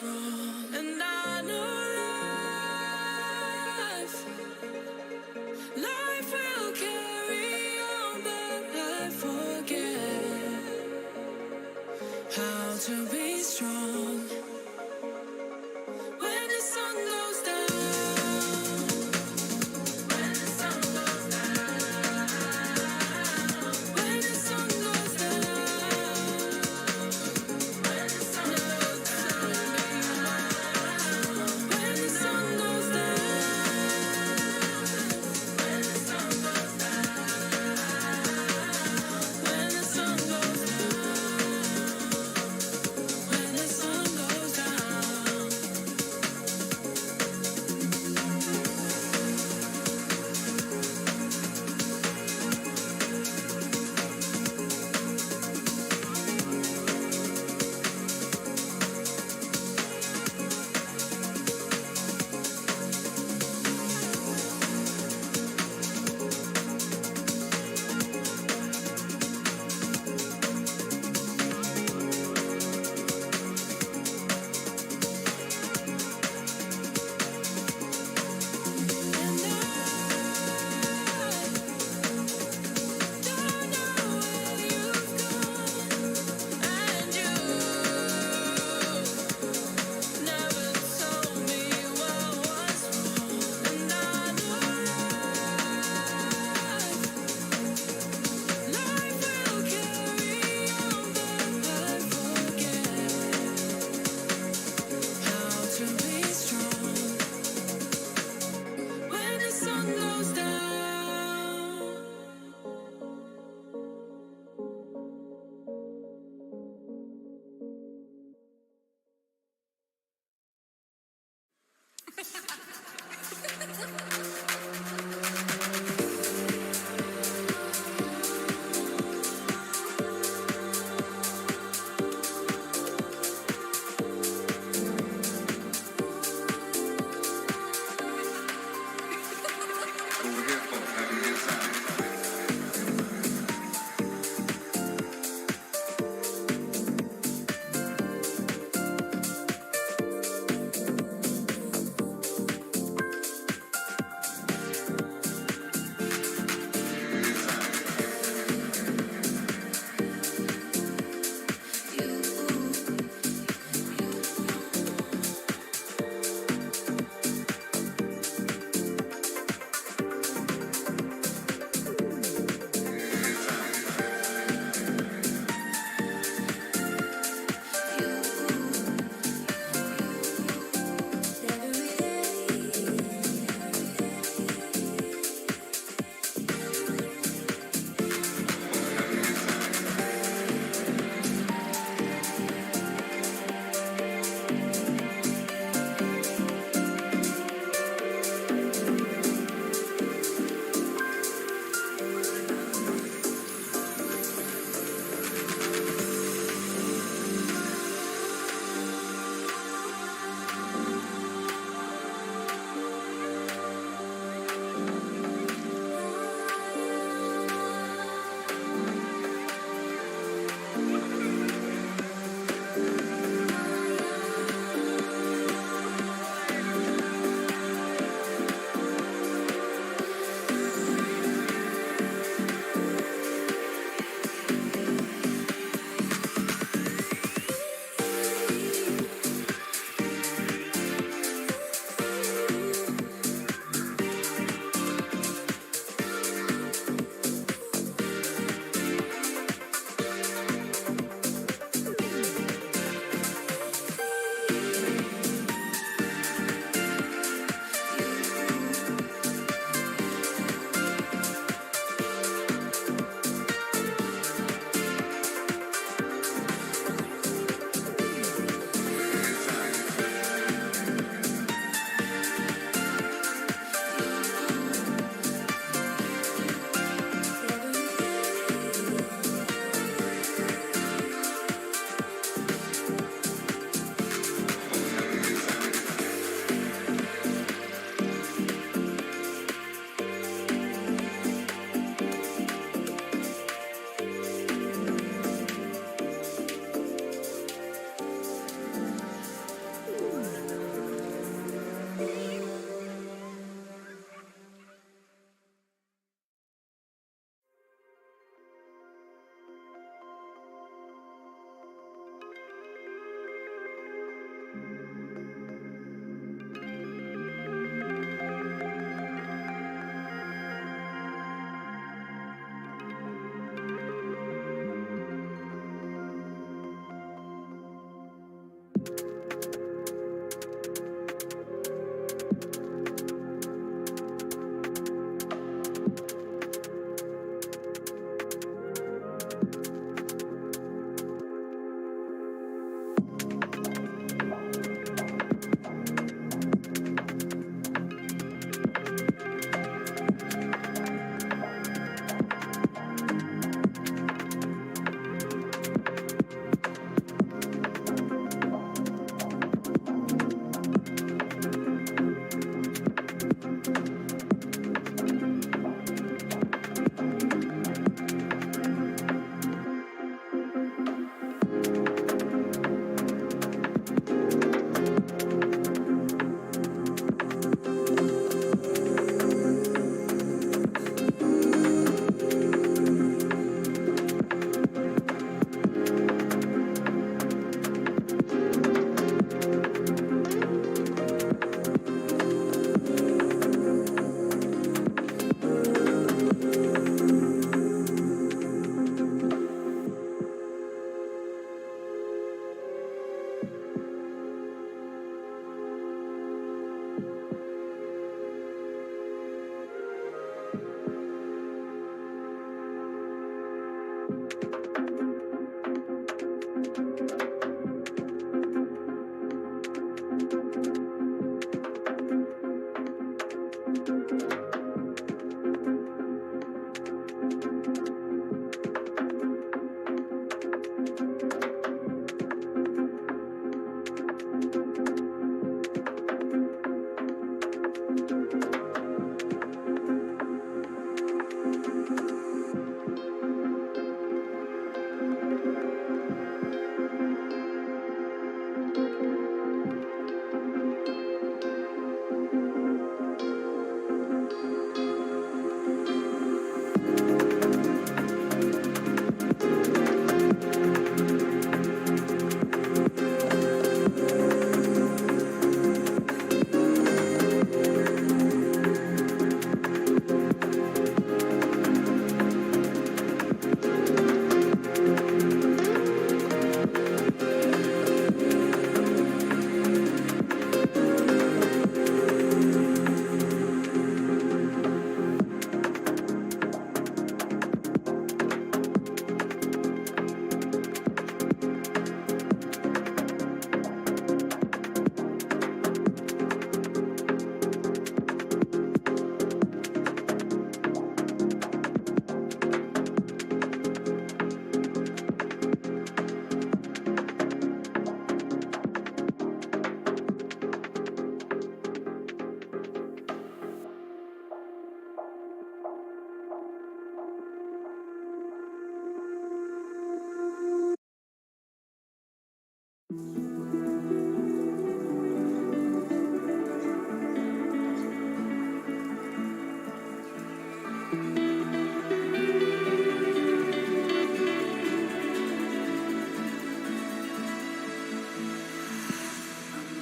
wrong, and I know life will carry on, but I forget how to be strong when the sun goes down. When the sun goes down. When the sun goes down. When the sun goes down.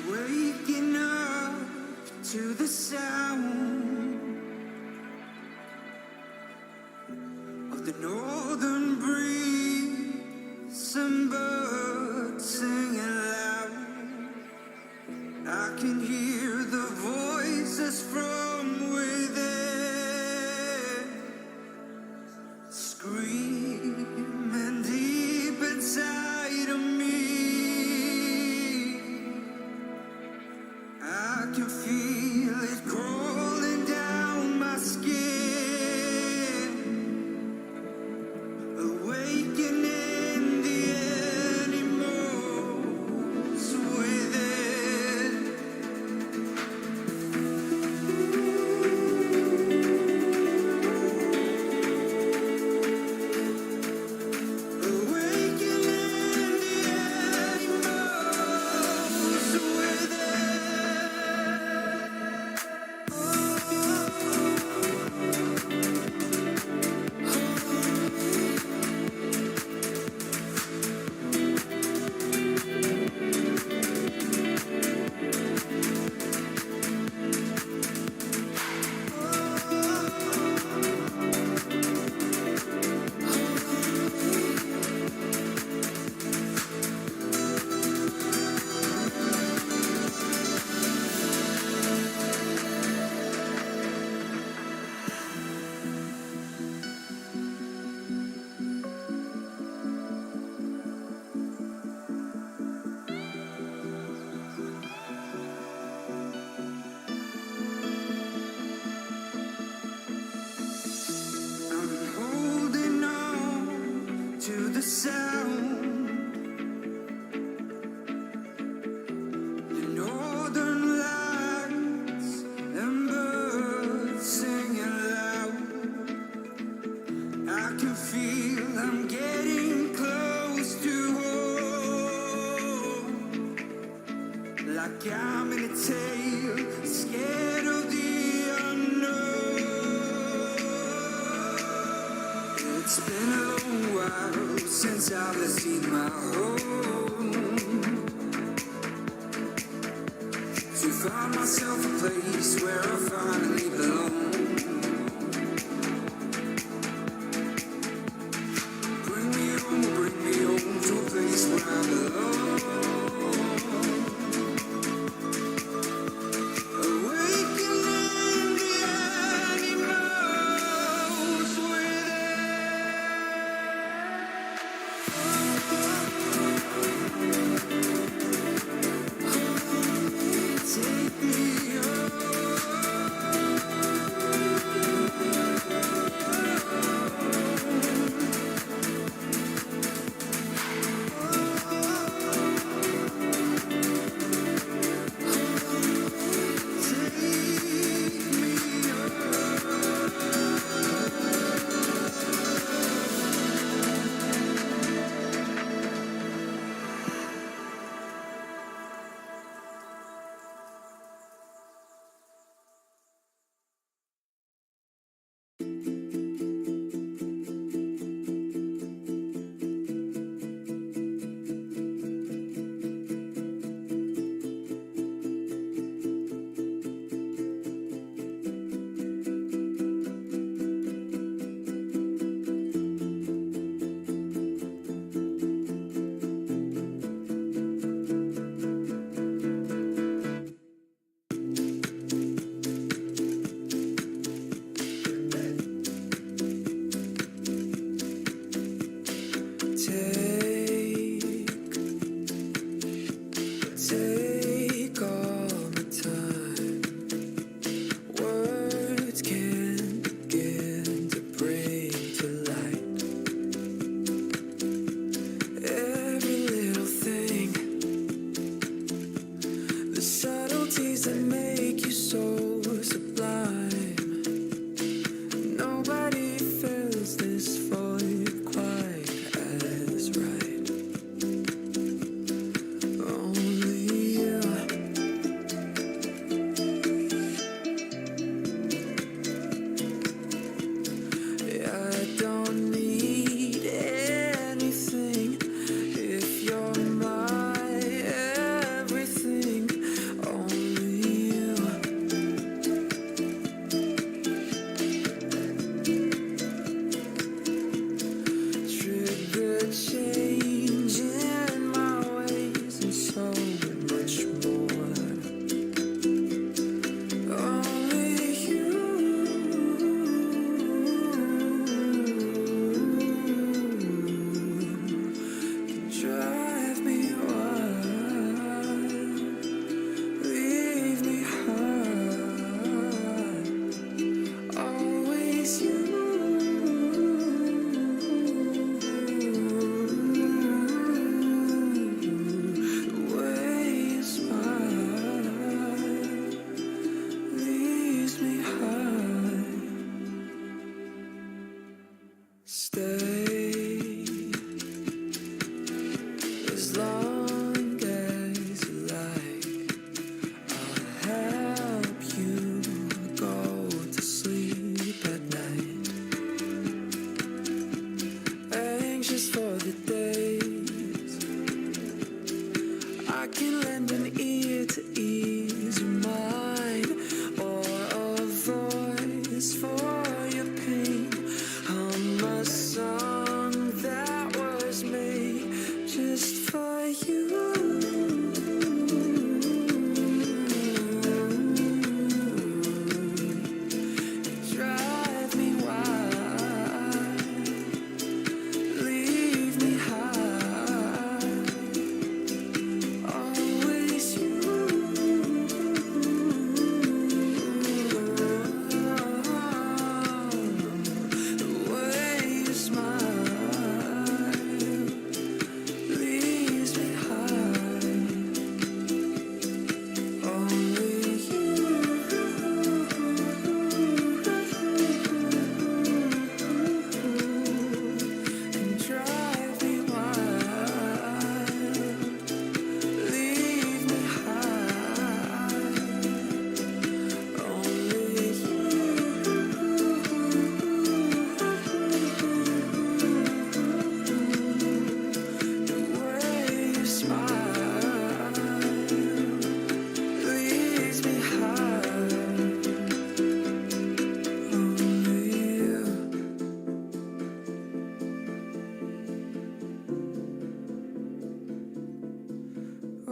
Waking up to the sound of the northern breeze, some birds singing loud. I can hear the voices from within, screaming deep inside of me. I can feel it crawling down my skin, awakening the animals within. sound. The northern lights and birds singing loud. I can feel I'm getting close to home. Like I'm in a tale, scared of the unknown. It's been a long while since I've seen my home. To find myself a place where I finally belong. Bring me home to a place where I belong. Awakening the animals within. Take me take all the time. Words can't begin to bring to light every little thing, the subtleties that make you so sublime. Nobody feels this void quite as right. Only you. I don't need anything if you're my everything. Only you. Trigger change in my ways and so much more. Only you can drive me wild, leave me high. Always you. The way you smile leaves me high. Stay as long as you like. I'll help you go to sleep at night. Anxious for the days I can lend an ear to ease your mind, or a voice for your pain. Hum a song that was made just for you. Drive me wild, leave me high. Always you.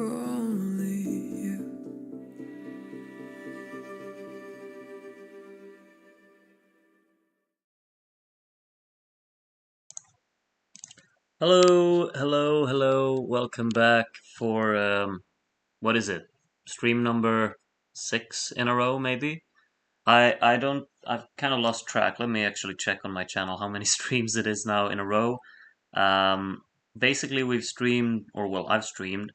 only you. Hello, hello, hello. Welcome back for what is it? Stream number 6 in a row, maybe? I don't I've kind of lost track. Let me actually check on my channel how many streams it is now in a row. Um Basically we've streamed, or well, I've streamed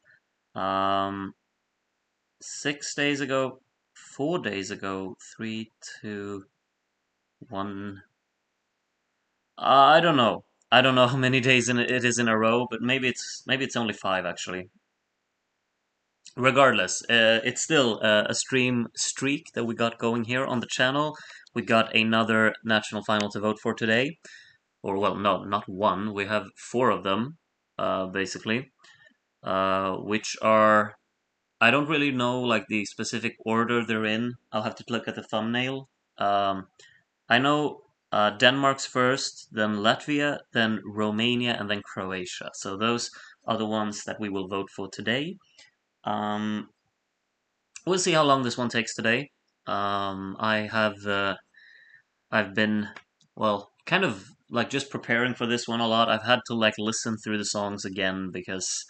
6 days ago, 4 days ago, three, two, one. I don't know. I don't know how many days it is in a row, but maybe it's only five actually. Regardless, it's still a stream streak that we got going here on the channel. We got another national final to vote for today. Or, well, no, not one. We have four of them, basically, which are. I don't really know like the specific order they're in. I'll have to look at the thumbnail. I know Denmark's first, then Latvia, then Romania, and then Croatia. So those are the ones that we will vote for today. Um, we'll see how long this one takes today. I've been, well, kind of like just preparing for this one a lot. I've had to like listen through the songs again because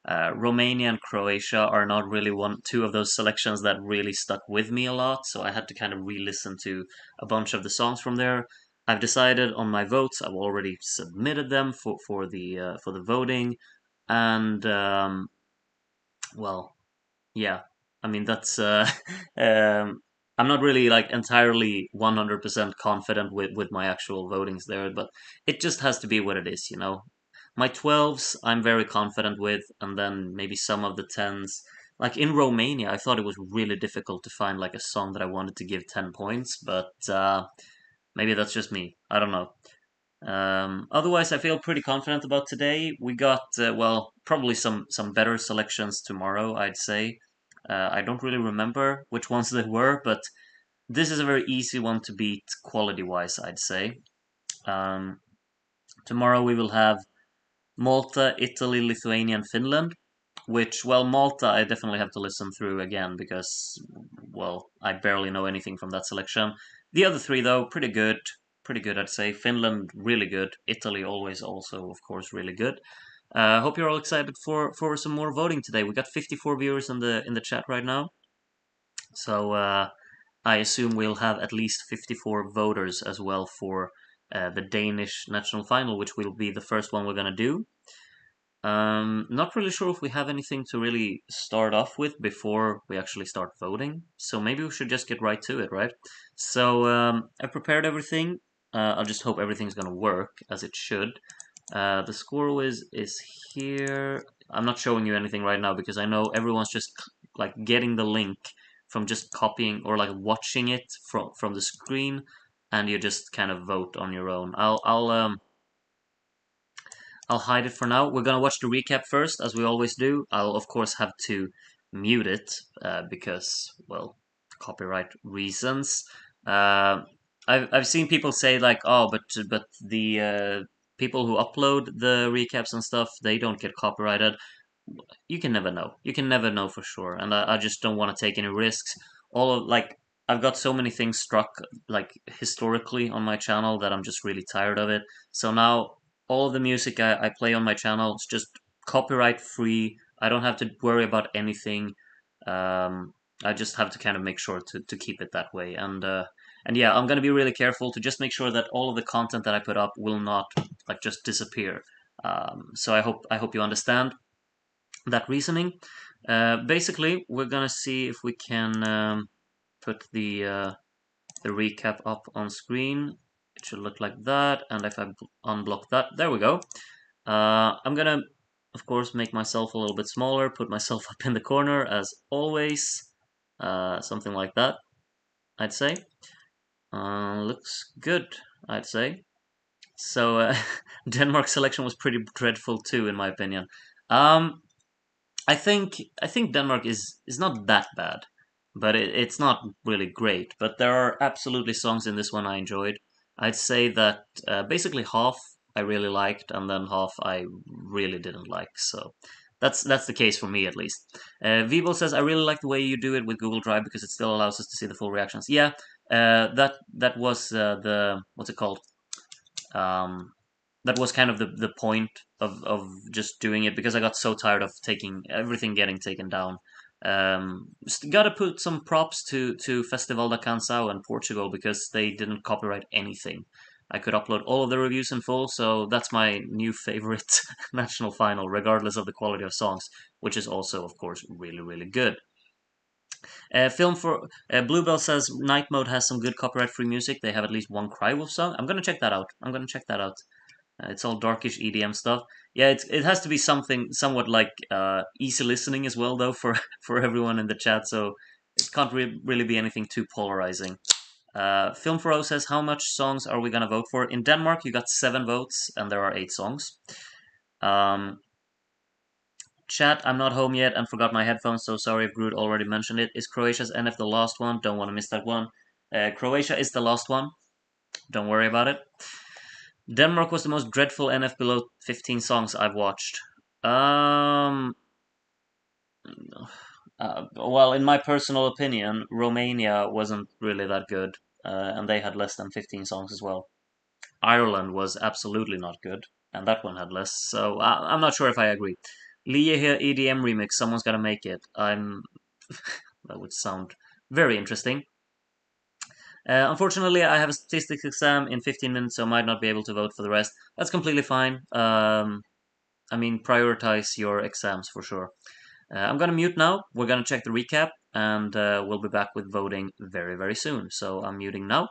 Romania and Croatia are not really two of those selections that really stuck with me a lot. So I had to kind of re-listen to a bunch of the songs from there. I've decided on my votes. I've already submitted them for the voting, and well, yeah, I mean that's um, I'm not really like entirely 100% confident with my actual votings there, but it just has to be what it is, you know. My 12s I'm very confident with, and then maybe some of the 10s. Like in Romania, I thought it was really difficult to find like a song that I wanted to give 10 points, but maybe that's just me. I don't know. Otherwise, I feel pretty confident about today. We got well, probably some better selections tomorrow, I'd say. I don't really remember which ones they were, but this is a very easy one to beat quality-wise, I'd say. Um, Tomorrow we will have Malta, Italy, Lithuania, and Finland. Which, well, Malta I definitely have to listen through again because, well, I barely know anything from that selection. The other three, though, pretty good, I'd say. Finland, really good. Italy, always, also, of course, really good. Hope you're all excited for some more voting today. We got 54 viewers in the chat right now, so I assume we'll have at least 54 voters as well for the Danish national final, which will be the first one we're gonna do. Not really sure if we have anything to really start off with before we actually start voting. So maybe we should just get right to it, right? So I prepared everything. I'll just hope everything's gonna work as it should. The score is here. I'm not showing you anything right now because I know everyone's just like getting the link from just copying or like watching it from the screen, and you just kind of vote on your own. I'll hide it for now. We're gonna watch the recap first, as we always do. I'll of course have to mute it because, well, copyright reasons. Uh, I've seen people say like, oh, but the people who upload the recaps and stuff, they don't get copyrighted. You can never know. You can never know for sure, and I just don't want to take any risks. All of like I've got so many things struck like historically on my channel that I'm just really tired of it. So now all of the music I play on my channel is just copyright free. I don't have to worry about anything. Um, I just have to kind of make sure to keep it that way. And yeah, I'm gonna be really careful to just make sure that all of the content that I put up will not like just disappear. So I hope you understand that reasoning. Basically, we're gonna see if we can put the recap up on screen. It should look like that, and if I unblock that, there we go. I'm gonna, of course, make myself a little bit smaller, put myself up in the corner as always, something like that, I'd say. Looks good, I'd say. So Denmark's selection was pretty dreadful too, in my opinion. Um, I think Denmark is not that bad, but it's not really great. But there are absolutely songs in this one I enjoyed. I'd say that basically half I really liked, and then half I really didn't like. So That's the case for me at least. Vibo says, I really like the way you do it with Google Drive because it still allows us to see the full reactions. Yeah, that was the what's it called? Um, that was kind of the point of just doing it because I got so tired of taking everything getting taken down. Got to put some props to Festival da Canção in Portugal because they didn't copyright anything. I could upload all of the reviews in full, so that's my new favorite national final, regardless of the quality of songs, which is also, of course, really, really good. Film for Bluebell says Night Mode has some good copyright-free music. They have at least one Crywolf song. I'm gonna check that out. I'm gonna check that out. It's all darkish EDM stuff. Yeah, it has to be something somewhat like easy listening as well, though, for for everyone in the chat. So it can't really be anything too polarizing. Film for O says, how much songs are we gonna vote for? In Denmark, you got 7 votes, and there are 8 songs. Um, Chat, I'm not home yet and forgot my headphones, so sorry if Groot already mentioned it. Is Croatia's NF the last one? Don't want to miss that one. Croatia is the last one. Don't worry about it. Denmark was the most dreadful NF below 15 songs I've watched. Well, in my personal opinion, Romania wasn't really that good, and they had less than 15 songs as well. Ireland was absolutely not good, and that one had less. So I'm not sure if I agree. Lia here EDM remix. Someone's got to make it. That would sound very interesting. Unfortunately, I have a statistics exam in 15 minutes, so I might not be able to vote for the rest. That's completely fine. I mean, prioritize your exams for sure. I'm gonna mute now. We're gonna check the recap, and we'll be back with voting very, very soon. So I'm muting now.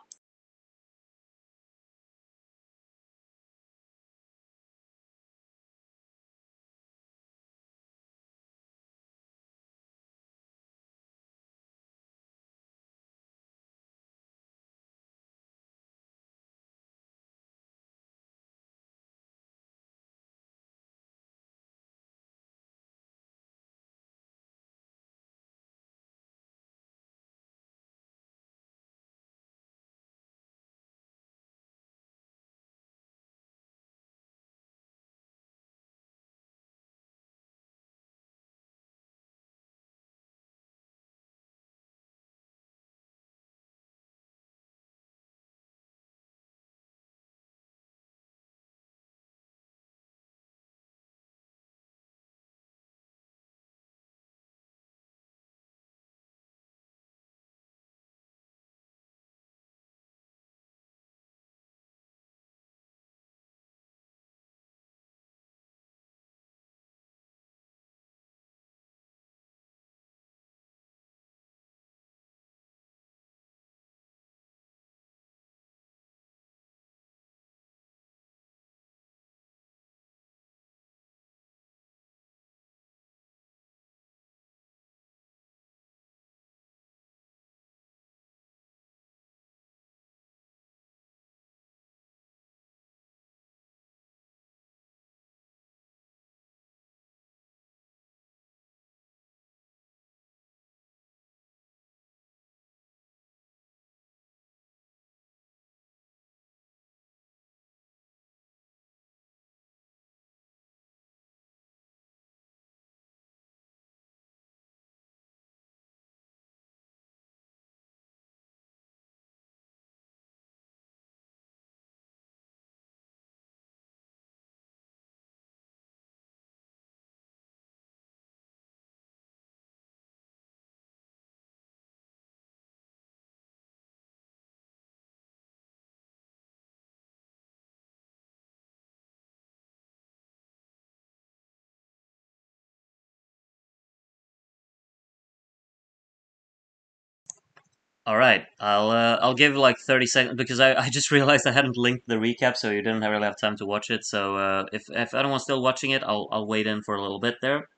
All right, I'll give like 30 seconds because I just realized I hadn't linked the recap, so you didn't really have time to watch it. So if anyone's still watching it, I'll wait in for a little bit there.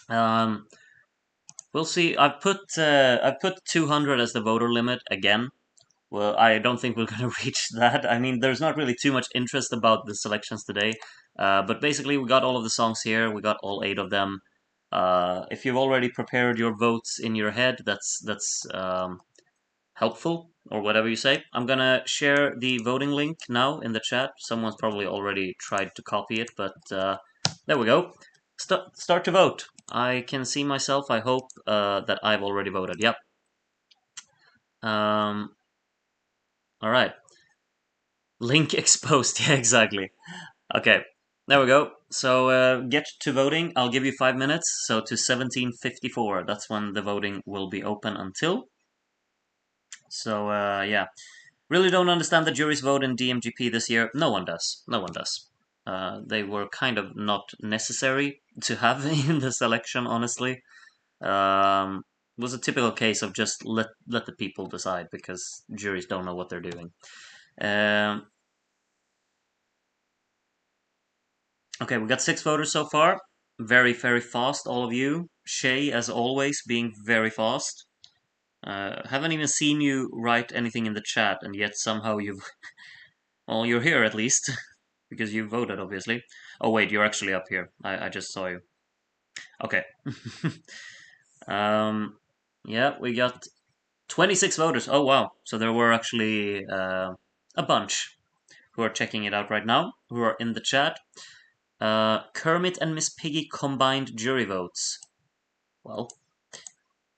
Um, we'll see. I've put 200 as the voter limit again. Well, I don't think we're gonna reach that. I mean, there's not really too much interest about the selections today. But basically, we got all of the songs here. We got all 8 of them. If you've already prepared your votes in your head, that's helpful, or whatever you say. I'm gonna share the voting link now in the chat. Someone's probably already tried to copy it, but there we go. start to vote. I can see myself. I hope that I've already voted. Yep. All right. Link exposed. Yeah, exactly. Okay. There we go. So get to voting. I'll give you 5 minutes. So to 17:54. That's when the voting will be open until. So yeah. Really don't understand the jury's vote in DMGP this year. No one does. No one does. They were kind of not necessary to have in the selection, honestly. It was a typical case of just let the people decide because juries don't know what they're doing. Um, okay, we got 6 voters so far. Very, very fast, all of you. Shay, as always, being very fast. Haven't even seen you write anything in the chat, and yet somehow you've. Well, you're here at least, because you voted, obviously. Oh, wait, you're actually up here. I just saw you. Okay. um, yeah, we got 26 voters. Oh, wow. So there were actually a bunch who are checking it out right now, who are in the chat. Kermit and Miss Piggy combined jury votes. Well,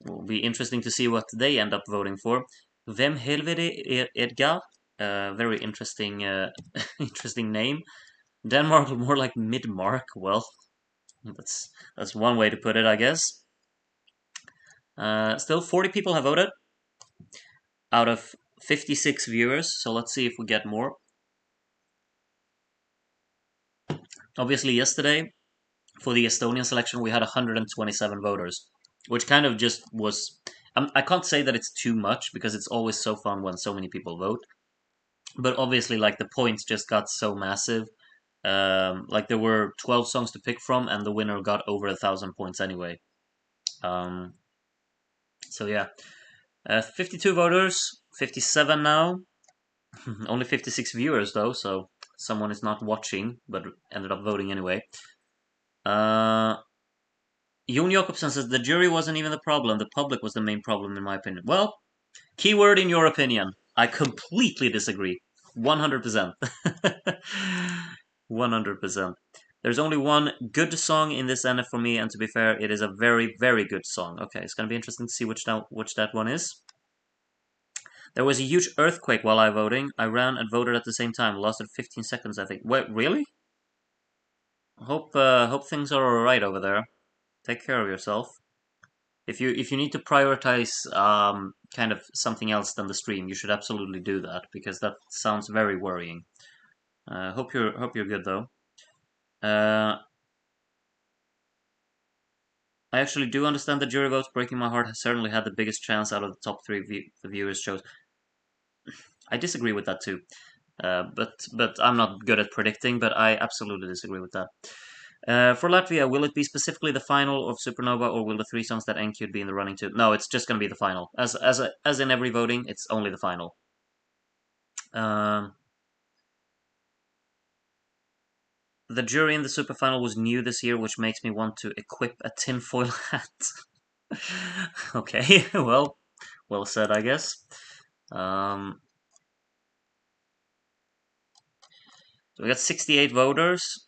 it will be interesting to see what they end up voting for. Vem helvete Edgar? Very interesting, interesting name. Denmark more like mid-mark. Well, that's one way to put it, I guess. Still, 40 people have voted out of 56 viewers. So let's see if we get more. Obviously, yesterday for the Estonian selection, we had 127 voters, which kind of just was. I can't say that it's too much because it's always so fun when so many people vote. But obviously, like the points just got so massive. Like there were 12 songs to pick from, and the winner got over 1,000 points anyway. Um, so yeah, 52 voters, 57 now. Only 56 viewers though, so someone is not watching but ended up voting anyway. Jon Jakobsen says the jury wasn't even the problem, the public was the main problem in my opinion. Well, keyword in your opinion. I completely disagree. 100%. 100%. There's only one good song in this NF for me, and to be fair, it is a very, very good song. Okay, it's gonna be interesting to see which that one is. There was a huge earthquake while I voting. I ran and voted at the same time. Lasted 15 seconds, I think. Wait, really? Hope things are alright over there. Take care of yourself. If you need to prioritize kind of something else than the stream, you should absolutely do that because that sounds very worrying. Hope you're good though. Uh, I actually do understand the jury votes. Breaking My Heart has certainly had the biggest chance out of the top three the viewers chose. I disagree with that too. But I'm not good at predicting. But I absolutely disagree with that. For Latvia, will it be specifically the final of Supernova, or will the 3 songs that NQ'd be in the running too? No, it's just going to be the final. As in every voting, it's only the final. Um, the jury in the super final was new this year, which makes me want to equip a tinfoil hat. Okay, well said, I guess. Um, so we got 68 voters.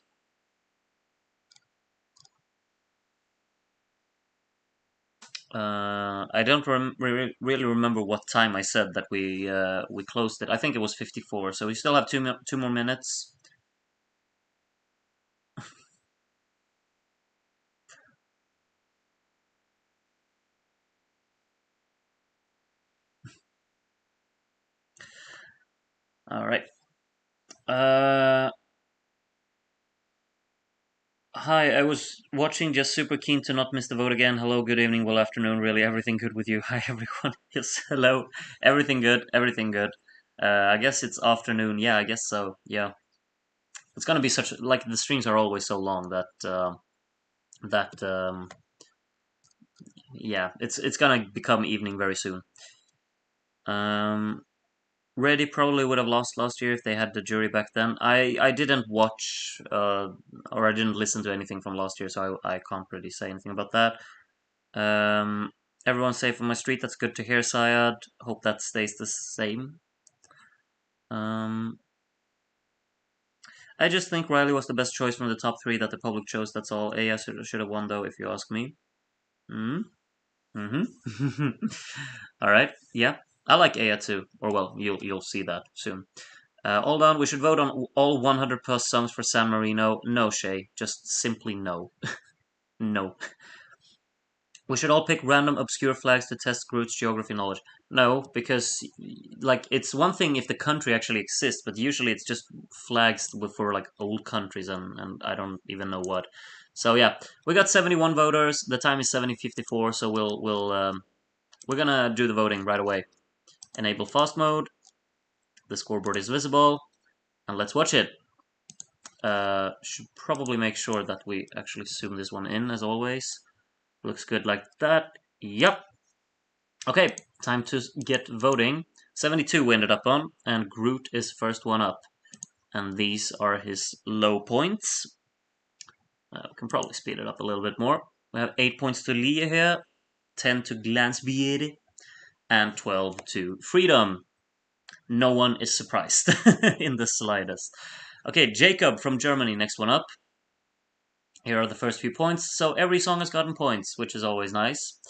I don't really remember what time I said that we closed it. I think it was 54. So we still have two more minutes. All right. Uh, Hi, I was watching, just super keen to not miss the vote again. Hello, good evening, well afternoon, really everything good with you? Hi everyone. Yes, hello. Everything good, everything good. I guess it's afternoon. Yeah, I guess so. Yeah. It's gonna be such like the streams are always so long that yeah, it's gonna become evening very soon. Um Reddy probably would have lost last year if they had the jury back then. I didn't watch or I didn't listen to anything from last year, so I can't really say anything about that. Um, Everyone's safe on my street. That's good to hear, Syed. Hope that stays the same. Um, I just think Riley was the best choice from the top three that the public chose. That's all. Aya should have won, though, if you ask me. Hmm. Mm-hmm. All right. Yeah, I like Aya too. Or well, you'll see that soon. Hold on. We should vote on all 100 plus songs for San Marino. No, Shay. Just simply no. No. We should all pick random obscure flags to test Groot's geography knowledge. No, because like it's one thing if the country actually exists, but usually it's just flags for like old countries and I don't even know what. So yeah, we got 71 voters. The time is 7:54, so we're gonna do the voting right away. Enable fast mode. The scoreboard is visible, and let's watch it. Should probably make sure that we actually zoom this one in as always. Looks good like that. Yep. Okay, time to get voting. 72 we ended up on, and Groot is first one up. And these are his low points. We can probably speed it up a little bit more. We have 8 points to Lia here, 10 to Glansbeard, and 12 to Freedom. No one is surprised in the slightest. Okay, Jacob from Germany, next one up. Here are the first few points. So every song has gotten points, which is always nice.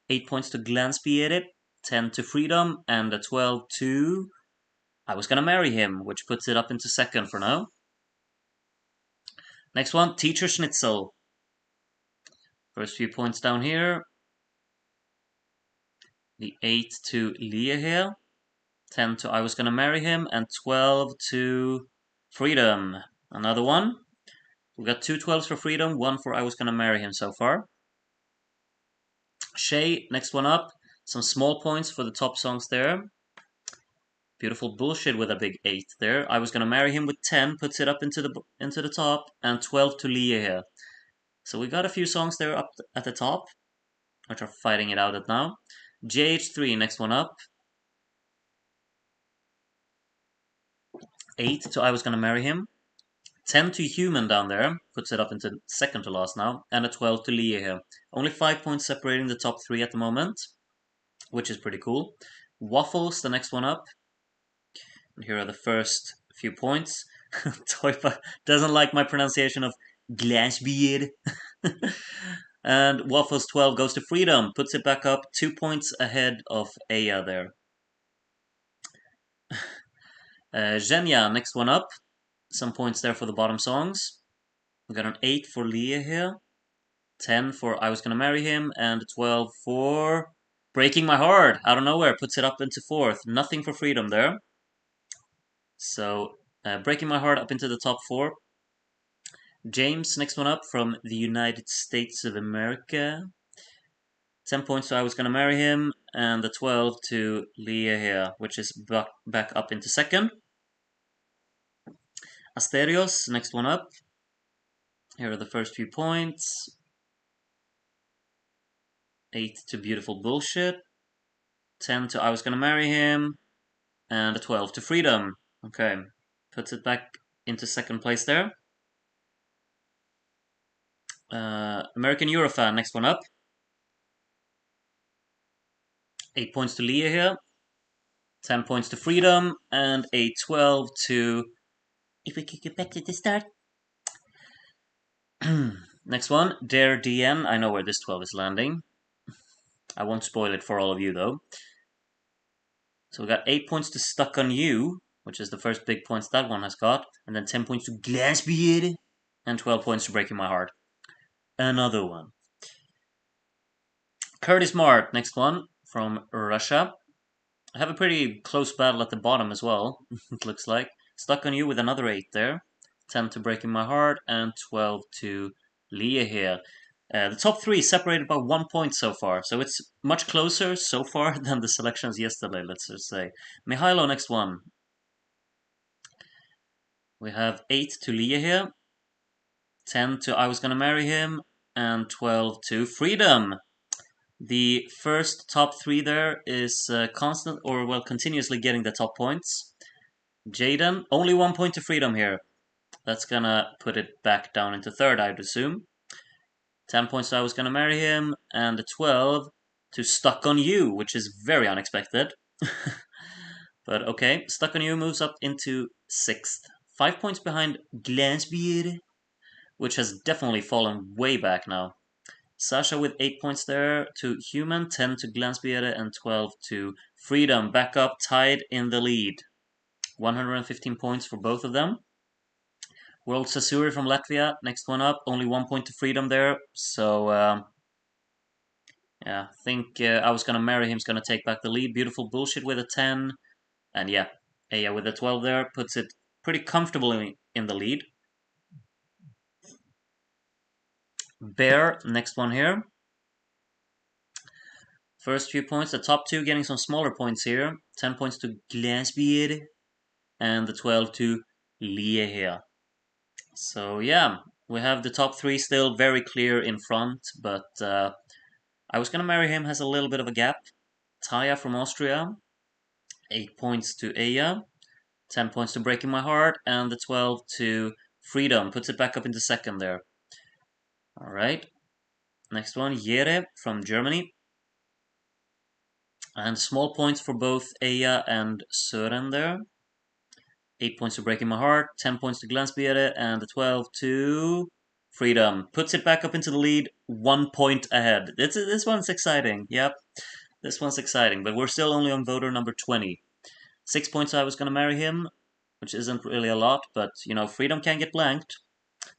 8 points to Glansbeard, 10 to Freedom, and a 12 to I Was Gonna Marry Him, which puts it up into second for now. Next one, Teacher Schnitzel. First few points down here. The 8 to Lia here, 10 to I Was Gonna Marry Him, and 12 to Freedom. Another one. We got 2 12s for Freedom, 1 for I Was Gonna Marry Him so far. Shay, next one up. Some small points for the top songs there. Beautiful Bullshit with a big 8 there. I Was Gonna Marry Him with 10, puts it up into the top, and 12 to Lia here. So we got a few songs there up at the top, which are fighting it out at now. JH3, next one up. 8 to I Was Gonna Marry Him. 10 to Human down there, puts it up into second to last now, and a 12 to Lia here. Only 5 points separating the top 3 at the moment, which is pretty cool. Waffles, the next one up. And here are the first few points. Toipa doesn't like my pronunciation of Glansbeard. And Waffles 12 goes to Freedom, puts it back up 2 points ahead of Aya there. Zhenya, next one up. Some points there for the bottom songs. We got an 8 for Lia here, 10 for I Was Gonna Marry Him, and 12 for Breaking My Heart. Out of nowhere, puts it up into fourth. Nothing for Freedom there. So, Breaking My Heart up into the top 4. James, next one up from the United States of America. 10 points to I Was Gonna Marry Him, and the 12 to Lia here, which is back up into second. Asterios, next one up. Here are the first few points. 8 to Beautiful Bullshit, 10 to I Was Gonna Marry Him, and a 12 to Freedom. Okay, puts it back into second place there. American Eurofan, next one up. 8 points to Lia here, 10 points to Freedom, and a 12 to If We Could Get Back to the Start. Next one, Dare DN. I know where this 12 is landing. I won't spoil it for all of you though. So we got 8 points to Stuck on You, which is the first big points that one has got, and then 10 points to Glansbeard, and 12 points to Breaking My Heart. Another one. Curtis Mart, next one, from Russia. I have a pretty close battle at the bottom as well, it looks like. Stuck on You with another 8 there, 10 to Breaking My Heart, and 12 to Lia here. The top 3 separated by 1 point so far, so it's much closer so far than the selections yesterday, let's just say. Mihailo, next one. We have 8 to Lia here, 10 to I Was Gonna Marry Him, and 12 to Freedom. The first top 3 there is continuously getting the top points. Jaden, only 1 point to Freedom here. That's gonna put it back down into third, I'd assume. 10 points to I Was Gonna Marry Him, and 12 to Stuck on You, which is very unexpected. But okay, Stuck on You moves up into 6th 5 points behind Glansbeer, which has definitely fallen way back now. Sasha with 8 points there to Human, 10 to Glansbeer, and 12 to Freedom. Back up, tied in the lead. 115 points for both of them. World Sasuri from Latvia, next one up. Only 1 point to Freedom there. So, yeah, I think I was gonna marry him's gonna take back the lead. Beautiful Bullshit with a 10. And yeah, Aya with a 12 there puts it pretty comfortably in the lead. Bear, next one here. First few points, the top two getting some smaller points here. 10 points to Glansbeer and the 12 to Lie here. So yeah, we have the top three still very clear in front, but I was gonna marry him has a little bit of a gap. Taya from Austria, 8 points to Aya, 10 points to Breaking My Heart, and the 12 to Freedom puts it back up into second there. Alright, next one, Jere from Germany. And small points for both Aya and Søren there. 8 points to Breaking My Heart, 10 points to Glansbeere, and the 12 to Freedom. Puts it back up into the lead, 1 point ahead. This one's exciting. Yep, this one's exciting. But we're still only on voter number 20. 6 points I was going to marry him, which isn't really a lot, but, you know, Freedom can get blanked.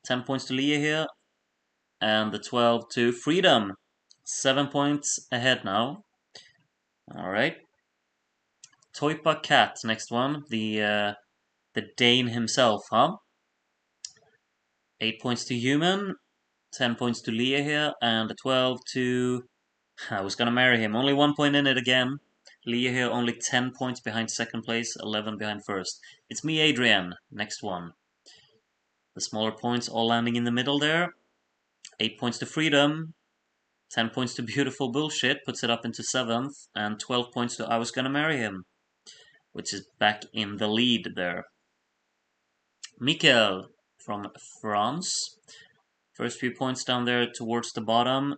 10 points to Leah here, and the 12 to Freedom. 7 points ahead now. Alright. Toipa Cat, next one. The Dane himself, huh? 8 points to Human, 10 points to Leah here, and 12 to... I was gonna marry him. Only 1 point in it again. Leah here only 10 points behind second place, 11 behind first. It's me, Adrian. Next one. The smaller points all landing in the middle there. 8 points to Freedom, 10 points to Beautiful Bullshit, puts it up into 7th, and 12 points to I Was Gonna Marry Him, which is back in the lead there. Mikkel from France. First few points down there towards the bottom.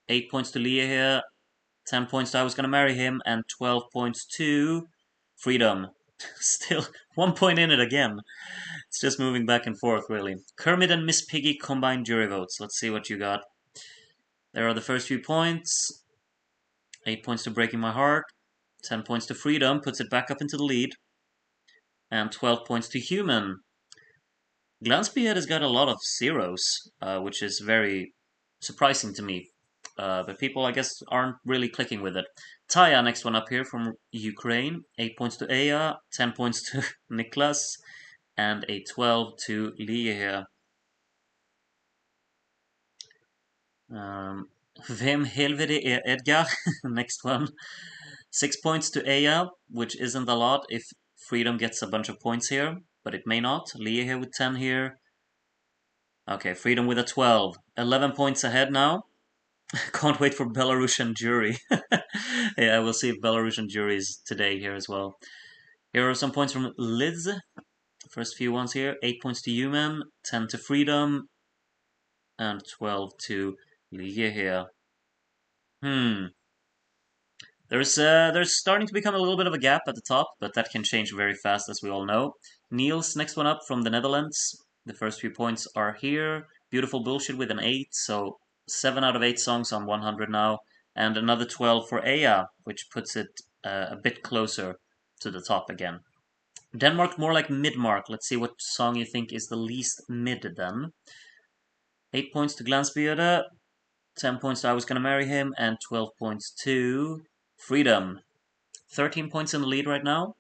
8 points to Leah here, 10 points to I Was Gonna Marry Him, and 12 points to Freedom. Still 1 point in it again. It's just moving back and forth, really. Kermit and Miss Piggy combined jury votes. Let's see what you got. There are the first few points. 8 points to Breaking My Heart. 10 points to Freedom, puts it back up into the lead. And 12 points to Human. Glansbeard has got a lot of zeros, which is very surprising to me. But people, I guess, aren't really clicking with it. Taya, next one up here from Ukraine. 8 points to Aya, 10 points to Niklas, and a 12 to Lia here. Vem helvete är Edgar? Next one. 6 points to Aya, which isn't a lot if Freedom gets a bunch of points here, but it may not. Lia here with 10 here. Okay, Freedom with a 12. 11 points ahead now. Can't wait for Belarusian jury. Yeah, we'll see if Belarusian jury is today here as well. Here are some points from Liz. First few ones here. 8 points to Human, 10 to Freedom, and 12 to Liga here. There's starting to become a little bit of a gap at the top, but that can change very fast, as we all know. Niels, next one up from the Netherlands. The first few points are here. Beautiful Bullshit with an 8, so 7 out of 8 songs on 100 now. And another 12 for Aya, which puts it a bit closer to the top again. Denmark, more like mid-mark. Let's see what song you think is the least mid then. 8 points to Glansbeerde, 10 points to I Was Gonna Marry Him, and 12 points to Freedom. 13 points in the lead right now.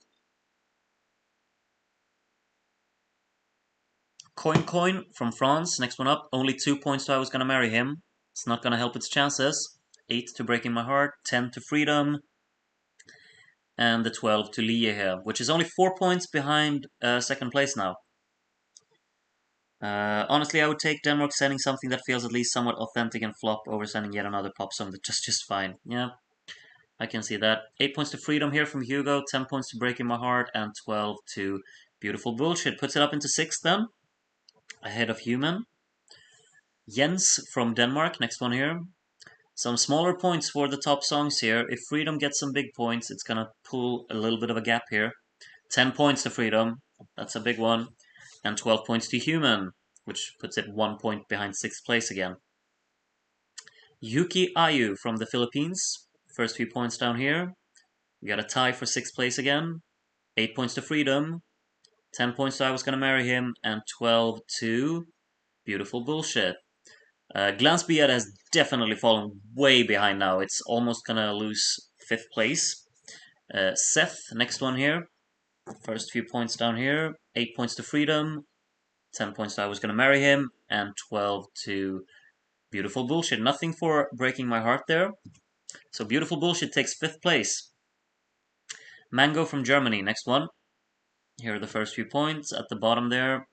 Coin from France, next one up. Only 2 points to I Was Gonna Marry Him. It's not gonna help its chances. 8 to Breaking My Heart, 10 to Freedom, and the 12 to Lia here, which is only 4 points behind second place now. Honestly, I would take Denmark sending something that feels at least somewhat authentic and flop over sending yet another pop song that's just fine. Yeah, I can see that. 8 points to Freedom here from Hugo, 10 points to Breaking My Heart, and 12 to Beautiful Bullshit. Puts it up into 6th then, ahead of Human. Jens from Denmark, next one here. Some smaller points for the top songs here. If Freedom gets some big points, it's gonna pull a little bit of a gap here. 10 points to Freedom. That's a big one. and 12 points to Human, which puts it 1 point behind 6th place again. Yuki Ayu from the Philippines, first few points down here. We got a tie for 6th place again. 8 points to Freedom, 10 points to I Was Gonna Marry Him, and 12 to Beautiful Bullshit. Glansbeard has definitely fallen way behind now. It's almost gonna lose 5th place. Seth, next one here. First few points down here. 8 points to Freedom, 10 points to I Was Gonna Marry Him, and 12 to Beautiful Bullshit. Nothing for Breaking My Heart there. So Beautiful Bullshit takes 5th place. Mango from Germany, next one. Here are the first few points at the bottom there.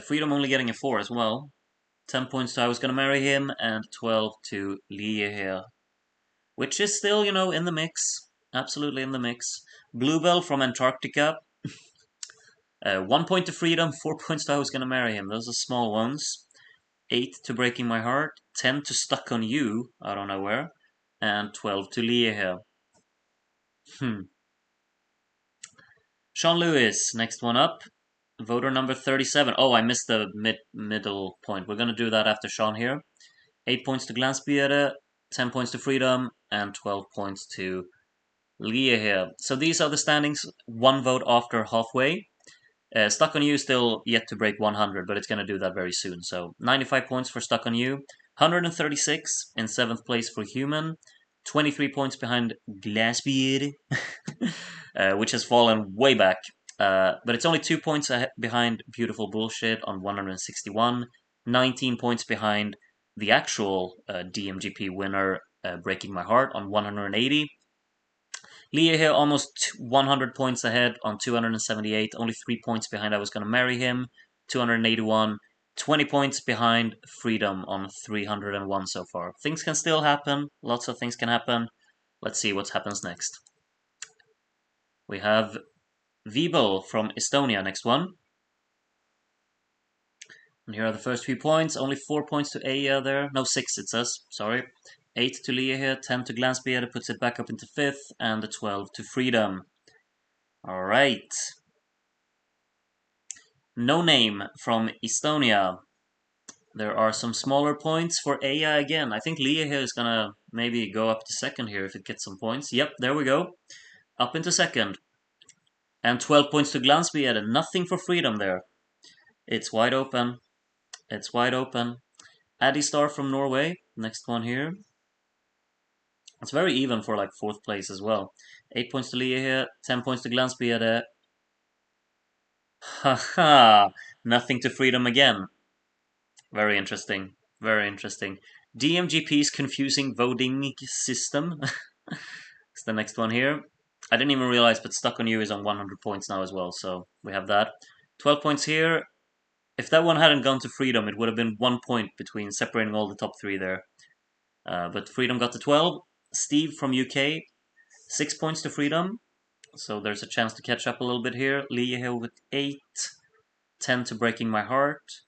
Freedom only getting a 4 as well. 10 points to I Was Gonna Marry Him, and 12 to Lie here. Which is still, in the mix. Absolutely in the mix. Bluebell from Antarctica. 1 point to Freedom, 4 points to I Was Gonna Marry Him. Those are small ones. 8 to Breaking My Heart, 10 to Stuck on You, I don't know where, and 12 to Lie here. Sean Lewis, next one up. Voter number 37. Oh, I missed the middle point. We're going to do that after Sean here. 8 points to Glansbeere, 10 points to Freedom, and 12 points to Lia here. So these are the standings, 1 vote after halfway. Stuck on You still yet to break 100, but it's going to do that very soon. So 95 points for Stuck on You, 136 in 7th place for Human, 23 points behind Glassbeard, which has fallen way back. But it's only 2 points behind Beautiful Bullshit on 161, 19 points behind the actual DMGP winner, Breaking My Heart, on 180. Lia here almost 100 points ahead on 278, only 3 points behind I Was Gonna Marry Him, 281, 20 points behind Freedom on 301 so far. Things can still happen, lots of things can happen. Let's see what happens next. We have Vibel from Estonia, next one. And here are the first few points, only 4 points to Aya there, no 6 it says, sorry. 8 to Lia here, 10 to Glansbeard, puts it back up into 5th, and the 12 to Freedom. Alright. No Name from Estonia. There are some smaller points for Aya again. I think Lia here is gonna maybe go up to 2nd here if it gets some points. Yep, there we go. Up into 2nd. And 12 points to Glansbeard, and nothing for Freedom there. It's wide open. It's wide open. Addy Star from Norway, next one here. It's very even for like 4th place as well. 8 points to Lia here, 10 points to Glansbeard. Haha, nothing to Freedom again. Very interesting. Very interesting. DMGP's confusing voting system. It's the next one here. I didn't even realize, but Stuck on You is on 100 points now as well, so we have that. 12 points here. If that one hadn't gone to Freedom, it would have been 1 point between separating all the top 3 there. But Freedom got to 12. Steve from UK, 6 points to Freedom. So there's a chance to catch up a little bit here. Lia here with 8. 10 to Breaking My Heart,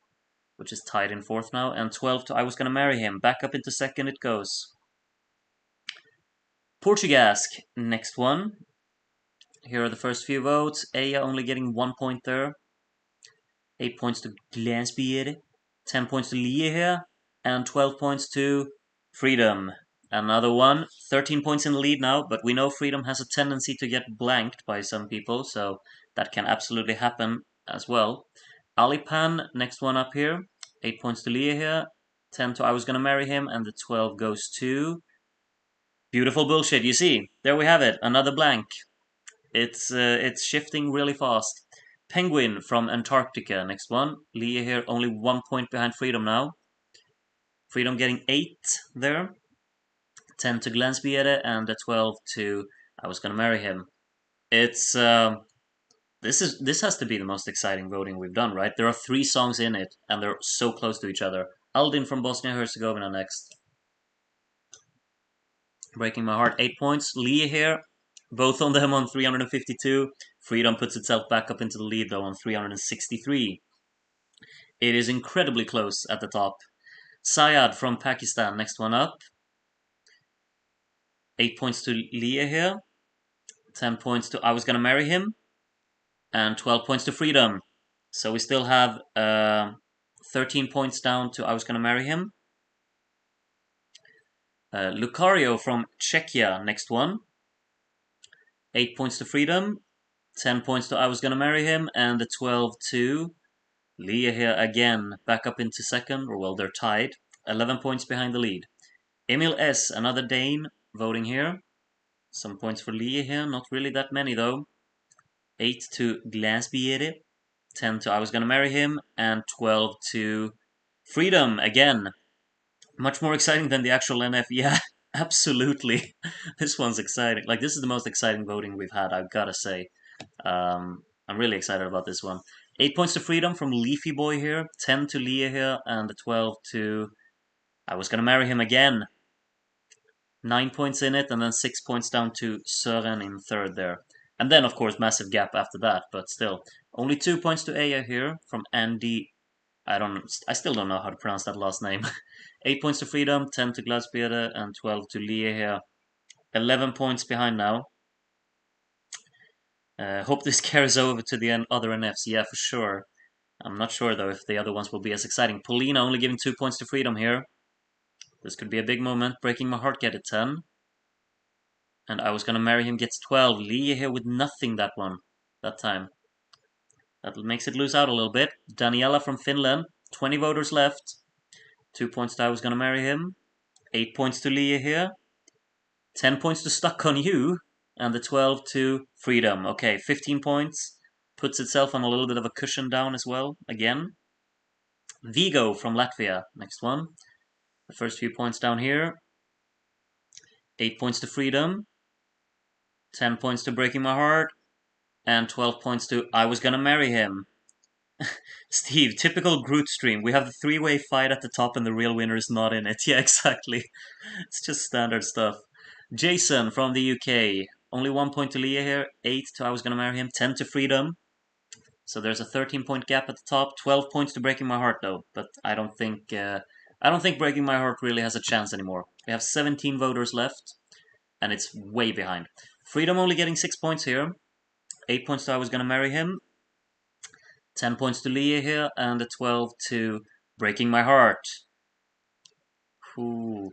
which is tied in 4th now. And 12 to I Was Gonna Marry Him. Back up into 2nd it goes. Portugasque, next one. Here are the first few votes. Aya only getting 1 point there. 8 points to Glansbeard. 10 points to Lia here. And 12 points to Freedom. Another one. 13 points in the lead now, but we know Freedom has a tendency to get blanked by some people, so that can absolutely happen as well. Alipan, next one up here. 8 points to Lia here. 10 to I Was Gonna Marry Him, and the 12 goes to Beautiful Bullshit. You see, there we have it. Another blank. It's shifting really fast. Penguin from Antarctica, next one. Lia here, only 1 point behind Freedom now. Freedom getting 8 there. 10 to Glansbeere, and the 12 to I Was Gonna Marry Him. It's this has to be the most exciting voting we've done, right? There are 3 songs in it, and they're so close to each other. Aldin from Bosnia-Herzegovina next. Breaking My Heart, 8 points. Lia here, both on them on 352. Freedom puts itself back up into the lead though on 363. It is incredibly close at the top. Syed from Pakistan, next one up. 8 points to Lia here. 10 points to I Was Gonna Marry Him. And 12 points to Freedom. So we still have 13 points down to I Was Gonna Marry Him. Lucario from Czechia, next one. 8 points to Freedom. 10 points to I Was Gonna Marry Him. And the 12 to Leah here again, back up into second, or well, they're tied. 11 points behind the lead. Emil S., another Dane, voting here. Some points for Leah here, not really that many though. 8 to Glasbiere. 10 to I Was Gonna Marry Him. And 12 to Freedom again. Much more exciting than the actual NF. Yeah, absolutely. This one's exciting. Like, this is the most exciting voting we've had, I've gotta say. I'm really excited about this one. 8 points to Freedom from Leafy Boy here. 10 to Leah here. And 12 to I Was Gonna Marry Him again. 9 points in it, and then 6 points down to Søren in third there. And then, of course, massive gap after that, but still. Only 2 points to Aya here from Andy. I still don't know how to pronounce that last name. 8 points to Freedom, 10 to Gladsbjerre, and 12 to Lie here. 11 points behind now. Hope this carries over to the other NFs. Yeah, for sure. I'm not sure, though, if the other ones will be as exciting. Paulina only giving 2 points to Freedom here. This could be a big moment. Breaking My Heart get it 10. And I Was Gonna Marry Him gets 12. Lie here with nothing that time. That makes it lose out a little bit. Daniela from Finland, 20 voters left. 2 points to I Was Gonna Marry Him. 8 points to Lia here. 10 points to Stuck on You. And the 12 to Freedom. Okay, 15 points. Puts itself on a little bit of a cushion down as well, again. Vigo from Latvia, next one. The first few points down here. 8 points to Freedom. 10 points to Breaking My Heart. And 12 points to I Was Gonna Marry Him. Steve, typical Groot stream. We have the three-way fight at the top and the real winner is not in it. Yeah, exactly. It's just standard stuff. Jason from the UK. Only 1 point to Leah here. 8 to I Was Gonna Marry Him. 10 to Freedom. So there's a 13-point gap at the top. 12 points to Breaking My Heart though. But I don't think Breaking My Heart really has a chance anymore. We have 17 voters left, and it's way behind. Freedom only getting 6 points here. 8 points to I Was Gonna Marry Him. 10 points to Leah here, and a 12 to Breaking My Heart. Ooh,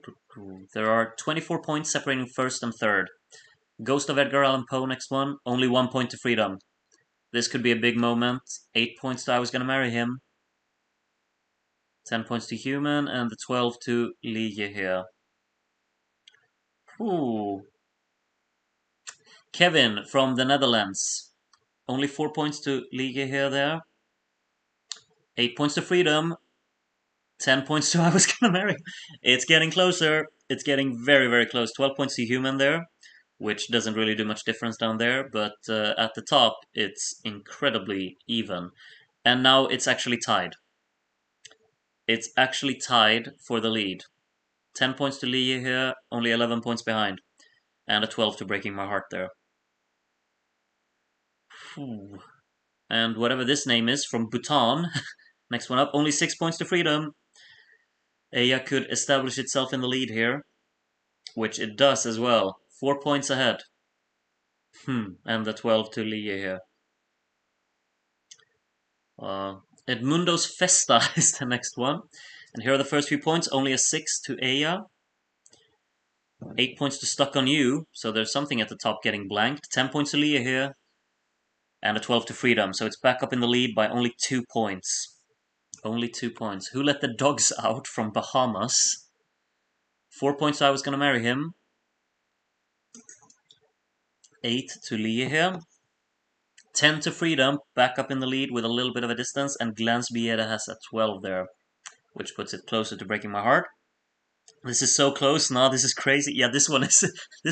there are 24 points separating first and third. Ghost of Edgar Allan Poe, next one. Only 1 point to Freedom. This could be a big moment. 8 points to I Was Gonna Marry Him. 10 points to Human, and the 12 to Leah here. Ooh. Kevin from the Netherlands. Only 4 points to Leah here there. 8 points to Freedom. 10 points to I Was Gonna Marry. It's getting closer. It's getting very, very close. 12 points to Human there, which doesn't really do much difference down there, but at the top, it's incredibly even. And now it's actually tied. It's actually tied for the lead. 10 points to Leah here, only 11 points behind. And a 12 to Breaking My Heart there. Whew. And whatever this name is, from Bhutan, next one up, only 6 points to Freedom. Aya could establish itself in the lead here, which it does as well. 4 points ahead. And the 12 to Leah here. Edmundo's Festa is the next one. And here are the first few points. Only a 6 to Aya. 8 points to Stuck on You. So there's something at the top getting blanked. 10 points to Leah here. And a 12 to Freedom. So it's back up in the lead by only 2 points. Only 2 points. Who Let the Dogs Out from Bahamas? 4 points to I Was Gonna Marry Him. 8 to Leah here. 10 to Freedom, back up in the lead with a little bit of a distance, and Glansbieta has a 12 there, which puts it closer to Breaking My Heart. This is so close. No, this is crazy. Yeah, this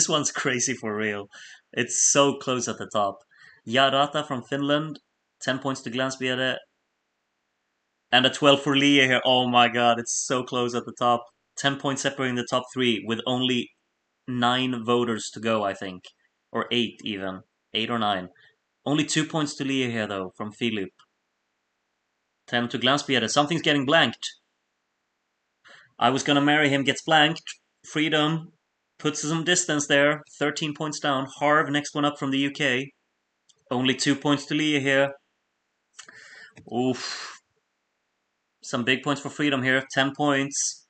one's crazy for real. It's so close at the top. Yarata from Finland, 10 points to Glansbieta, and a 12 for Leah here. Oh my god, it's so close at the top. 10 points separating the top three with only 9 voters to go, I think. Or 8 even. 8 or 9. Only 2 points to Leah here, though, from Philip. 10 to Glansbieta. Something's getting blanked. I Was Gonna Marry Him gets blanked. Freedom puts some distance there. 13 points down. Harv, next one up from the UK. Only 2 points to Leah here. Oof. Some big points for freedom here. 10 points.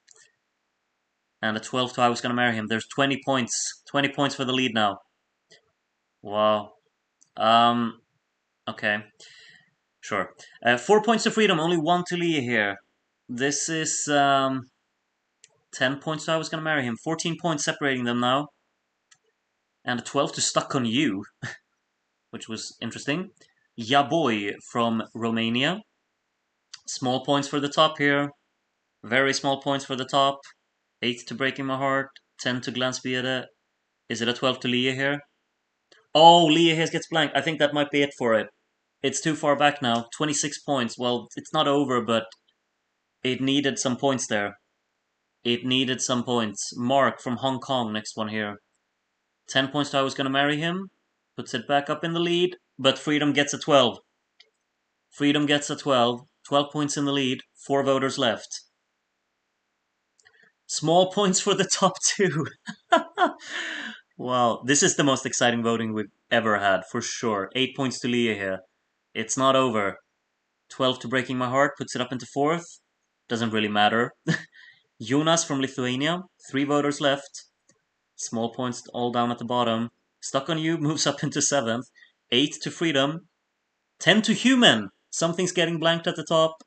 And a 12 to I was going to marry him. There's 20 points. 20 points for the lead now. Wow. Okay. Sure. 4 points to freedom. Only 1 to Leah here. This is 10 points to I was going to marry him. 14 points separating them now. And a 12 to stuck on you, which was interesting. Ya boy from Romania. Small points for the top here. Very small points for the top. 8 to breaking my heart. 10 to Glansbiede. Is it a 12 to Leah here? Oh, Leah here gets blank. I think that might be it for it. It's too far back now. 26 points. Well, it's not over, but it needed some points there. It needed some points. Mark from Hong Kong, next one here. 10 points to I was going to marry him. Puts it back up in the lead. But Freedom gets a 12. Freedom gets a 12. 12 points in the lead. 4 voters left. Small points for the top 2. Wow, this is the most exciting voting we've ever had, for sure. 8 points to Leah here. It's not over. 12 to Breaking My Heart puts it up into 4th. Doesn't really matter. Jonas from Lithuania. 3 voters left. Small points all down at the bottom. Stuck on You moves up into 7th. 8 to Freedom. 10 to Human. Something's getting blanked at the top.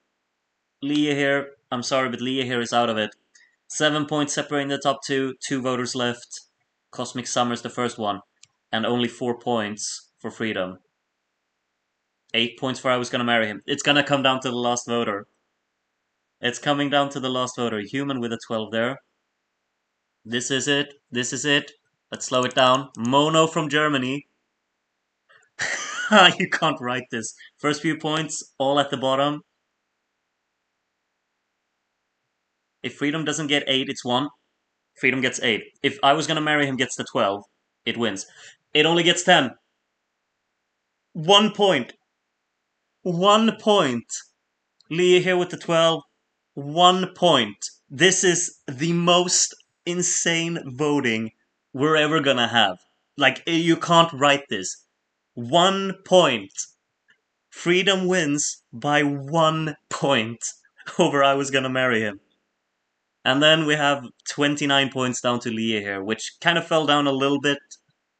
Leah here. I'm sorry, but Leah here is out of it. 7 points separating the top 2. 2 voters left. Cosmic Summer's the first one. And only 4 points for Freedom. 8 points for I Was Gonna Marry Him. It's gonna come down to the last voter. It's coming down to the last voter. Human with a 12 there. This is it. This is it. Let's slow it down. Mono from Germany. You can't write this. First few points, all at the bottom. If Freedom doesn't get 8, it's 1. Freedom gets 8. If I Was Gonna Marry Him gets the 12, it wins. It only gets 10. 1 point. 1 point. Leah here with the 12. 1 point. This is the most insane voting we're ever gonna have. Like, you can't write this. 1 point. Freedom wins by 1 point over I Was Gonna Marry Him. And then we have 29 points down to Leah here, which kind of fell down a little bit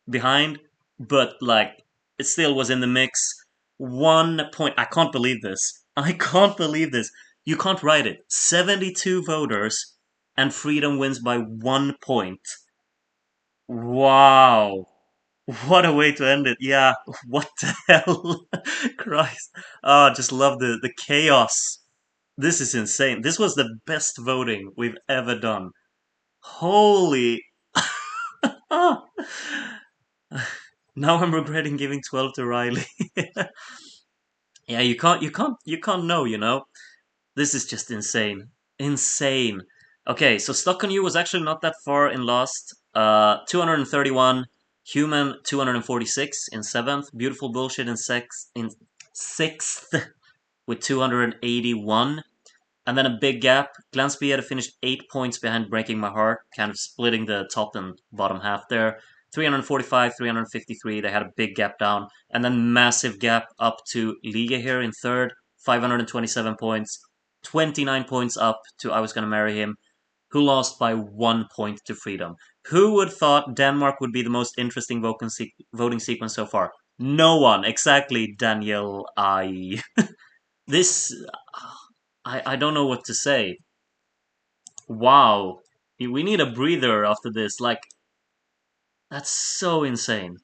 behind, but like, it still was in the mix. 1 point. I can't believe this. I can't believe this. You can't write it. 72 voters, and Freedom wins by 1 point. Wow. What a way to end it. Yeah, what the hell? Christ. Oh, just love the chaos. This is insane. This was the best voting we've ever done. Holy. Ah. Now I'm regretting giving 12 to Riley. Yeah, you can't know, you know? This is just insane. Insane. Okay, so Stuck on You was actually not that far in last. 231. Human 246 in 7th. Beautiful Bullshit in 6th with 281. And then a big gap. Glansby finished 8 points behind Breaking My Heart, kind of splitting the top and bottom half there. 345, 353, they had a big gap down. And then massive gap up to Liga here in 3rd, 527 points. 29 points up to I Was Gonna Marry Him, who lost by 1 point to Freedom. Who would thought Denmark would be the most interesting voting sequence so far? No one. Exactly, Daniel. This... I don't know what to say. Wow. We need a breather after this. Like, that's so insane.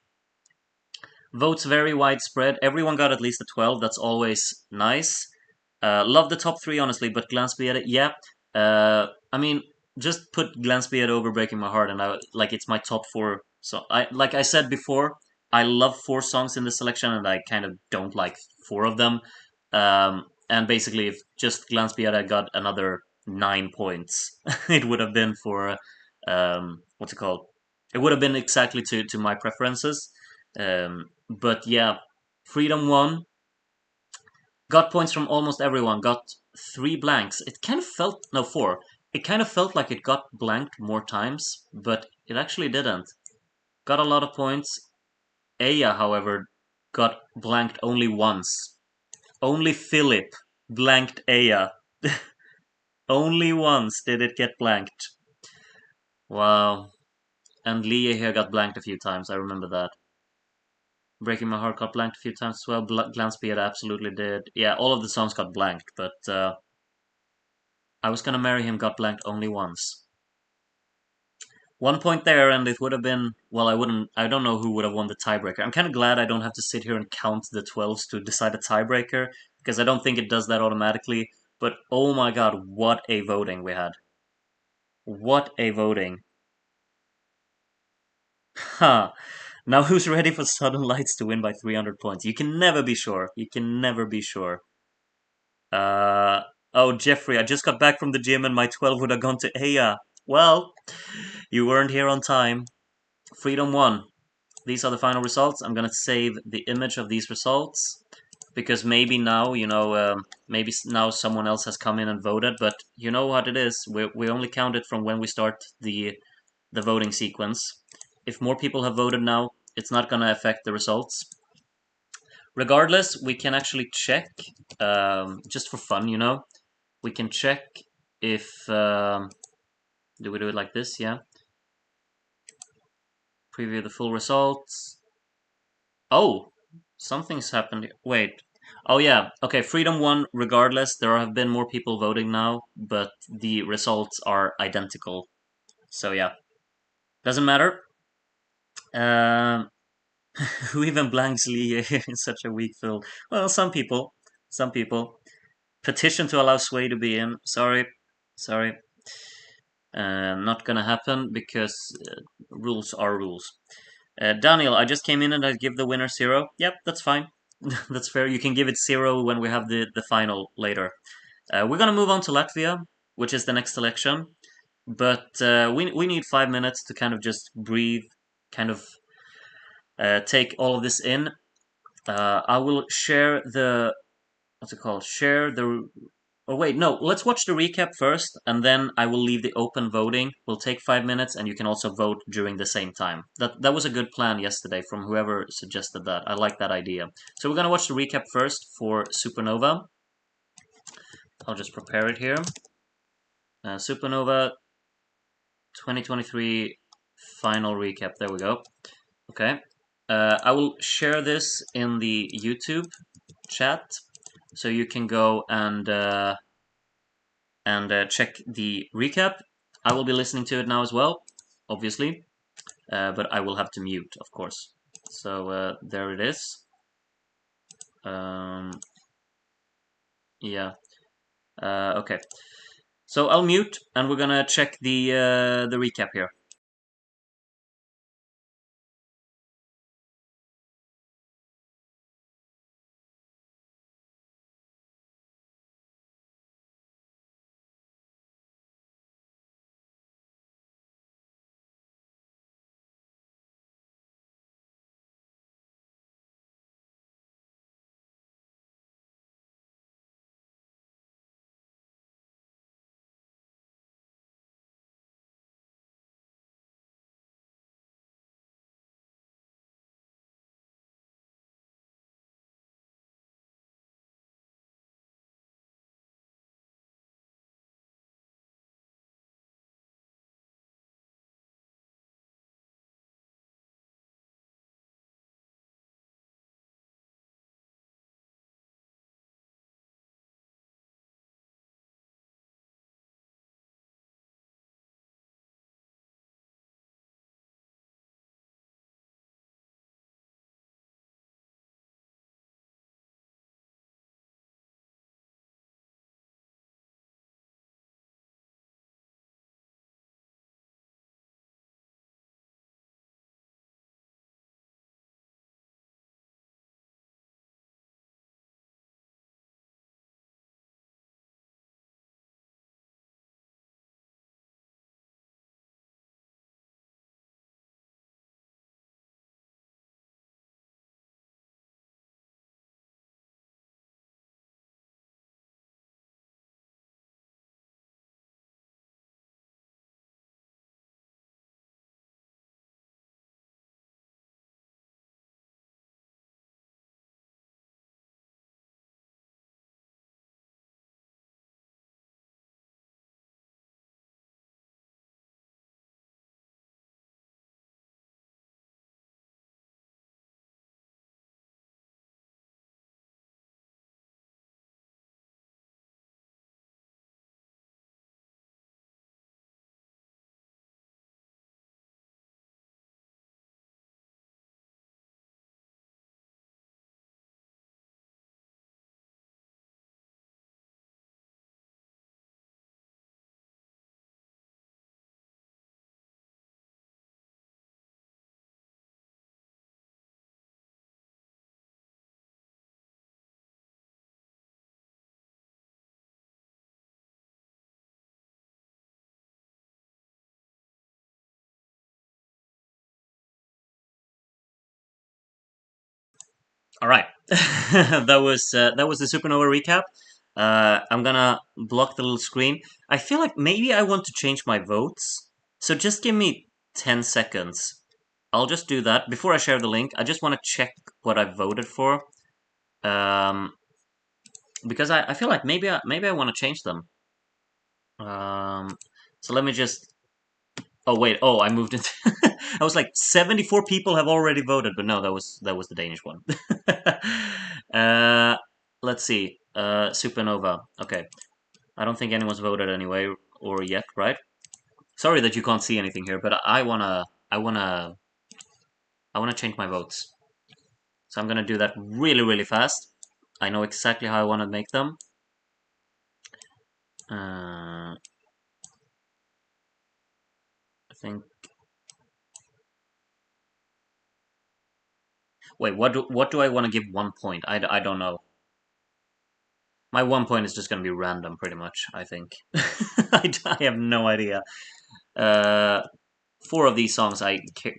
Votes very widespread. Everyone got at least a 12. That's always nice. Love the top 3, honestly, but Glansby, yeah. I mean, just put Glansby over Breaking My Heart, and it's my top 4. So, like I said before, I love 4 songs in the selection, and I kind of don't like 4 of them. And basically, if just Glansby got another 9 points, it would have been for what's it called? It would have been exactly to my preferences. But yeah, Freedom won. Got points from almost everyone. Got 3 blanks. It kind of felt 4. It kind of felt like it got blanked more times, but it actually didn't. Got a lot of points. Aya, however, got blanked only once. Only Philip blanked Aya. Only once did it get blanked. Wow. And Leah here got blanked a few times, I remember that. Breaking My Heart got blanked a few times as well. Glance Beard absolutely did. Yeah, all of the songs got blanked, but I Was Gonna Marry Him got blanked only once. 1 point there, and it would have been, well, I don't know who would have won the tiebreaker. I'm kind of glad I don't have to sit here and count the 12s to decide a tiebreaker, because I don't think it does that automatically. But oh my god, what a voting we had. What a voting. Huh. Now who's ready for Southern Lights to win by 300 points? You can never be sure. You can never be sure. Uh, oh, Jeffrey, I just got back from the gym and my 12 would have gone to Aya. Well, you weren't here on time. Freedom won. These are the final results. I'm gonna save the image of these results because maybe now, maybe now someone else has come in and voted, but you know what it is. We only count it from when we start the voting sequence. If more people have voted now, it's not gonna affect the results. Regardless, we can actually check, just for fun, we can check if, do we do it like this? Yeah. Preview the full results. Oh, something's happened. Wait. Oh yeah. Okay, Freedom won regardless. There have been more people voting now, but the results are identical. So yeah. Doesn't matter. Um, who even blanks Lee in such a weak fill? Well, some people. Some people. Petition to allow Sway to be in. Sorry. Sorry. Not gonna happen because rules are rules. Daniel, I just came in and I give the winner 0. Yep, that's fine. That's fair. You can give it 0 when we have the final later. We're gonna move on to Latvia, which is the next election. But we need 5 minutes to kind of just breathe, kind of take all of this in. I will share the what's it called? Share the. Oh wait, no. Let's watch the recap first, and then I will leave the open voting. We'll take 5 minutes, and you can also vote during the same time. That was a good plan yesterday from whoever suggested that. I like that idea. So we're gonna watch the recap first for Supernova. I'll just prepare it here. Supernova 2023 final recap. There we go. Okay. I will share this in the YouTube chat, so you can go and check the recap. I will be listening to it now as well, obviously, but I will have to mute, of course. So there it is. Yeah. Okay. So I'll mute, and we're gonna check the recap here. All right, that was the Supernova recap. I'm gonna block the little screen. I feel like maybe I want to change my votes, so just give me 10 seconds. I'll just do that before I share the link. I just want to check what I voted for, um, because I feel like maybe I want to change them. So let me just. Oh wait. Oh, I moved into. I was like 74 people have already voted, but no, that was the Danish one. uh, let's see. Supernova. Okay. I don't think anyone's voted anyway or yet, right? Sorry that you can't see anything here, but I wanna change my votes. So I'm gonna do that really, really fast. I know exactly how I want to make them. I think. Wait, what do I want to give 1 point? I don't know. My 1 point is just gonna be random, pretty much. I think. I have no idea. Uh, four of these songs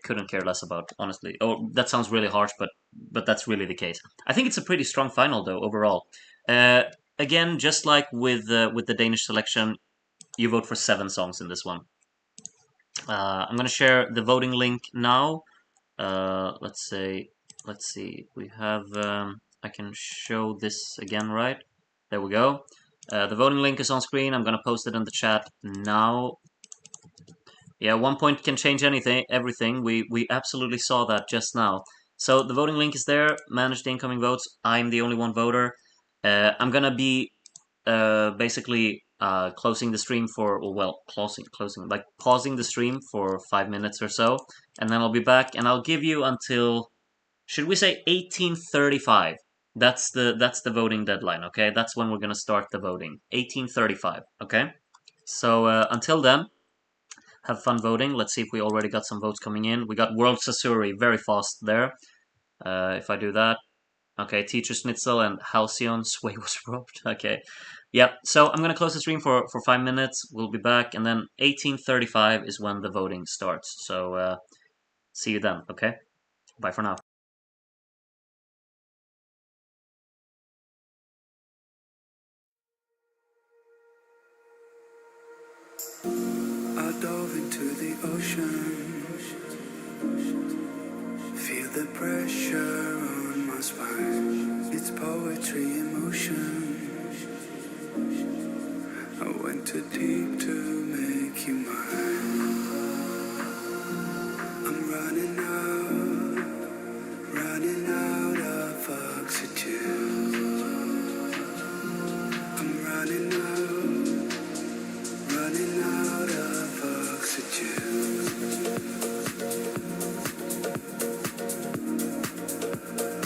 couldn't care less about, honestly. Oh, that sounds really harsh, but that's really the case. I think it's a pretty strong final, though, overall. Uh, Again, just like with the Danish selection, you vote for 7 songs in this one. I'm gonna share the voting link now. Let's say, let's see. We have. I can show this again, right? There we go. The voting link is on screen. I'm gonna post it in the chat now. Yeah, 1 point can change everything. We absolutely saw that just now. So the voting link is there. Manage the incoming votes. I'm the only one voter. I'm gonna be basically closing the stream for, well, closing, like pausing the stream for 5 minutes or so, and then I'll be back, and I'll give you until, should we say 18:35? That's the voting deadline. Okay, that's when we're gonna start the voting. 18:35. Okay, so until then, have fun voting. Let's see if we already got some votes coming in. We got World Sasuri very fast there. If I do that. Okay, Teacher Schnitzel and Halcyon Sway was robbed. Okay. Yep, so I'm going to close the stream for 5 minutes. We'll be back, and then 18:35 is when the voting starts. So see you then, okay? Bye for now. I dove into the ocean, feel the pressure on my spine. It's poetry in motion. I went too deep to make you mine. I'm running out of oxygen. I'm running out of oxygen.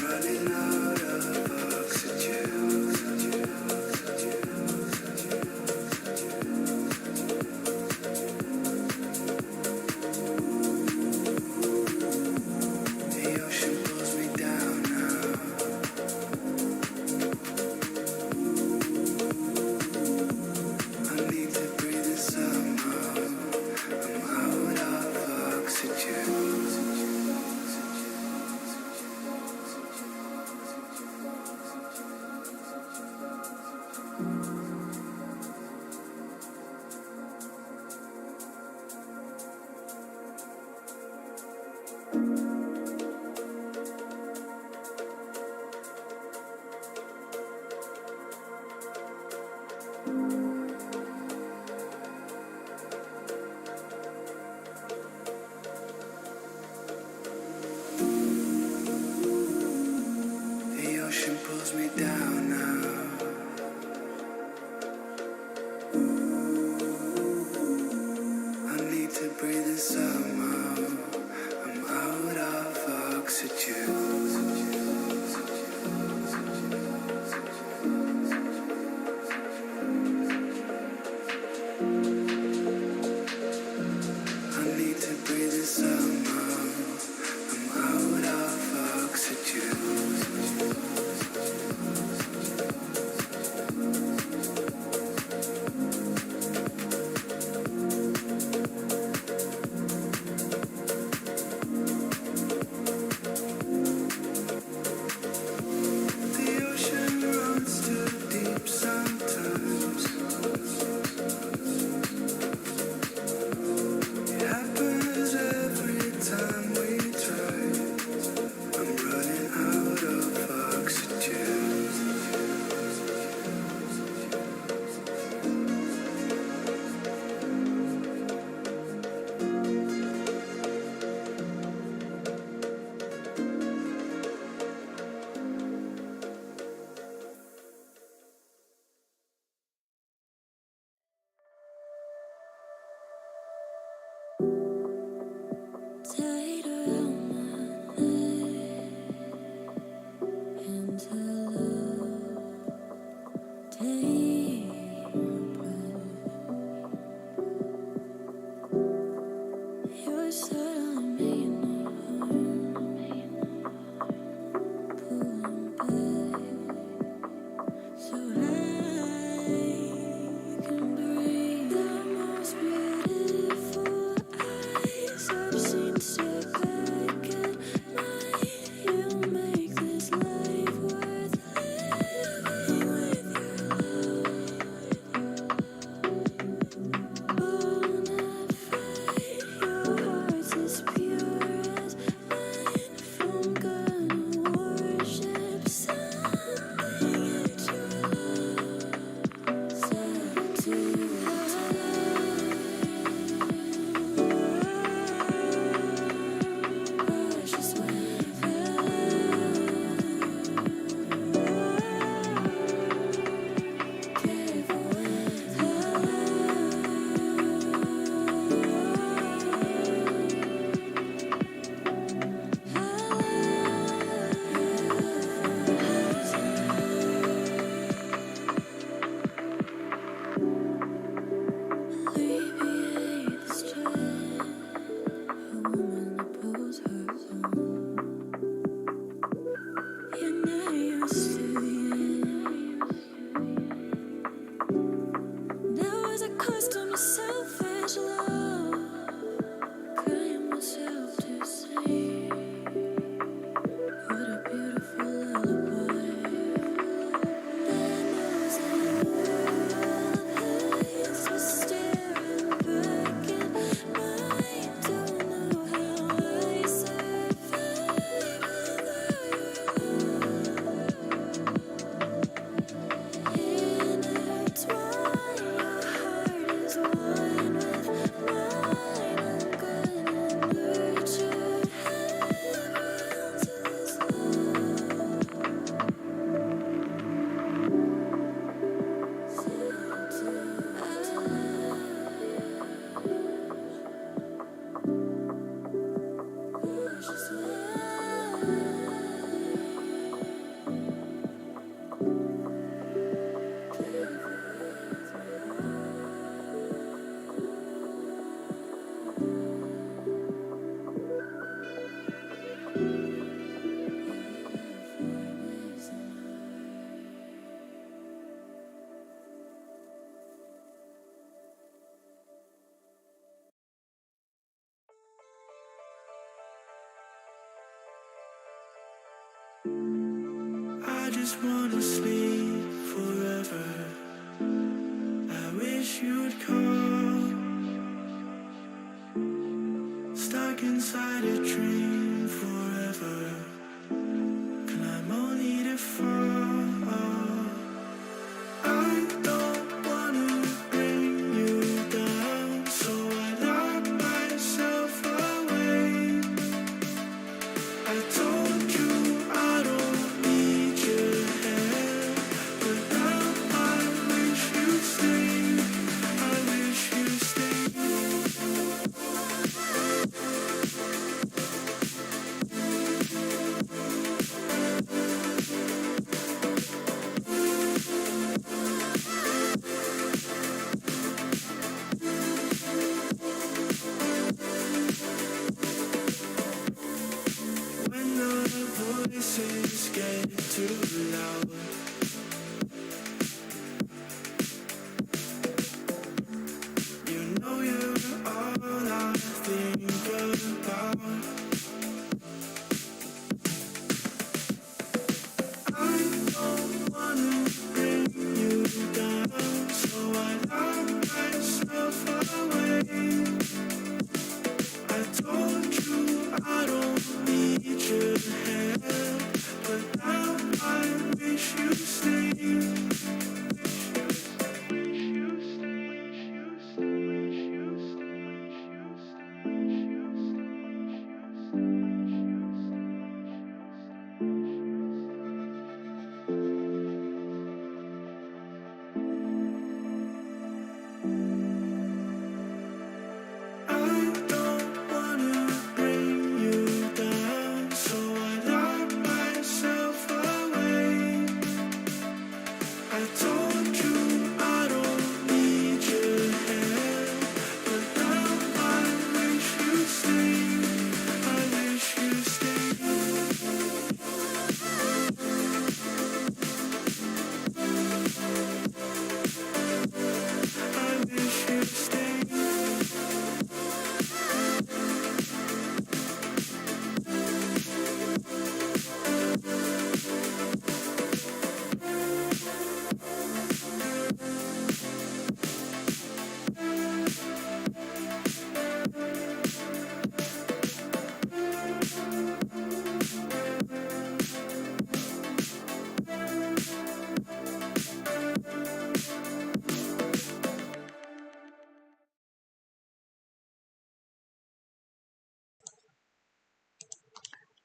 Running out of oxygen. The ocean pulls me down now. I need to breathe it somehow. I'm out of oxygen. The ocean pulls me down now. I need to breathe it somehow. I'm out of oxygen. I need to breathe it somehow. I'm out of oxygen. I just wanna sleep forever. I wish you'd come. Stuck inside a dream forever. Climb only to fall. I don't wanna bring you down, so I lock myself away. I told you I don't need your help, but now I wish you'd stay. I wish you'd stay. When the voices get too loud, you know you're all I think about. I don't wanna bring you down, so I lock myself away. I told you I don't need your help, but now I wish you'd stay. I don't wanna bring you down, so I lock myself away. I told you I don't need your help, but now I wish you'd stay. I wish you'd stay. I wish you'd stay.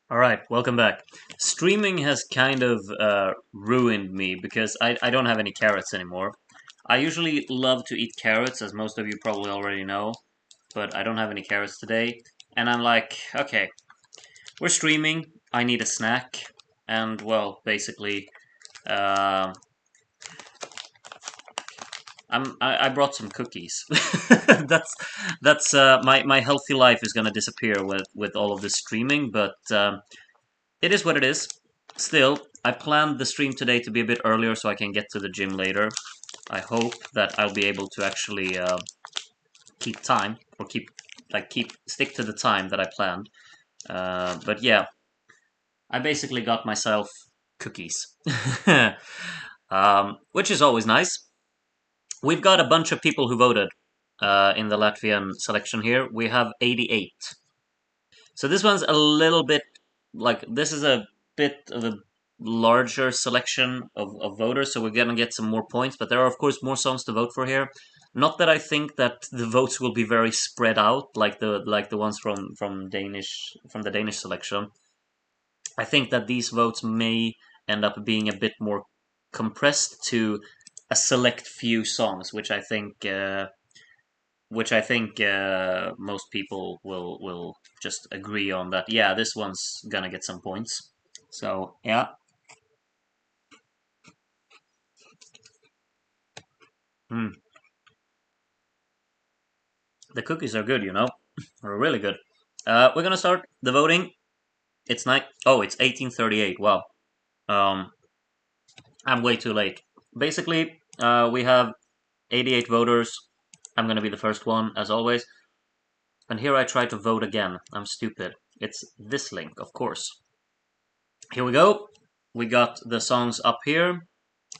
All right, welcome back. Streaming has kind of ruined me because I don't have any carrots anymore. I usually love to eat carrots, as most of you probably already know, but I don't have any carrots today. And I'm like, okay, we're streaming, I need a snack, and well, basically, uh, I brought some cookies. That's my healthy life is gonna disappear with all of this streaming, but it is what it is. Still, I planned the stream today to be a bit earlier so I can get to the gym later. I hope that I'll be able to actually keep time or keep stick to the time that I planned. But yeah, I basically got myself cookies, which is always nice. We've got a bunch of people who voted in the Latvian selection here. We have 88. So this one's a little bit this is a bit of a larger selection of voters, so we're gonna get some more points, but there are of course more songs to vote for here. Not that I think that the votes will be very spread out like the ones from the Danish selection. I think that these votes may end up being a bit more compressed to a select few songs, which I think most people will just agree on that. Yeah, this one's gonna get some points. So yeah, mm. The cookies are good, you know, they're really good. We're gonna start the voting. It's night. Oh, it's 1838. Wow. Um, I'm way too late. Basically, we have 88 voters. I'm gonna be the first one, as always. And here I try to vote again. I'm stupid. It's this link, of course. Here we go. We got the songs up here.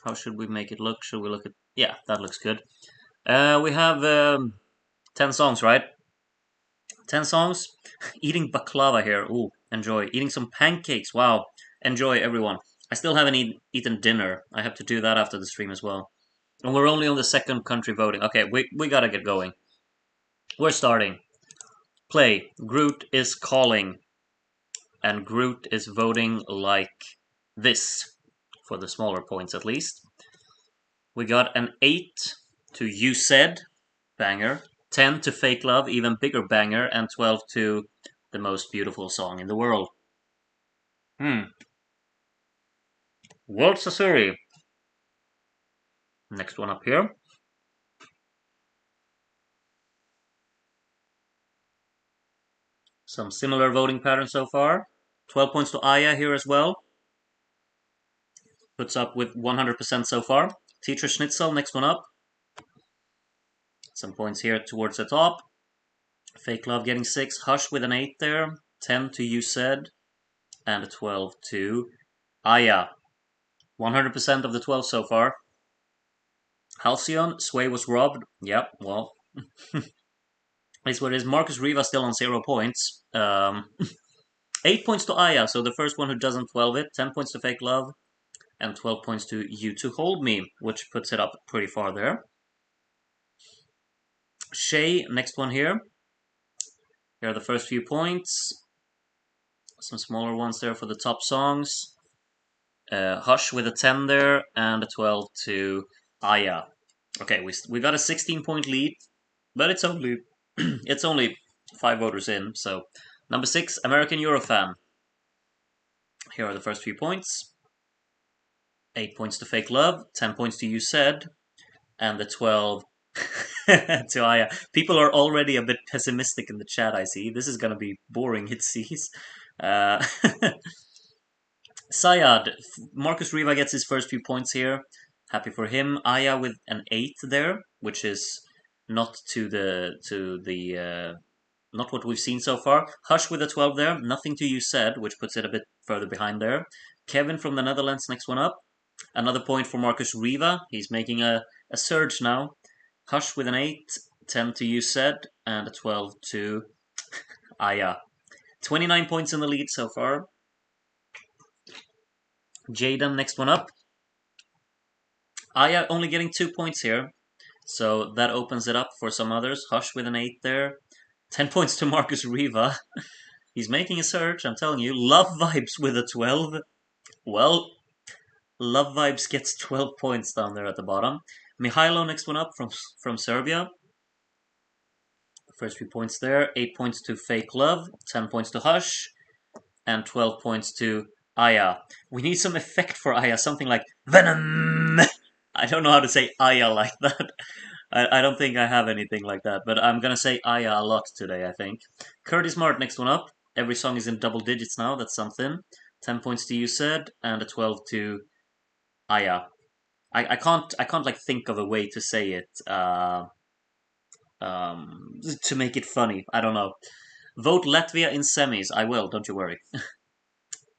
How should we make it look? Should we look at... Yeah, that looks good. We have 10 songs, right? 10 songs. Eating baklava here. Ooh, enjoy. Eating some pancakes. Wow. Enjoy, everyone. I still haven't eaten dinner. I have to do that after the stream as well. And we're only on the second country voting. Okay, we gotta get going. We're starting. Play. Groot is calling. And Groot is voting like this. For the smaller points, at least. We got an 8 to You Said. Banger. 10 to Fake Love, even bigger banger, and 12 to The Most Beautiful Song in the World. World Sasuri. Next one up here. Some similar voting patterns so far. 12 points to Aya here as well. Puts up with 100% so far. Teacher Schnitzel, next one up. Some points here towards the top. Fake Love getting 6. Hush with an 8 there. 10 to You Said. And a 12 to Aya. 100% of the 12 so far. Halcyon, Sway was robbed. Yep, well. Is what it is. Marcus Riva still on 0 points. 8 points to Aya, so the first one who doesn't 12 it. 10 points to Fake Love. And 12 points to You to Hold Me, which puts it up pretty far there. Shay, next one here. Here are the first few points. Some smaller ones there for the top songs. Hush with a 10 there, and a 12 to Aya. Okay, we got a 16-point lead, but it's only it's only 5 voters in. So number 6, American Eurofan. Here are the first few points. 8 points to Fake Love, 10 points to You Said, and the 12 to Aya. People are already a bit pessimistic in the chat, I see. This is gonna be boring, it seems. Syad, Marcus Riva gets his first few points here. Happy for him. Aya with an 8 there, which is not not what we've seen so far. Hush with a 12 there. Nothing to You Said, which puts it a bit further behind there. Kevin from the Netherlands, next one up. Another point for Marcus Riva. He's making a surge now. Hush with an 8, 10 to You Said, and a 12 to Aya. 29 points in the lead so far. Jaden, next one up. Aya only getting 2 points here, so that opens it up for some others. Hush with an 8 there. 10 points to Marcus Riva. He's making a surge, I'm telling you. Love Vibes with a 12. Well, Love Vibes gets 12 points down there at the bottom. Mihailo, next one up from Serbia. First few points there. 8 points to Fake Love. 10 points to Hush. And 12 points to Aya. We need some effect for Aya. Something like Venom! I don't know how to say Aya like that. I don't think I have anything like that. But I'm gonna say Aya a lot today, I think. Curtis Mart, next one up. Every song is in double digits now. That's something. 10 points to You Said. And a 12 to Aya. I can't like think of a way to say it to make it funny. I don't know. Vote Latvia in semis. I will, don't you worry.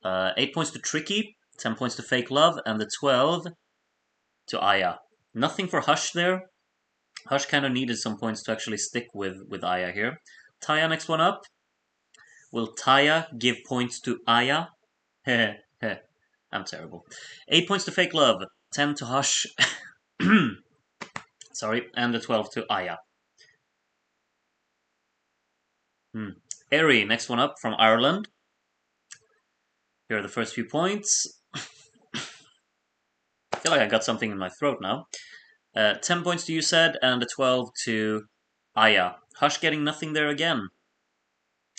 8 points to Tricky, 10 points to Fake Love, and the 12 to Aya. Nothing for Hush there. Hush kind of needed some points to actually stick with Aya here. Taya, next one up. Will Taya give points to Aya? I'm terrible. 8 points to Fake Love, 10 to Hush. Sorry, and the 12 to Aya. Eri, next one up from Ireland. Here are the first few points. I feel like I got something in my throat now. 10 points to You Said, and a 12 to Aya. Hush getting nothing there again,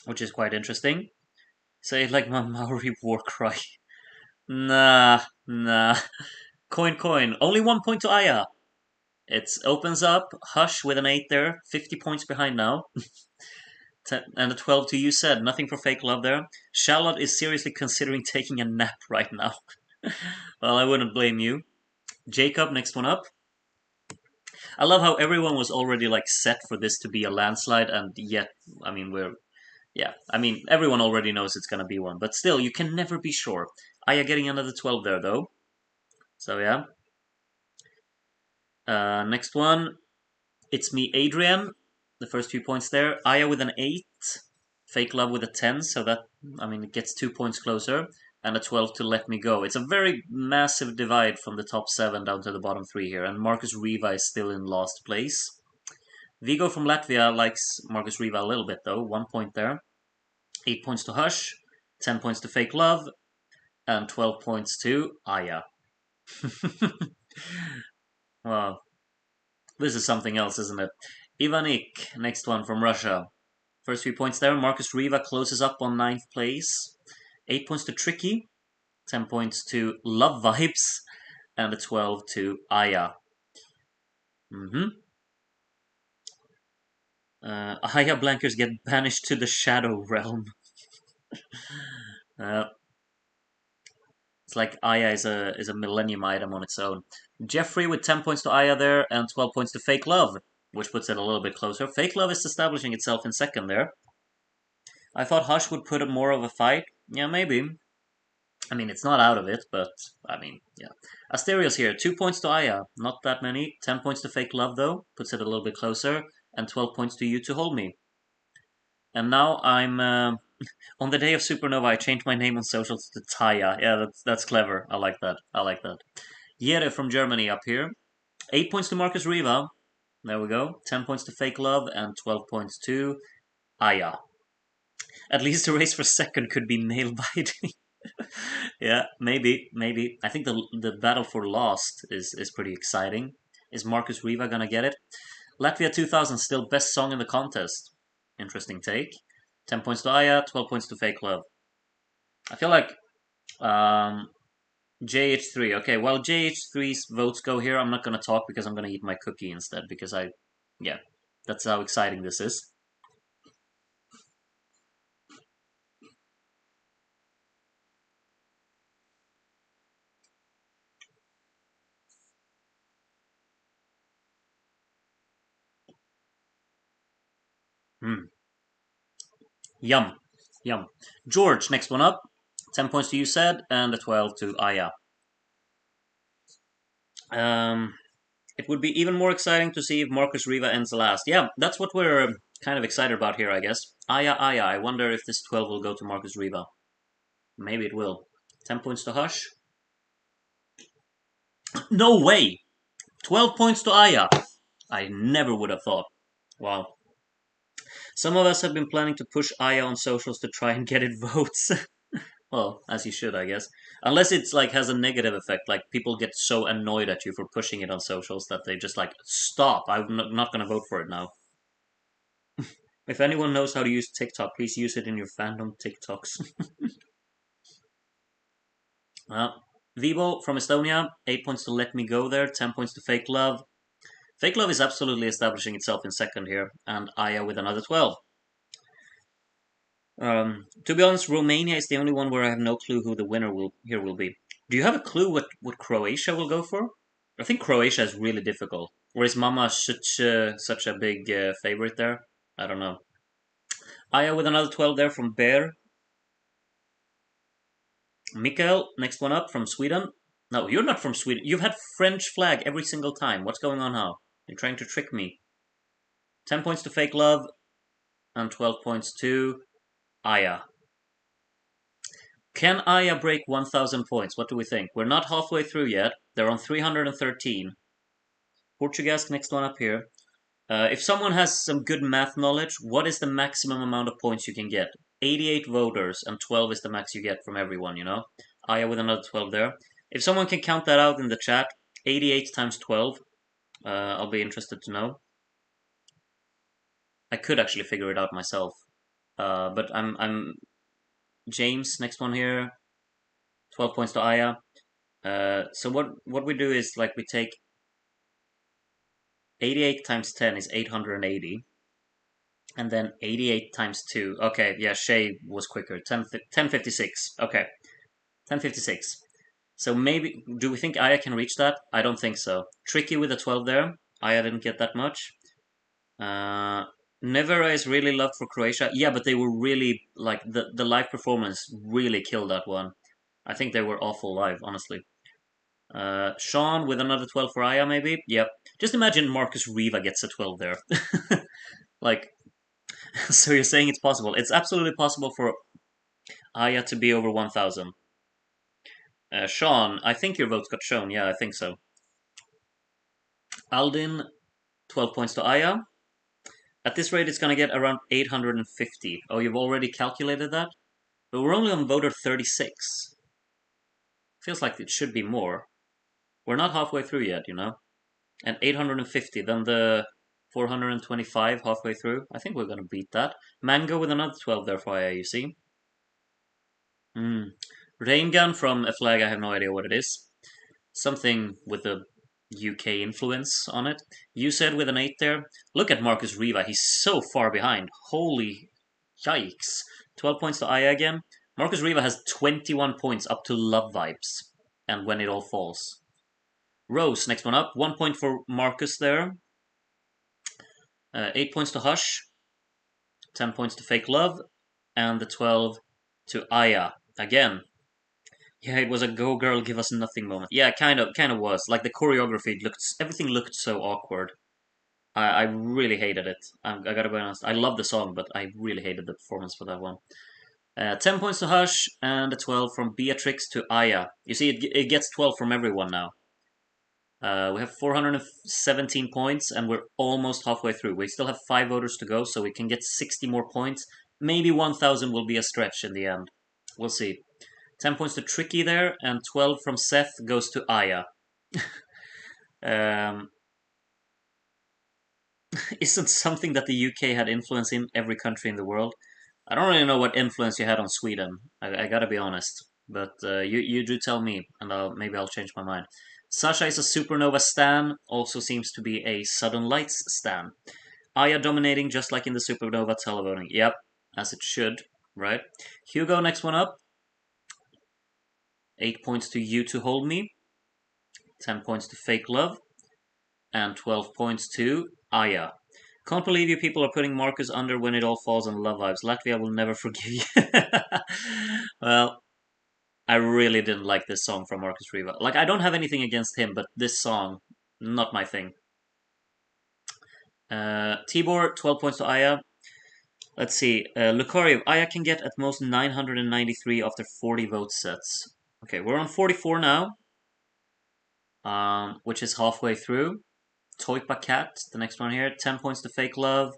which is quite interesting. Say it like my Maori war cry. Nah. Coin. Only 1 point to Aya. It opens up. Hush with an 8 there. 50 points behind now. And a 12 to you said. Nothing for fake love there. Charlotte is seriously considering taking a nap right now. Well, I wouldn't blame you. Jacob, next one up. I love how everyone was already like set for this to be a landslide, and yet, I mean, yeah, I mean, everyone already knows it's gonna be one, but still, you can never be sure. Aya getting another 12 there, though. So, yeah. Next one, it's me, Adrian. The first few points there. Aya with an 8. Fake Love with a 10, so that, I mean, it gets 2 points closer. And a 12 to Let Me Go. It's a very massive divide from the top 7 down to the bottom 3 here, and Marcus Riva is still in last place. Vigo from Latvia likes Marcus Riva a little bit, though. 1 point there. 8 points to Hush, 10 points to Fake Love, and 12 points to Aya. Wow. This is something else, isn't it? Ivanik, next one from Russia. First 3 points there. Marcus Riva closes up on 9th place. 8 points to Tricky, 10 points to Love Vibes, and a 12 to Aya. Aya blankers get banished to the Shadow Realm. It's like Aya is a millennium item on its own. Jeffrey with 10 points to Aya there and 12 points to Fake Love, which puts it a little bit closer. Fake Love is establishing itself in second there. I thought Hush would put up more of a fight. Yeah, maybe. I mean, it's not out of it, but I mean, yeah. Asterios here, 2 points to Aya, not that many. 10 points to Fake Love though, puts it a little bit closer, and 12 points to You to Hold Me. And now I'm on the day of Supernova. I changed my name on socials to Taya. Yeah, that's clever. I like that. I like that. Jere from Germany up here. 8 points to Marcus Riva. There we go. 10 points to Fake Love and 12 points to Aya. At least the race for second could be nail biting. Yeah, maybe. I think the battle for Lost is pretty exciting. Is Marcus Riva gonna get it? Latvia 2000 still best song in the contest. Interesting take. 10 points to Aya, 12 points to Fake Love. I feel like JH3. Okay, while JH3's votes go here, I'm not gonna talk because I'm gonna eat my cookie instead because yeah, that's how exciting this is. Hmm. Yum. Yum. George, next one up. 10 points to you said, and a 12 to Aya. It would be even more exciting to see if Marcus Riva ends last. Yeah, that's what we're kind of excited about here, I guess. Aya, Aya. I wonder if this 12 will go to Marcus Riva. Maybe it will. 10 points to Hush. No way! 12 points to Aya. I never would have thought. Wow. Some of us have been planning to push Aya on socials to try and get it votes. Well, as you should, I guess. Unless it's like has a negative effect, like people get so annoyed at you for pushing it on socials that they just like stop. I'm not gonna vote for it now. If anyone knows how to use TikTok, please use it in your fandom TikToks. Vivo from Estonia, 8 points to Let Me Go there, 10 points to Fake Love. Fake Love is absolutely establishing itself in second here, and Aya with another 12. To be honest, Romania is the only one where I have no clue who the winner will be. Do you have a clue what Croatia will go for? I think Croatia is really difficult. Or is Mama such a big favorite there? I don't know. Aya with another 12 there from Bear. Mikael, next one up from Sweden. No, you're not from Sweden. You've had French flag every single time. What's going on now? You're trying to trick me. 10 points to Fake Love and 12 points to Aya. Can Aya break 1,000 points? What do we think? We're not halfway through yet. They're on 313. Portuguese, next one up here. If someone has some good math knowledge, what is the maximum amount of points you can get? 88 voters and 12 is the max you get from everyone, you know? Aya with another 12 there. If someone can count that out in the chat, 88 times 12, I'll be interested to know. I could actually figure it out myself. But I'm James, next one here. 12 points to Aya. So what we do is like we take 88 times 10 is 880. And then 88 times 2. Okay, yeah, Shay was quicker. 1056. Okay, 1056. So maybe, do we think Aya can reach that? I don't think so. Tricky with a 12 there. Aya didn't get that much. Nevera is really loved for Croatia. Yeah, but they were really, like, the live performance really killed that one. I think they were awful live, honestly. Sean with another 12 for Aya, maybe? Yep. Just imagine Marcus Riva gets a 12 there. Like, so you're saying it's possible. It's absolutely possible for Aya to be over 1,000. Sean, I think your votes got shown. Yeah, I think so. Aldin, 12 points to Aya. At this rate, it's going to get around 850. Oh, you've already calculated that? But we're only on voter 36. Feels like it should be more. We're not halfway through yet, you know? And 850, then the 425 halfway through. I think we're going to beat that. Mango with another 12 there for Aya, you see? Rain gun from a flag, I have no idea what it is. Something with a UK influence on it. You said with an 8 there. Look at Marcus Riva, he's so far behind. Holy yikes. 12 points to Aya again. Marcus Riva has 21 points up to Love Vibes. And When It All Falls. Rose, next one up. 1 point for Marcus there. 8 points to Hush. 10 points to Fake Love. And the 12 to Aya. Again, yeah, it was a go girl, give us nothing moment. Yeah, kind of was. Like the choreography everything looked so awkward. I really hated it. I gotta be honest. I love the song, but I really hated the performance for that one. 10 points to Hush and a 12 from Beatrix to Aya. You see, it gets 12 from everyone now. We have 417 points and we're almost halfway through. We still have 5 voters to go, so we can get 60 more points. Maybe 1,000 will be a stretch in the end. We'll see. 10 points to Tricky there, and 12 from Seth goes to Aya. Isn't something that the UK had influence in every country in the world? I don't really know what influence you had on Sweden. I gotta be honest, but you do tell me, and maybe I'll change my mind. Sasha is a Supernova stan, also seems to be a Southern Lights stan. Aya dominating just like in the Supernova televoting. Yep, as it should, right? Hugo, next one up. 8 points to You to Hold Me. 10 points to Fake Love. And 12 points to Aya. Can't believe you people are putting Marcus under When It All Falls on Love Vibes. Latvia will never forgive you. Well, I really didn't like this song from Marcus Riva. Like, I don't have anything against him, but this song, not my thing. Tibor, 12 points to Aya. Let's see. Lucario, Aya can get at most 993 after 40 vote sets. Okay, we're on 44 now, which is halfway through. Toipa Cat, the next one here, 10 points to Fake Love,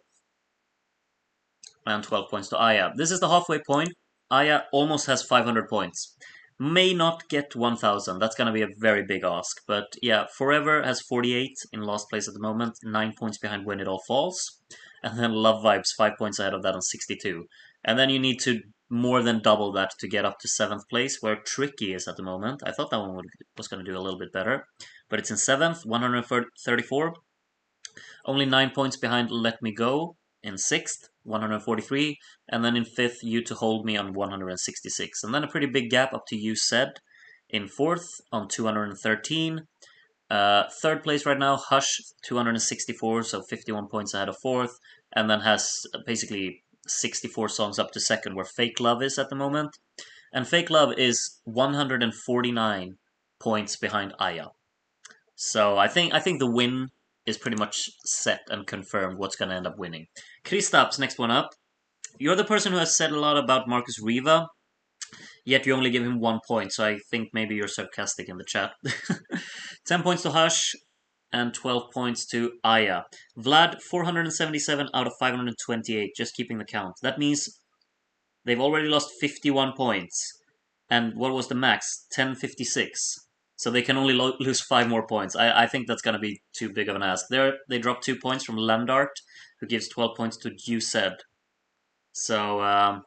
and 12 points to Aya. This is the halfway point. Aya almost has 500 points. May not get 1,000. That's going to be a very big ask. But yeah, Forever has 48 in last place at the moment, 9 points behind When It All Falls. And then Love Vibes, 5 points ahead of that on 62. And then you need to more than double that to get up to 7th place, where Tricky is at the moment. I thought that one was going to do a little bit better. But it's in 7th, 134. Only 9 points behind Let Me Go in 6th, 143. And then in 5th, You to Hold Me on 166. And then a pretty big gap up to You Said in 4th on 213. 3rd place right now, Hush, 264, so 51 points ahead of 4th. And then has basically 64 songs up to 2nd, where Fake Love is at the moment. And Fake Love is 149 points behind Aya. So I think the win is pretty much set and confirmed what's going to end up winning. Kristaps, next one up. You're the person who has said a lot about Marcus Riva, yet you only give him 1 point, so I think maybe you're sarcastic in the chat. 10 points to Hush, and 12 points to Aya. Vlad, 477 out of 528, just keeping the count. That means they've already lost 51 points. And what was the max? 1056. So they can only lose 5 more points. I think that's going to be too big of an ask. They dropped 2 points from Landart, who gives 12 points to You Said. So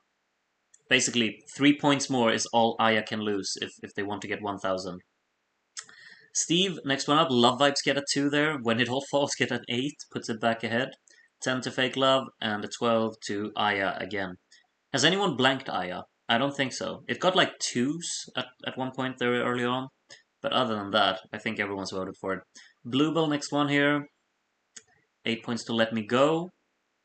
basically, 3 points more is all Aya can lose if they want to get 1,000. Steve, next one up. Love Vibes get a 2 there. When It All Falls get an 8, puts it back ahead. 10 to Fake Love, and a 12 to Aya again. Has anyone blanked Aya? I don't think so. It got like 2s at one point very early on, but other than that, I think everyone's voted for it. Bluebell, next one here. 8 points to Let Me Go,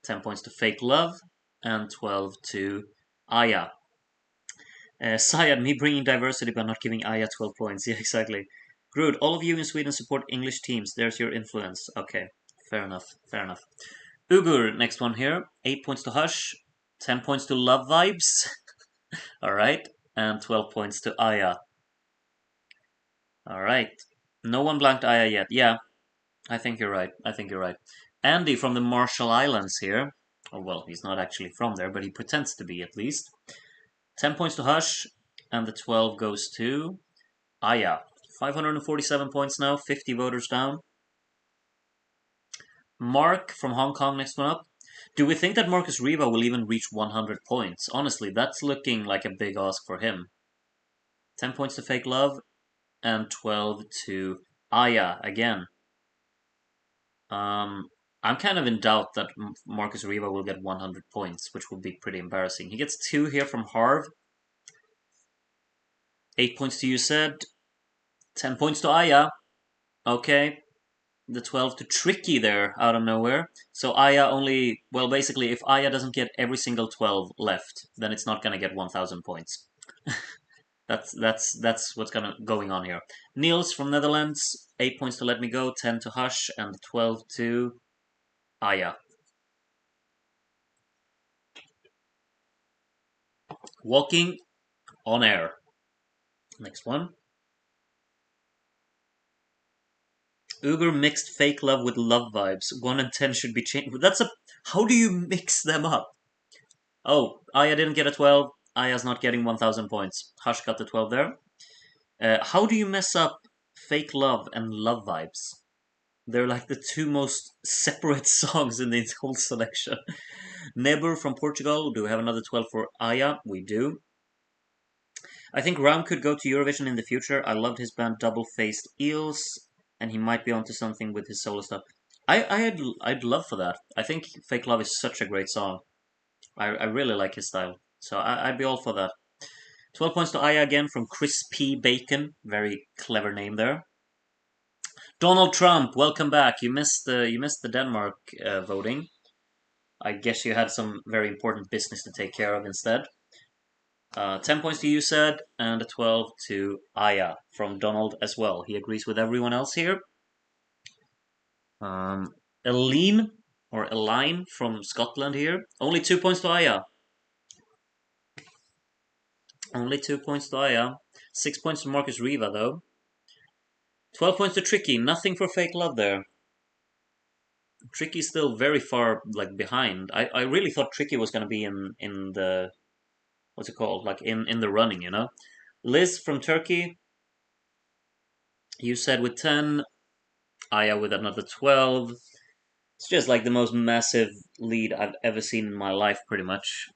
10 points to Fake Love, and 12 to Aya. Syed, me bringing diversity but not giving Aya 12 points. Yeah, exactly. Groot, all of you in Sweden support English teams. There's your influence. Okay, fair enough, fair enough. Ugur, next one here. 8 points to Hush, 10 points to Love Vibes. Alright, and 12 points to Aya. Alright. No one blanked Aya yet. Yeah, I think you're right. I think you're right. Andy from the Marshall Islands here. Oh, well, he's not actually from there, but he pretends to be at least. 10 points to Hush, and the 12 goes to Aya. 547 points now, 50 voters down. Mark from Hong Kong, next one up. Do we think that Marcus Riva will even reach 100 points? Honestly, that's looking like a big ask for him. 10 points to Fake Love, and 12 to Aya again. I'm kind of in doubt that Marcus Riva will get 100 points, which would be pretty embarrassing. He gets 2 here from Harv. 8 points to You Said. 10 points to Aya. Okay. The 12 to Tricky there, out of nowhere. So Aya only... Well, basically, if Aya doesn't get every single 12 left, then it's not gonna get 1,000 points. That's what's going on here. Niels from Netherlands, 8 points to Let Me Go, 10 to Hush, and 12 to Aya. Walking on Air. Next one. Uber mixed Fake Love with Love Vibes. 1 and 10 should be changed. That's a... How do you mix them up? Oh, Aya didn't get a 12. Aya's not getting 1,000 points. Hush got the 12 there. How do you mess up Fake Love and Love Vibes? They're like the two most separate songs in the whole selection. Nebur from Portugal. Do we have another 12 for Aya? We do. I think Ram could go to Eurovision in the future. I loved his band Double Faced Eels, and he might be onto something with his solo stuff. I'd love for that. I think Fake Love is such a great song. I really like his style. So I'd be all for that. 12 points to Aya again from Chris P. Bacon. Very clever name there. Donald Trump, welcome back. You missed the Denmark voting. I guess you had some very important business to take care of instead. 10 points to You Said, and a 12 to Aya from Donald as well. He agrees with everyone else here. Eline from Scotland here. Only 2 points to Aya. Only 2 points to Aya. 6 points to Marcus Riva though. 12 points to Tricky. Nothing for Fake Love there. Tricky's still very far behind. I really thought Tricky was gonna be in the... What's it called? Like in the running, you know? Liz from Turkey. You Said with 10. Aya with another 12. It's just like the most massive lead I've ever seen in my life, pretty much.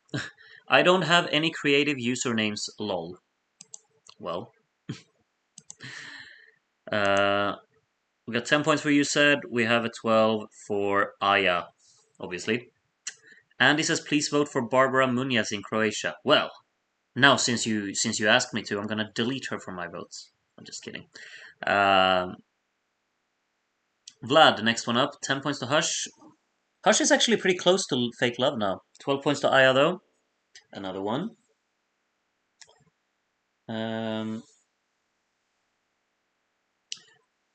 I don't have any creative usernames, lol. Well. We got 10 points for You Said. We have a 12 for Aya, obviously. Andy says, please vote for Barbara Munez in Croatia. Well, now since you asked me to, I'm gonna delete her from my votes. I'm just kidding. Vlad, next one up. 10 points to Hush. Hush is actually pretty close to Fake Love now. 12 points to Aya, though. Another one.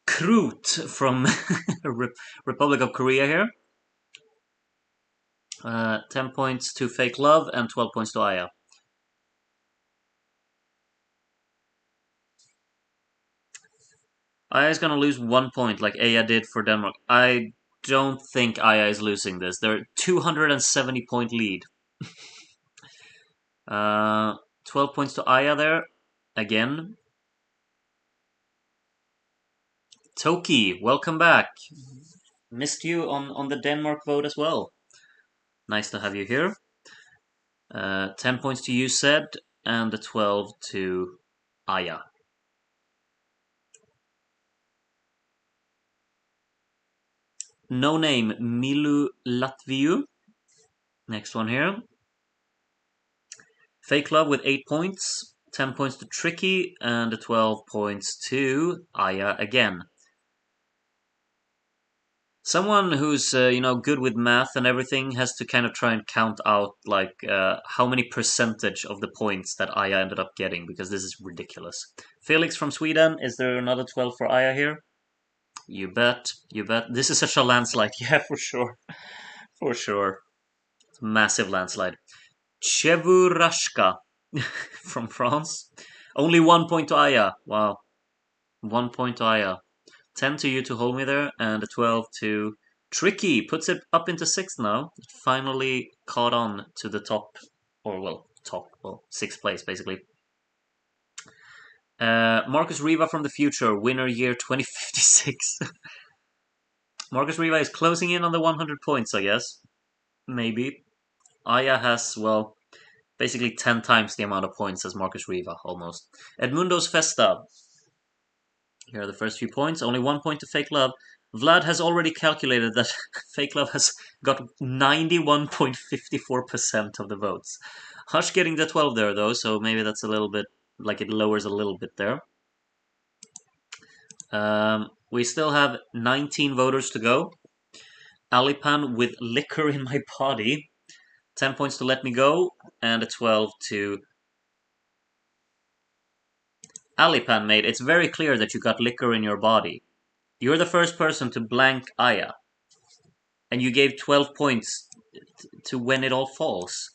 Kroot from Republic of Korea here. 10 points to Fake Love and 12 points to Aya. Aya's gonna lose 1 point like Aya did for Denmark. I don't think Aya is losing this. They're 270 point lead. 12 points to Aya there. Again. Toki, welcome back. Missed you on the Denmark vote as well. Nice to have you here. 10 points to You Said, and the 12 to Aya. No name, Milu Latviu. Next one here. Fake Love with 8 points. 10 points to Tricky, and 12 points to Aya again. Someone who's good with math and everything has to kind of try and count out like how many percentage of the points that Aya ended up getting, because this is ridiculous. Felix from Sweden, is there another 12 for Aya here? You bet, you bet. This is such a landslide. Yeah, for sure, for sure. It's a massive landslide. Chevurashka from France. Only 1 point to Aya. Wow, 1 point to Aya. 10 to you to hold me there, and a 12 to Tricky. Puts it up into 6th now. It finally caught on to the top, or well, 6th place basically. Marcus Riva from the future, winner year 2056. Marcus Riva is closing in on the 100 points, I guess. Maybe. Aya has, well, basically 10 times the amount of points as Marcus Riva, almost. Edmundo's Festa. Here are the first few points. Only 1 point to Fake Love. Vlad has already calculated that Fake Love has got 91.54% of the votes. Hush getting the 12 there, though, so maybe that's a little bit, like it lowers a little bit there. We still have 19 voters to go. Alipan with Liquor in My Body. 10 points to Let Me Go, and a 12 to Alipan, mate. It's very clear that you got liquor in your body. You're the first person to blank Aya. And you gave 12 points to When It All Falls.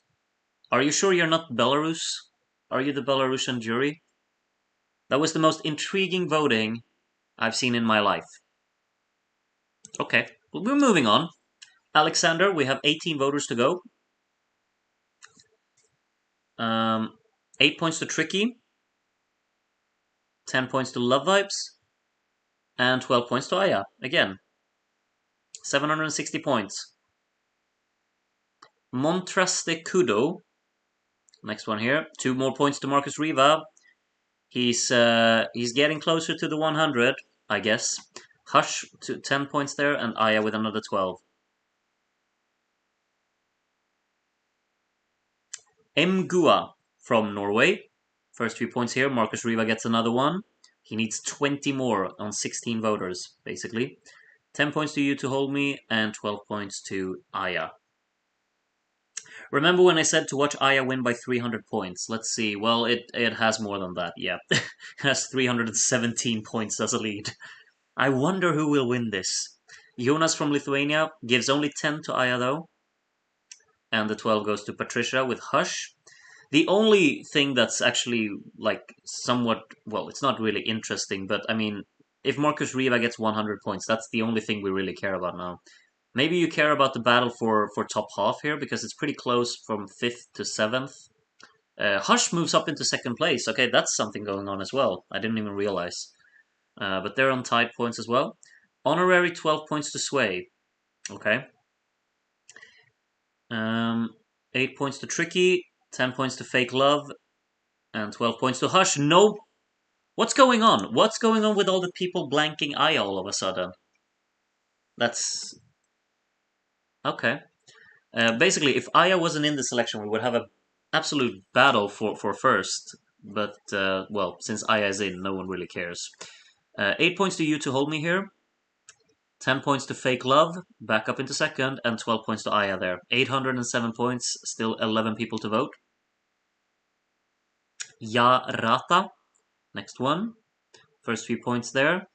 Are you sure you're not Belarus? Are you the Belarusian jury? That was the most intriguing voting I've seen in my life. Okay, well, we're moving on. Alexander, we have 18 voters to go. 8 points to Tricky. 10 points to Love Vibes. And 12 points to Aya, again. 760 points. Montraste Kudo. Next one here. 2 more points to Marcus Riva. He's getting closer to the 100, I guess. Hush to 10 points there, and Aya with another 12. Mgua from Norway. First few points here. Marcus Riva gets another one. He needs 20 more on 16 voters, basically. 10 points to you to hold me, and 12 points to Aya. Remember when I said to watch Aya win by 300 points? Let's see. Well, it has more than that, yeah. It has 317 points as a lead. I wonder who will win this. Jonas from Lithuania gives only 10 to Aya, though. And the 12 goes to Patricia with Hush. The only thing that's actually, like, somewhat... Well, it's not really interesting, but, I mean, if Marcus Riva gets 100 points, that's the only thing we really care about now. Maybe you care about the battle for top half here, because it's pretty close from 5th to 7th. Hush moves up into 2nd place. Okay, that's something going on as well. I didn't even realize. But they're on tied points as well. Honorary 12 points to Sway. Okay. 8 points to Tricky. 10 points to Fake Love. And 12 points to Hush. No. What's going on? What's going on with all the people blanking Aya all of a sudden? That's... Okay. Basically, if Aya wasn't in the selection, we would have an absolute battle for first. But, well, since Aya is in, no one really cares. 8 points to you to hold me here. 10 points to Fake Love, back up into 2nd, and 12 points to Aya there. 807 points, still 11 people to vote. Ya Rata, next one. First few points there.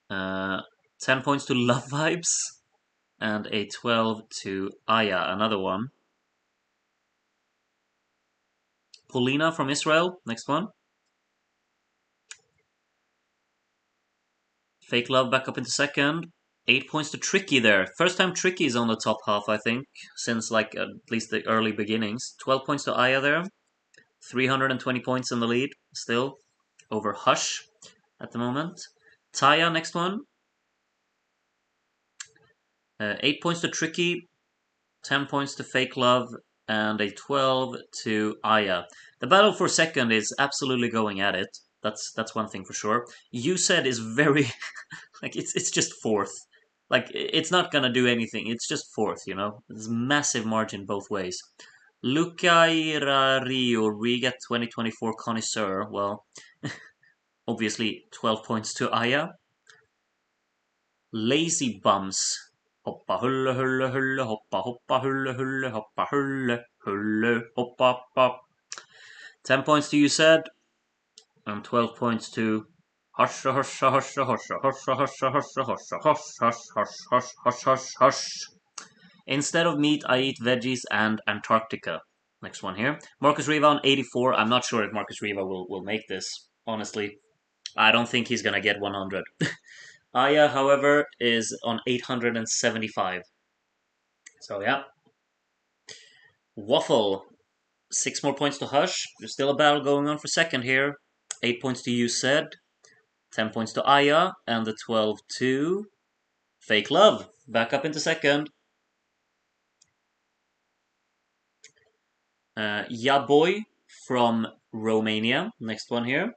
10 points to Love Vibes, and a 12 to Aya, another one. Polina from Israel, next one. Fake Love back up into 2nd. 8 points to Tricky there. First time Tricky is on the top half, I think, since like at least the early beginnings. 12 points to Aya there. 320 points in the lead, still, over Hush at the moment. Taya, next one. 8 points to Tricky. 10 points to Fake Love. And a 12 to Aya. The battle for 2nd is absolutely going at it. That's one thing for sure. You said is very... like, it's just 4th. Like, it's not gonna do anything. It's just fourth, you know? There's massive margin both ways. Lucaira Rio, Riga 2024 Connoisseur. Well, obviously 12 points to Aya. Lazy Bums. Hoppa hulle hulle hulle, hoppa hoppa hulle hulle, hoppa hulle hulle, hoppa hoppa. 10 points to you said, and 12 points to hush hush hush hush hush hush hush hush hush hush hush hush hush hush. Instead of meat, I eat veggies and Antarctica. Next one here. Marcus Riva on 84. I'm not sure if Marcus Riva will make this, honestly. I don't think he's going to get 100. Aya, however, is on 875. So, yeah. Waffle. 6 more points to Hush. There's still a battle going on for second here. 8 points to You Said. 10 points to Aya. And the 12 to Fake Love. Back up into second. Yaboy from Romania. Next one here.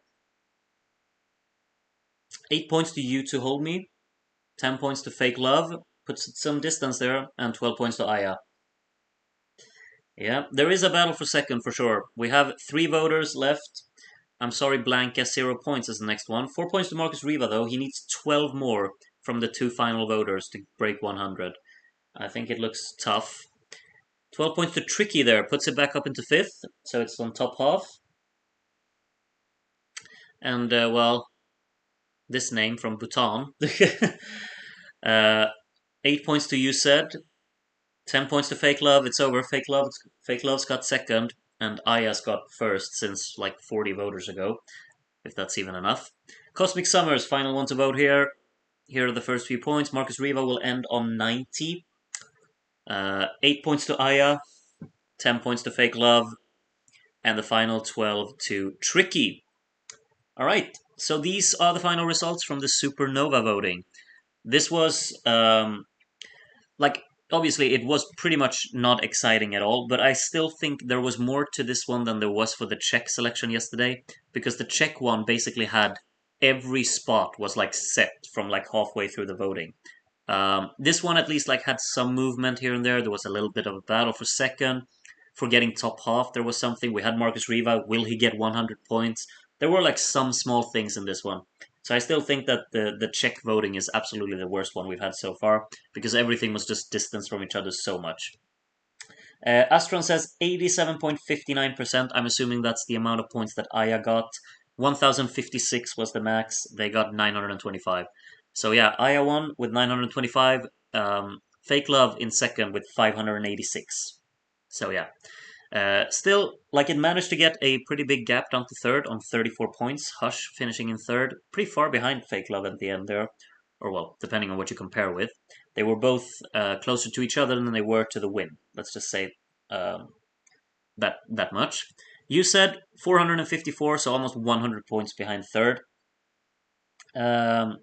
8 points to You to Hold Me. 10 points to Fake Love. Puts some distance there. And 12 points to Aya. Yeah, there is a battle for second for sure. We have 3 voters left. I'm sorry, Blanca, 0 points is the next one. 4 points to Marcus Riva, though. He needs 12 more from the 2 final voters to break 100. I think it looks tough. 12 points to Tricky there. Puts it back up into 5th, so it's on top half. And, well, this name from Bhutan. 8 points to You Said. 10 points to Fake Love. It's over. Fake Love's got second, and Aya's got first since like 40 voters ago, if that's even enough. Cosmic Summers, final one to vote here. Here are the first few points. Marcus Riva will end on 90. 8 points to Aya, 10 points to Fake Love, and the final 12 to Tricky. Alright, so these are the final results from the Supernova voting. This was, like, obviously it was pretty much not exciting at all, but I still think there was more to this one than there was for the Czech selection yesterday, because the Czech one basically had every spot was like set from like halfway through the voting. This one at least like had some movement here and there. There was a little bit of a battle for second. For getting top half, there was something. We had Marcus Riva. Will he get 100 points? There were like some small things in this one. So I still think that the Czech voting is absolutely the worst one we've had so far, because everything was just distanced from each other so much. Astron says 87.59%. I'm assuming that's the amount of points that Aya got. 1,056 was the max. They got 925. So yeah, Aya won with 925. Fake Love in second with 586. So yeah. Still, like, it managed to get a pretty big gap down to third on 34 points. Hush finishing in third, pretty far behind Fake Love at the end there. Or, well, depending on what you compare with. They were both closer to each other than they were to the win. Let's just say that much. You said 454, so almost 100 points behind third. Yeah,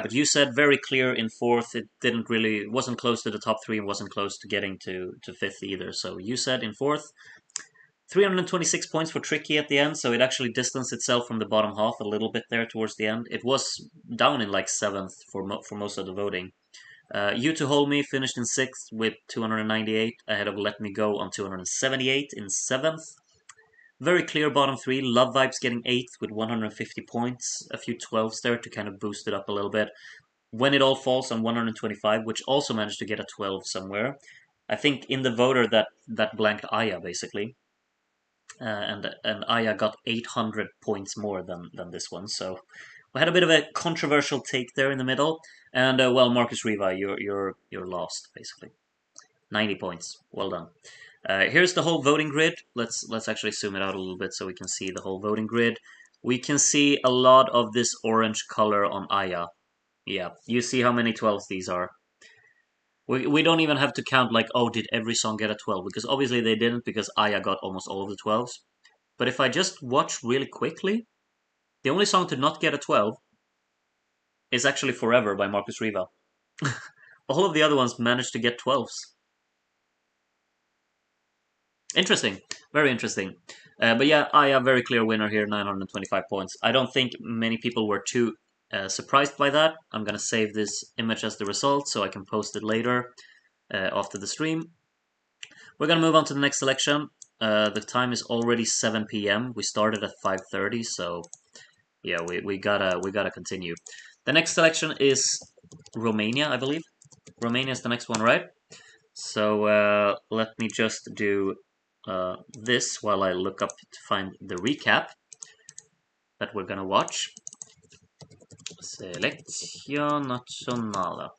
but You Said very clear in fourth. It wasn't close to the top 3 and wasn't close to getting to 5th either. So You Said in fourth. 326 points for Tricky at the end, so it actually distanced itself from the bottom half a little bit there towards the end. It was down in like 7th for most of the voting. You To Hold Me finished in 6th with 298, ahead of Let Me Go on 278 in 7th. Very clear bottom 3. Love Vibes getting 8th with 150 points. A few 12s there to kind of boost it up a little bit. When It All Falls on 125, which also managed to get a 12 somewhere. I think in the voter that blanked Aya, basically. And Aya got 800 points more than this one. So we had a bit of a controversial take there in the middle. And well, Marcus Riva, you're lost basically. 90 points. Well done. Here's the whole voting grid. Let's actually zoom it out a little bit so we can see the whole voting grid. We can see a lot of this orange color on Aya. Yeah, you see how many 12s these are. We don't even have to count like, oh, did every song get a 12? Because obviously they didn't, because Aya got almost all of the 12s. But if I just watch really quickly, the only song to not get a 12 is actually Forever by Marcus Riva. All of the other ones managed to get 12s. Interesting. Very interesting. But yeah, Aya, very clear winner here, 925 points. I don't think many people were too surprised by that. I'm gonna save this image as the result so I can post it later after the stream. We're gonna move on to the next selection. The time is already 7 p.m. We started at 5:30, so yeah, we gotta continue. The next selection is Romania, I believe. Romania is the next one, right? So let me just do this while I look up to find the recap that we're gonna watch. Selección nacional.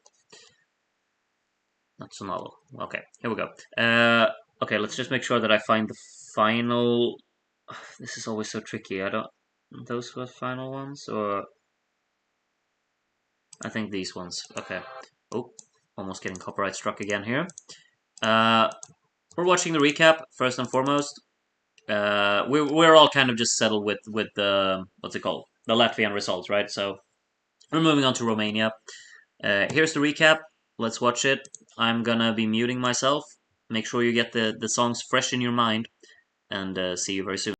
Nacional. Okay, here we go. Okay, let's just make sure that I find the final. This is always so tricky. I don't. Those were final ones, or I think these ones. Okay. Oh, almost getting copyright struck again here. Uh, we're watching the recap first and foremost. We're all kind of just settled with the what's it called, the Latvian results, right? So we're moving on to Romania. Here's the recap. Let's watch it. I'm gonna be muting myself. Make sure you get the songs fresh in your mind, and see you very soon.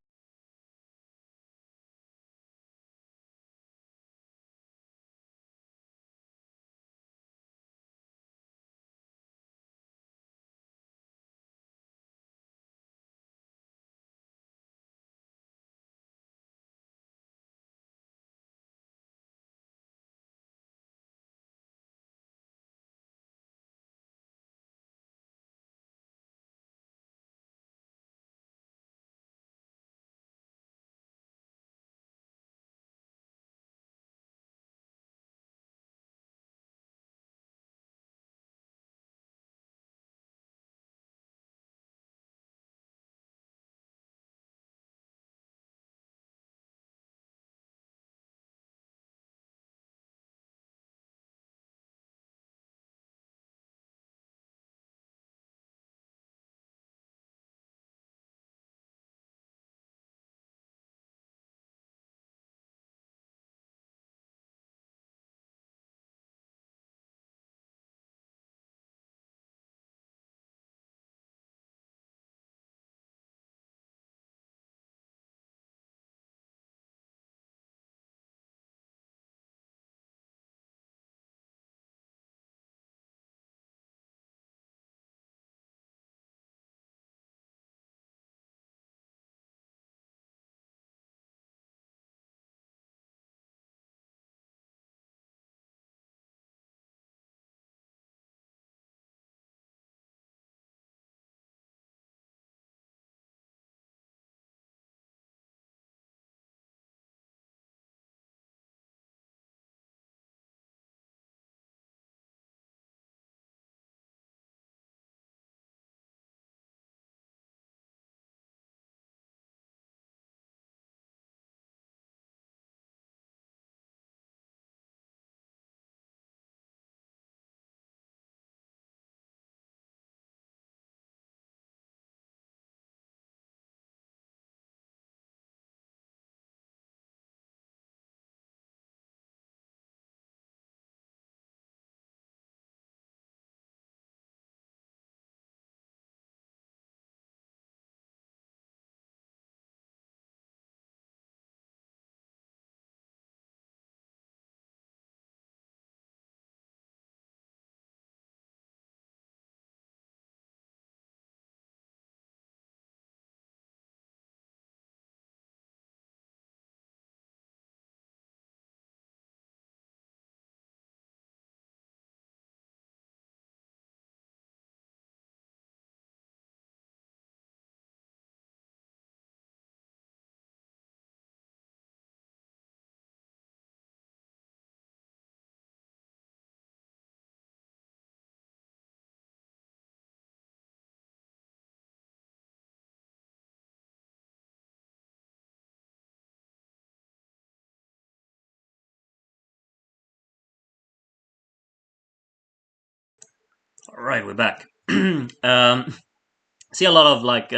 All right, we're back. See a lot of like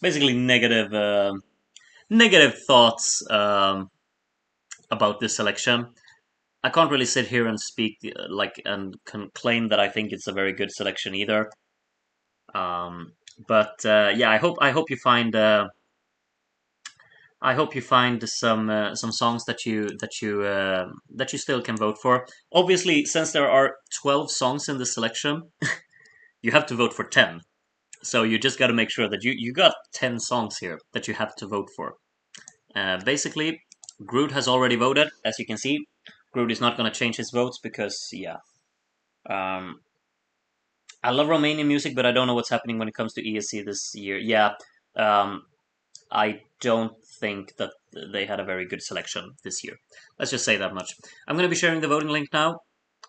basically negative thoughts about this selection. I can't really sit here and speak like and claim that I think it's a very good selection either. Um, but yeah, I hope you find I hope you find some songs that you still can vote for. Obviously, since there are 12 songs in the selection, you have to vote for 10. So you just got to make sure that you got 10 songs here that you have to vote for. Basically, Groot has already voted, as you can see. Groot is not going to change his votes because, yeah. Um, I love Romanian music, but I don't know what's happening when it comes to ESC this year. Yeah, um, I don't think that they had a very good selection this year. Let's just say that much. I'm going to be sharing the voting link now,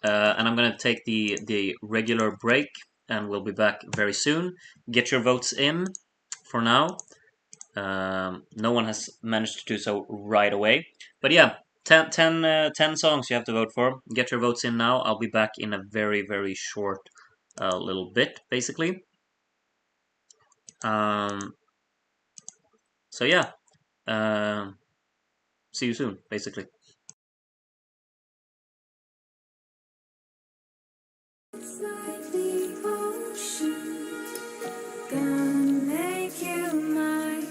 and I'm going to take the regular break, and we'll be back very soon. Get your votes in for now. No one has managed to do so right away. But yeah, 10 songs you have to vote for. Get your votes in now. I'll be back in a very, very short little bit, basically. Um, so yeah, see you soon, basically. It's like the ocean, gonna make you mine.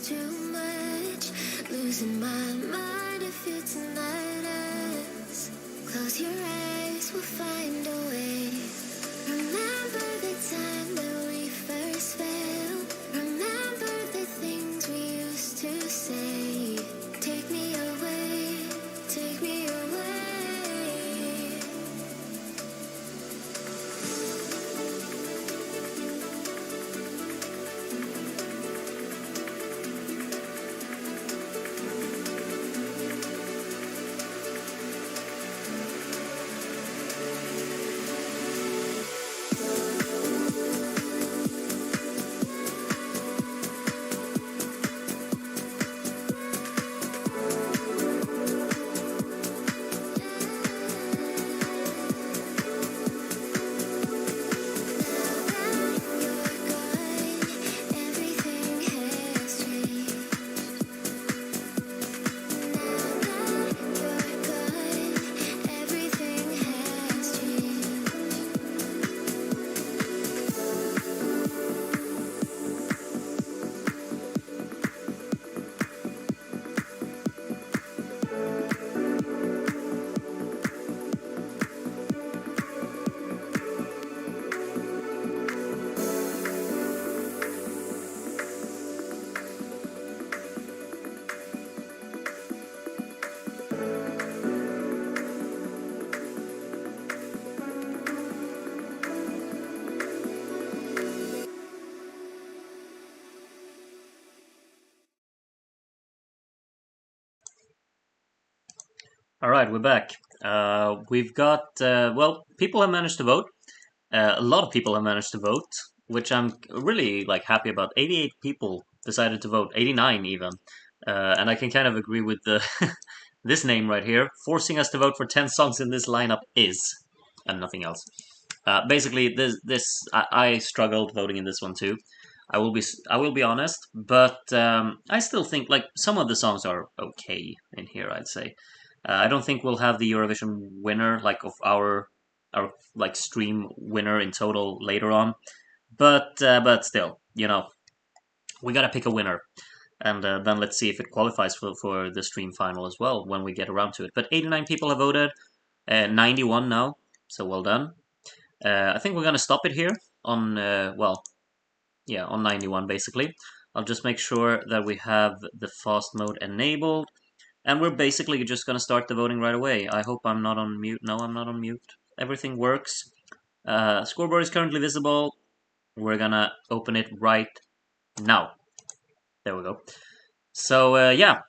too much. Losing my mind if you tonight us. Close your eyes, we'll find a way. Remember the time that we first fell. Remember the things we used to say. Take me away, take me away. All right, we're back. We've got well, people have managed to vote. A lot of people have managed to vote, which I'm really like happy about. 88 people decided to vote, 89 even, and I can kind of agree with the this name right here. Forcing us to vote for 10 songs in this lineup is, and nothing else. Basically, I struggled voting in this one too. I will be honest, but I still think like some of the songs are okay in here. I'd say. I don't think we'll have the Eurovision winner like of our like stream winner in total later on, but still, you know, we gotta pick a winner, and then let's see if it qualifies for the stream final as well when we get around to it. But 89 people have voted, 91 now, so well done. I think we're gonna stop it here on well, yeah, on 91 basically. I'll just make sure that we have the fast mode enabled. And we're basically just going to start the voting right away. I hope I'm not on mute. No, I'm not on mute. Everything works. Scoreboard is currently visible. We're going to open it right now. There we go. So, yeah.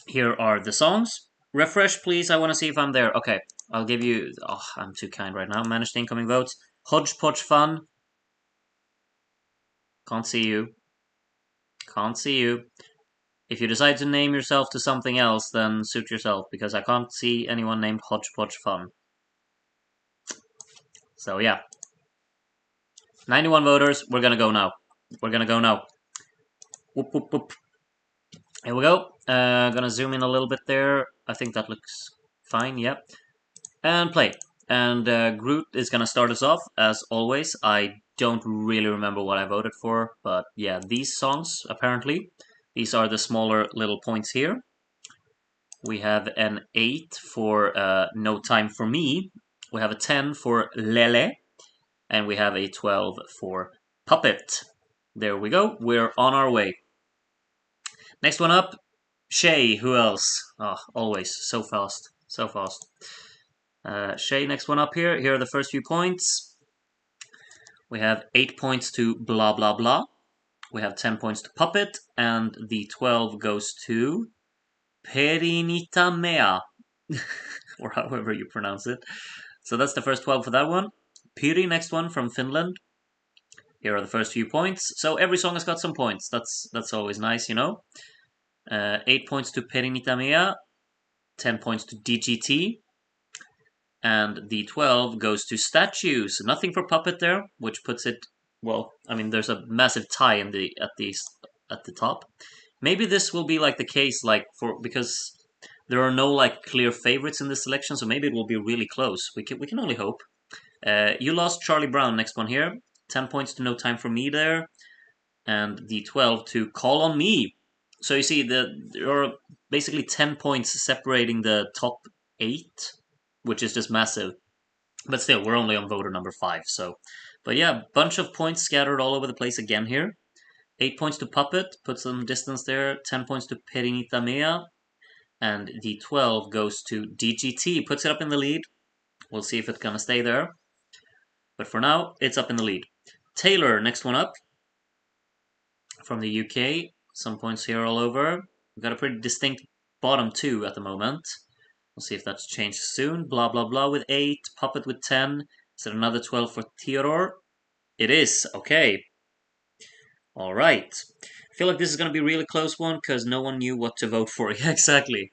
Here are the songs. Refresh, please. I want to see if I'm there. Okay. I'll give you... Oh, I'm too kind right now. Manage the incoming votes. Hodgepodge Fun. Can't see you. Can't see you. If you decide to name yourself to something else, then suit yourself, because I can't see anyone named Hodgepodge Fun. So yeah. 91 voters, we're gonna go now. We're gonna go now. Whoop, whoop, whoop. Here we go. Gonna zoom in a little bit there. I think that looks fine, yep. And play. And Groot is gonna start us off, as always. I don't really remember what I voted for, but yeah, these songs, apparently. These are the smaller little points here. We have an 8 for No Time For Me. We have a 10 for Lele. And we have a 12 for Puppet. There we go. We're on our way. Next one up, Shay. Who else? Oh, always. So fast. So fast. Shay, next one up here. Here are the first few points. We have 8 points to Blah Blah Blah. We have 10 points to Puppet, and the 12 goes to Perinitamea, or however you pronounce it. So that's the first 12 for that one. Piri, next one from Finland. Here are the first few points. So every song has got some points. That's always nice, you know. 8 points to Perinitamea, 10 points to DGT, and the 12 goes to Statues. Nothing for Puppet there, which puts it, well, I mean, there's a massive tie in at the top. Maybe this will be like the case, like because there are no like clear favorites in this selection, so maybe it will be really close. We can only hope. You lost Charlie Brown, next one here. 10 points to No Time For Me there, and the 12 to Call On Me. So you see, there are basically 10 points separating the top 8, which is just massive. But still, we're only on voter number 5, so. But yeah, bunch of points scattered all over the place again here. 8 points to Puppet, put some distance there. 10 points to Perinita Mea. And the 12 goes to DGT, puts it up in the lead. We'll see if it's gonna stay there. But for now, it's up in the lead. Taylor, next one up. From the UK. Some points here all over. We've got a pretty distinct bottom 2 at the moment. We'll see if that's changed soon. Blah, blah, blah with 8. Puppet with 10. Is it another 12 for Theodore? It is. Okay. All right. I feel like this is going to be a really close one because no one knew what to vote for. Yeah, exactly.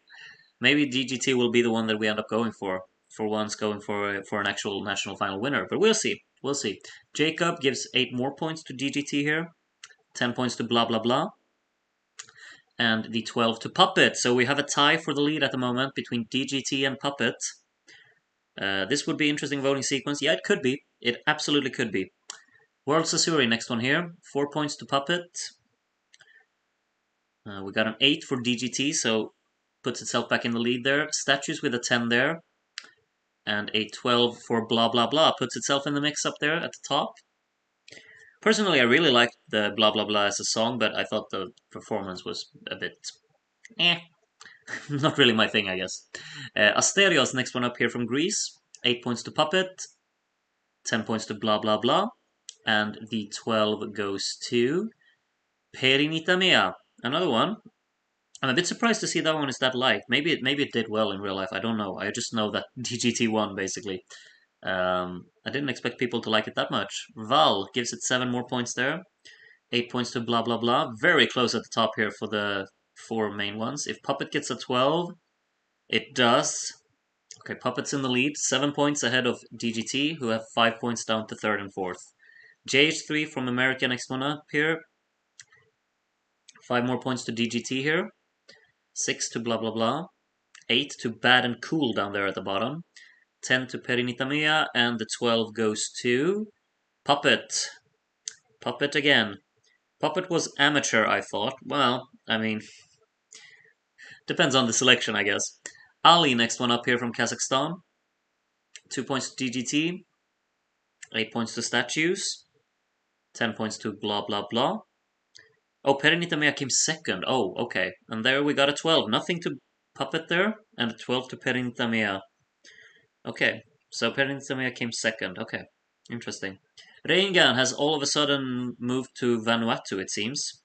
Maybe DGT will be the one that we end up going for once, going for an actual national final winner. But we'll see. We'll see. Jacob gives 8 more points to DGT here. 10 points to blah, blah, blah. And the 12 to Puppet. So we have a tie for the lead at the moment between DGT and Puppet. This would be interesting voting sequence. Yeah, it could be. It absolutely could be. World Sasuri, next one here. 4 points to Puppet. We got an 8 for DGT, so puts itself back in the lead there. Statues with a 10 there. And a 12 for blah blah blah. Puts itself in the mix up there at the top. Personally, I really liked the blah blah blah as a song, but I thought the performance was a bit not really my thing, I guess. Asterios, next one up here from Greece. 8 points to Puppet. 10 points to blah blah blah. And the 12 goes to Perinita Mea. Another one. I'm a bit surprised to see that one is that light. Maybe it did well in real life. I don't know. I just know that DGT won basically. I didn't expect people to like it that much. Val gives it 7 more points there. 8 points to blah blah blah. Very close at the top here for the 4 main ones. If Puppet gets a 12, it does. Okay, Puppet's in the lead. 7 points ahead of DGT, who have 5 points down to 3rd and 4th. JH3 from America next one up here. 5 more points to DGT here. 6 to blah blah blah. 8 to Bad and Cool down there at the bottom. 10 to Perinita Mea, and the 12 goes to Puppet. Puppet again. Puppet was amateur, I thought. Well, I mean, depends on the selection, I guess. Ali, next one up here from Kazakhstan. 2 points to DGT. 8 points to Statues. 10 points to blah blah blah. Oh, Perinita Mea came second. Oh, okay. And there we got a 12. Nothing to Puppet there, and a 12 to Perinita Mea. Okay, so Perinita Mea came second. Okay, interesting. Reingan has all of a sudden moved to Vanuatu, it seems.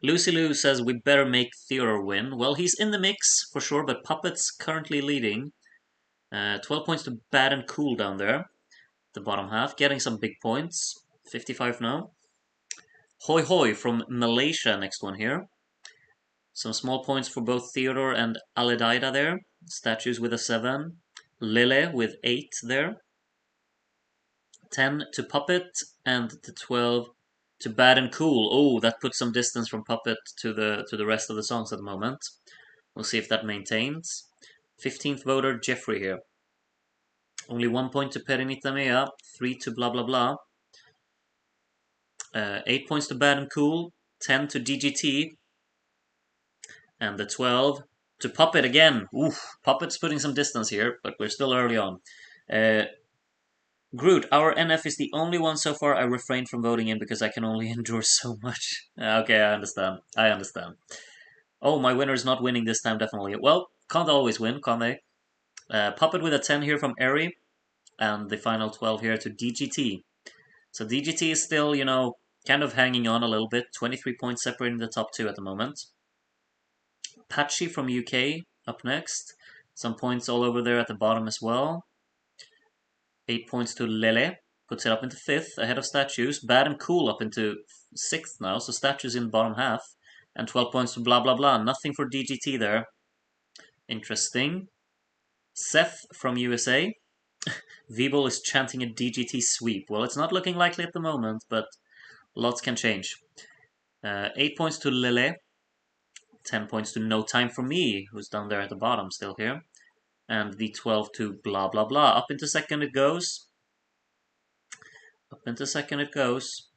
Lucy Lou says we better make Theodore win. Well, he's in the mix for sure, but Puppet's currently leading. 12 points to Bad and Cool down there. The bottom half, getting some big points. 55 now. Hoi Hoi from Malaysia, next one here. Some small points for both Theodore and Aledaida there. Statues with a 7. Lele with 8 there. 10 to Puppet, and the 12 to Bad and Cool. Oh, that puts some distance from Puppet to the rest of the songs at the moment. We'll see if that maintains. 15th voter, Jeffrey here. Only 1 point to Perinita Mea, 3 to blah blah blah. 8 points to Bad and Cool, 10 to DGT, and the 12 to Puppet again. Oof, Puppet's putting some distance here, but we're still early on. Groot, our NF is the only one so far I refrained from voting in because I can only endure so much. Okay, I understand. I understand. Oh, my winner's not winning this time, definitely. Well, can't always win, can they? Puppet with a 10 here from Eri, and the final 12 here to DGT. So DGT is still, kind of hanging on a little bit. 23 points separating the top 2 at the moment. Patchy from UK up next. Some points all over there at the bottom as well. 8 points to Lele. Puts it up into 5th, ahead of Statues. Bad and Cool up into 6th now, so Statues in the bottom half. And 12 points to blah blah blah. Nothing for DGT there. Interesting. Seth from USA. Vebol is chanting a DGT sweep. Well, it's not looking likely at the moment, but lots can change. 8 points to Lele. 10 points to No Time For Me, who's down there at the bottom still here. And the 12 to blah blah blah. Up into 2nd it goes. Up into 2nd it goes.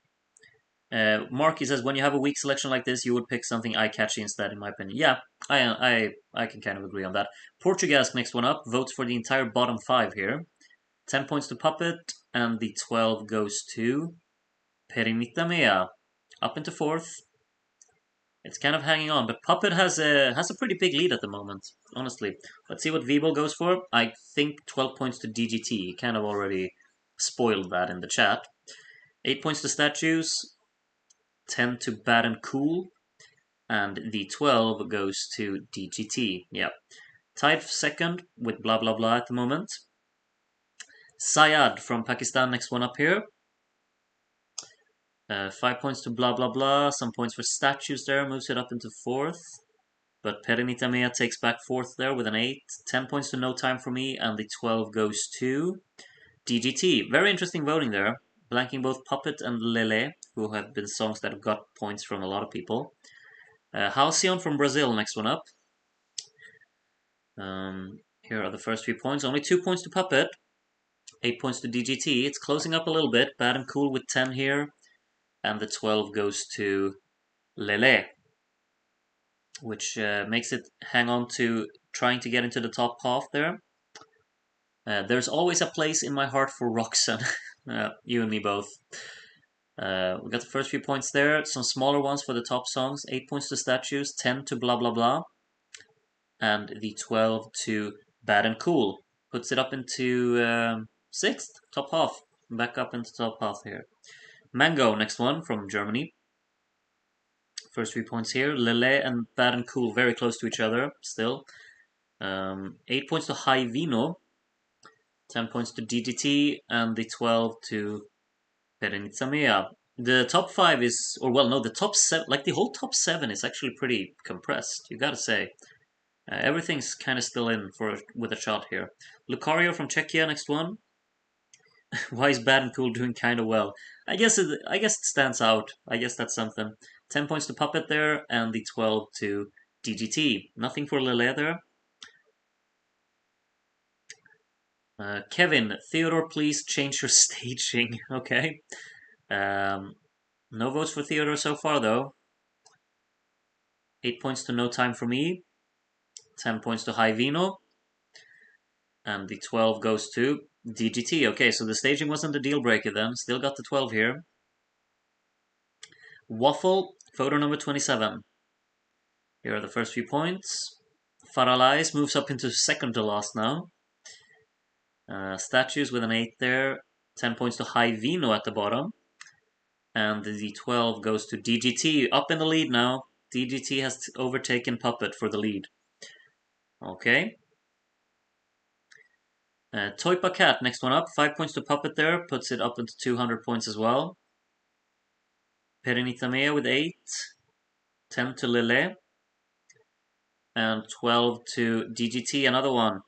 Marky says, when you have a weak selection like this, you would pick something eye-catchy instead, in my opinion. Yeah, I can kind of agree on that. Portugal's next one up, votes for the entire bottom 5 here. 10 points to Puppet, and the 12 goes to Perimita Mea. Up into 4th. It's kind of hanging on, but Puppet has a pretty big lead at the moment, honestly. Let's see what Vibo goes for. I think 12 points to DGT. He kind of already spoiled that in the chat. 8 points to Statues, 10 to Bad and Cool, and the 12 goes to DGT. Yeah. Tied second with blah blah blah at the moment. Syed from Pakistan, next one up here. 5 points to blah blah blah, some points for Statues there, moves it up into 4th. But Perimita Mea takes back 4th there with an 8. 10 points to No Time For Me, and the 12 goes to DGT. Very interesting voting there. Blanking both Puppet and Lele, who have been songs that have got points from a lot of people. Halcyon from Brazil, next one up. Here are the first 3 points. Only 2 points to Puppet. 8 points to DGT. It's closing up a little bit. Bad and Cool with 10 here. And the 12 goes to Lele, which makes it hang on to trying to get into the top half there. There's always a place in my heart for Roxanne. You and me both. We got the first few points there. Some smaller ones for the top songs. 8 points to Statues, 10 to Blah Blah Blah, and the 12 to Bad and Cool. Puts it up into 6th, top half. Back up into top half here. Mango, next one from Germany. First 3 points here. Lele and Bad and Cool very close to each other still. 8 points to High Vino. 10 points to DDT, and the 12 to Perenitsa Mea. The top 5 is, or well, no, the top 7, like the whole top 7 is actually pretty compressed, you gotta say. Everything's kind of still in with a shot here. Lucario from Czechia, next one. Why is Bad and Cool doing kind of well? I guess it stands out. I guess that's something. 10 points to Puppet there, and the 12 to DGT. Nothing for Lele there. Kevin, Theodore, please change your staging. Okay. No votes for Theodore so far, though. 8 points to No Time For Me. 10 points to High Vino. And the 12 goes to DGT. Okay, so the staging wasn't a deal breaker then. Still got the 12 here. Waffle, photo number 27. Here are the first few points. Faralais moves up into second to last now. Statues with an 8 there. 10 points to High Vino at the bottom. And the 12 goes to DGT. Up in the lead now. DGT has overtaken Puppet for the lead. Okay. Toypa Cat, next one up. 5 points to Puppet there. Puts it up into 200 points as well. Perenita Mea with 8. 10 to Lele. And 12 to DGT, another one.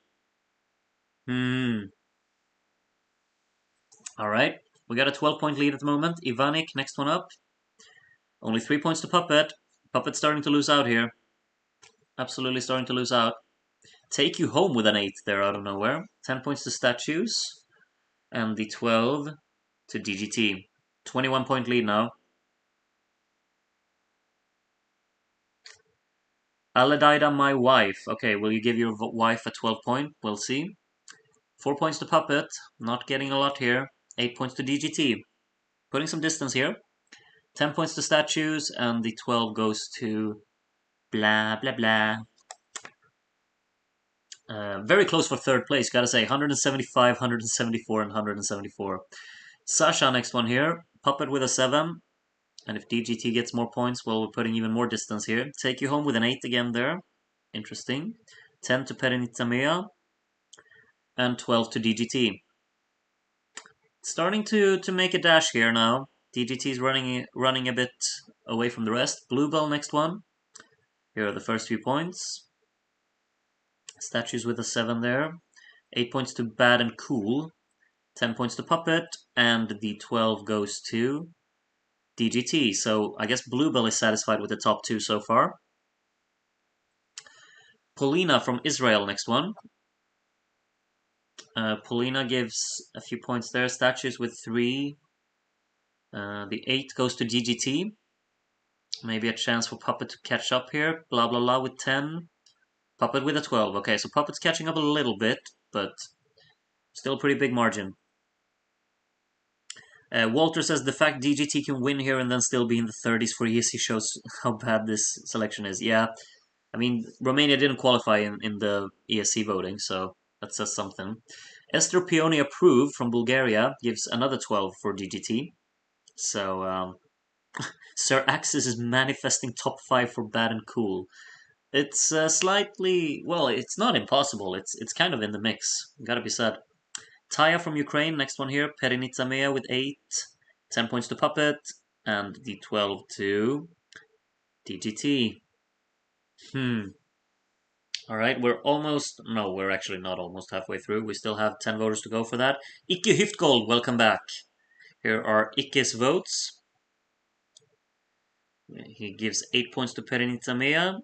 Alright. We got a 12-point lead at the moment. Ivanik, next one up. Only 3 points to Puppet. Puppet's starting to lose out here. Absolutely starting to lose out. Take You Home with an 8 there out of nowhere. 10 points to Statues. And the 12 to DGT. 21-point lead now. Aledaida, my wife. Okay, will you give your wife a 12-point? We'll see. 4 points to Puppet. Not getting a lot here. 8 points to DGT. Putting some distance here. 10 points to Statues, and the 12 goes to blah blah blah. Very close for third place, gotta say. 175, 174, and 174. Sasha, next one here. Puppet with a 7. And if DGT gets more points, well, we're putting even more distance here. Take You Home with an 8 again there. Interesting. 10 to Perenita Mea. And 12 to DGT. Starting to make a dash here now. DGT is running a bit away from the rest. Bluebell, next one. Here are the first few points. Statues with a 7 there. 8 points to Bad and Cool. 10 points to Puppet. And the 12 goes to DGT. So I guess Bluebell is satisfied with the top 2 so far. Polina from Israel, next one. Polina gives a few points there. Statues with 3. The 8 goes to GGT. Maybe a chance for Puppet to catch up here. Blah blah blah with 10. Puppet with a 12. Okay, so Puppet's catching up a little bit, but still a pretty big margin. Walter says the fact DGT can win here and then still be in the 30s for ESC shows how bad this selection is. Yeah, I mean, Romania didn't qualify in the ESC voting, so that says something. Esther Pioni approved from Bulgaria gives another 12 for DGT. So, Sir Axis is manifesting top 5 for bad and cool. It's slightly, well, it's not impossible. It's kind of in the mix. Gotta be said. Taya from Ukraine, next one here. Perenitsa Mea with 8. 10 points to Puppet. And the 12 to DGT. Alright, we're almost, no, we're actually not almost halfway through. We still have 10 voters to go for that. Ikke Hyftgold, welcome back. Here are Ikke's votes. He gives 8 points to Perenitsa Mea.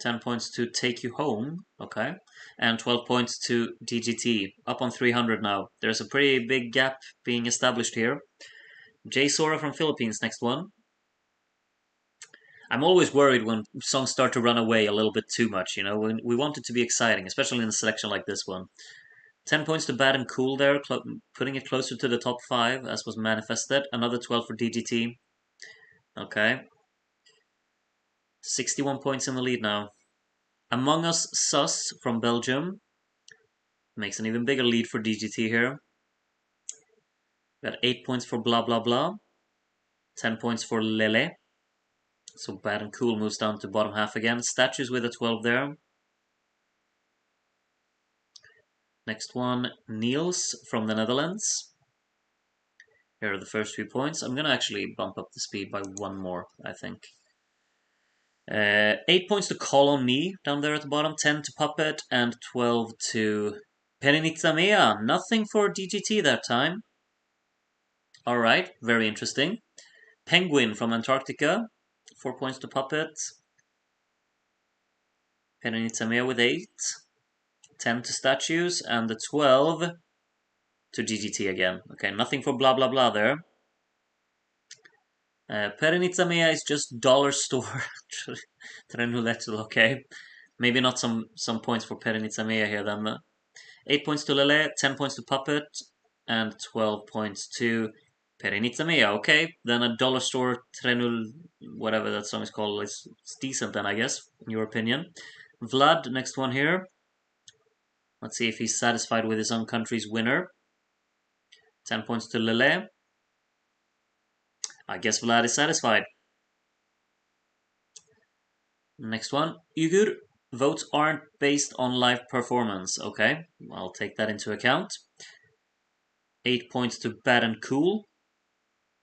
10 points to Take You Home, okay, and 12 points to DGT, up on 300 now. There's a pretty big gap being established here. Jay Sora from Philippines, next one. I'm always worried when songs start to run away a little bit too much, you know. We want it to be exciting, especially in a selection like this one. 10 points to Bad and Cool there, putting it closer to the top 5, as was manifested. Another 12 for DGT. Okay. 61 points in the lead now. Among Us Sus from Belgium makes an even bigger lead for DGT here. Got 8 points for Blah Blah Blah. 10 points for Lele. So Bad and Cool moves down to bottom half again. Statues with a 12 there. Next one, Niels from the Netherlands. Here are the first few points. I'm going to actually bump up the speed by one more, I think. 8 points to Call on Me down there at the bottom. 10 to Puppet and 12 to Perenitsa Mea. Nothing for DGT that time. Alright, very interesting. Penguin from Antarctica. 4 points to Puppet. Perenitsa Mea with 8. 10 to Statues, and the 12 to GGT again. Okay, nothing for Blah Blah Blah there. Perenitsa Mea is just dollar store. Trenuletul, okay. Maybe not some points for Perenitsa Mea here then. 8 points to Lele, 10 points to Puppet, and 12 points to Perenitsa Mea. Okay, then a dollar store Trenul, whatever that song is called, it's decent then, I guess, in your opinion. Vlad, next one here. Let's see if he's satisfied with his own country's winner. 10 points to Lele. I guess Vlad is satisfied. Next one. Ugur. Votes aren't based on live performance. Okay, I'll take that into account. 8 points to Bad and Cool.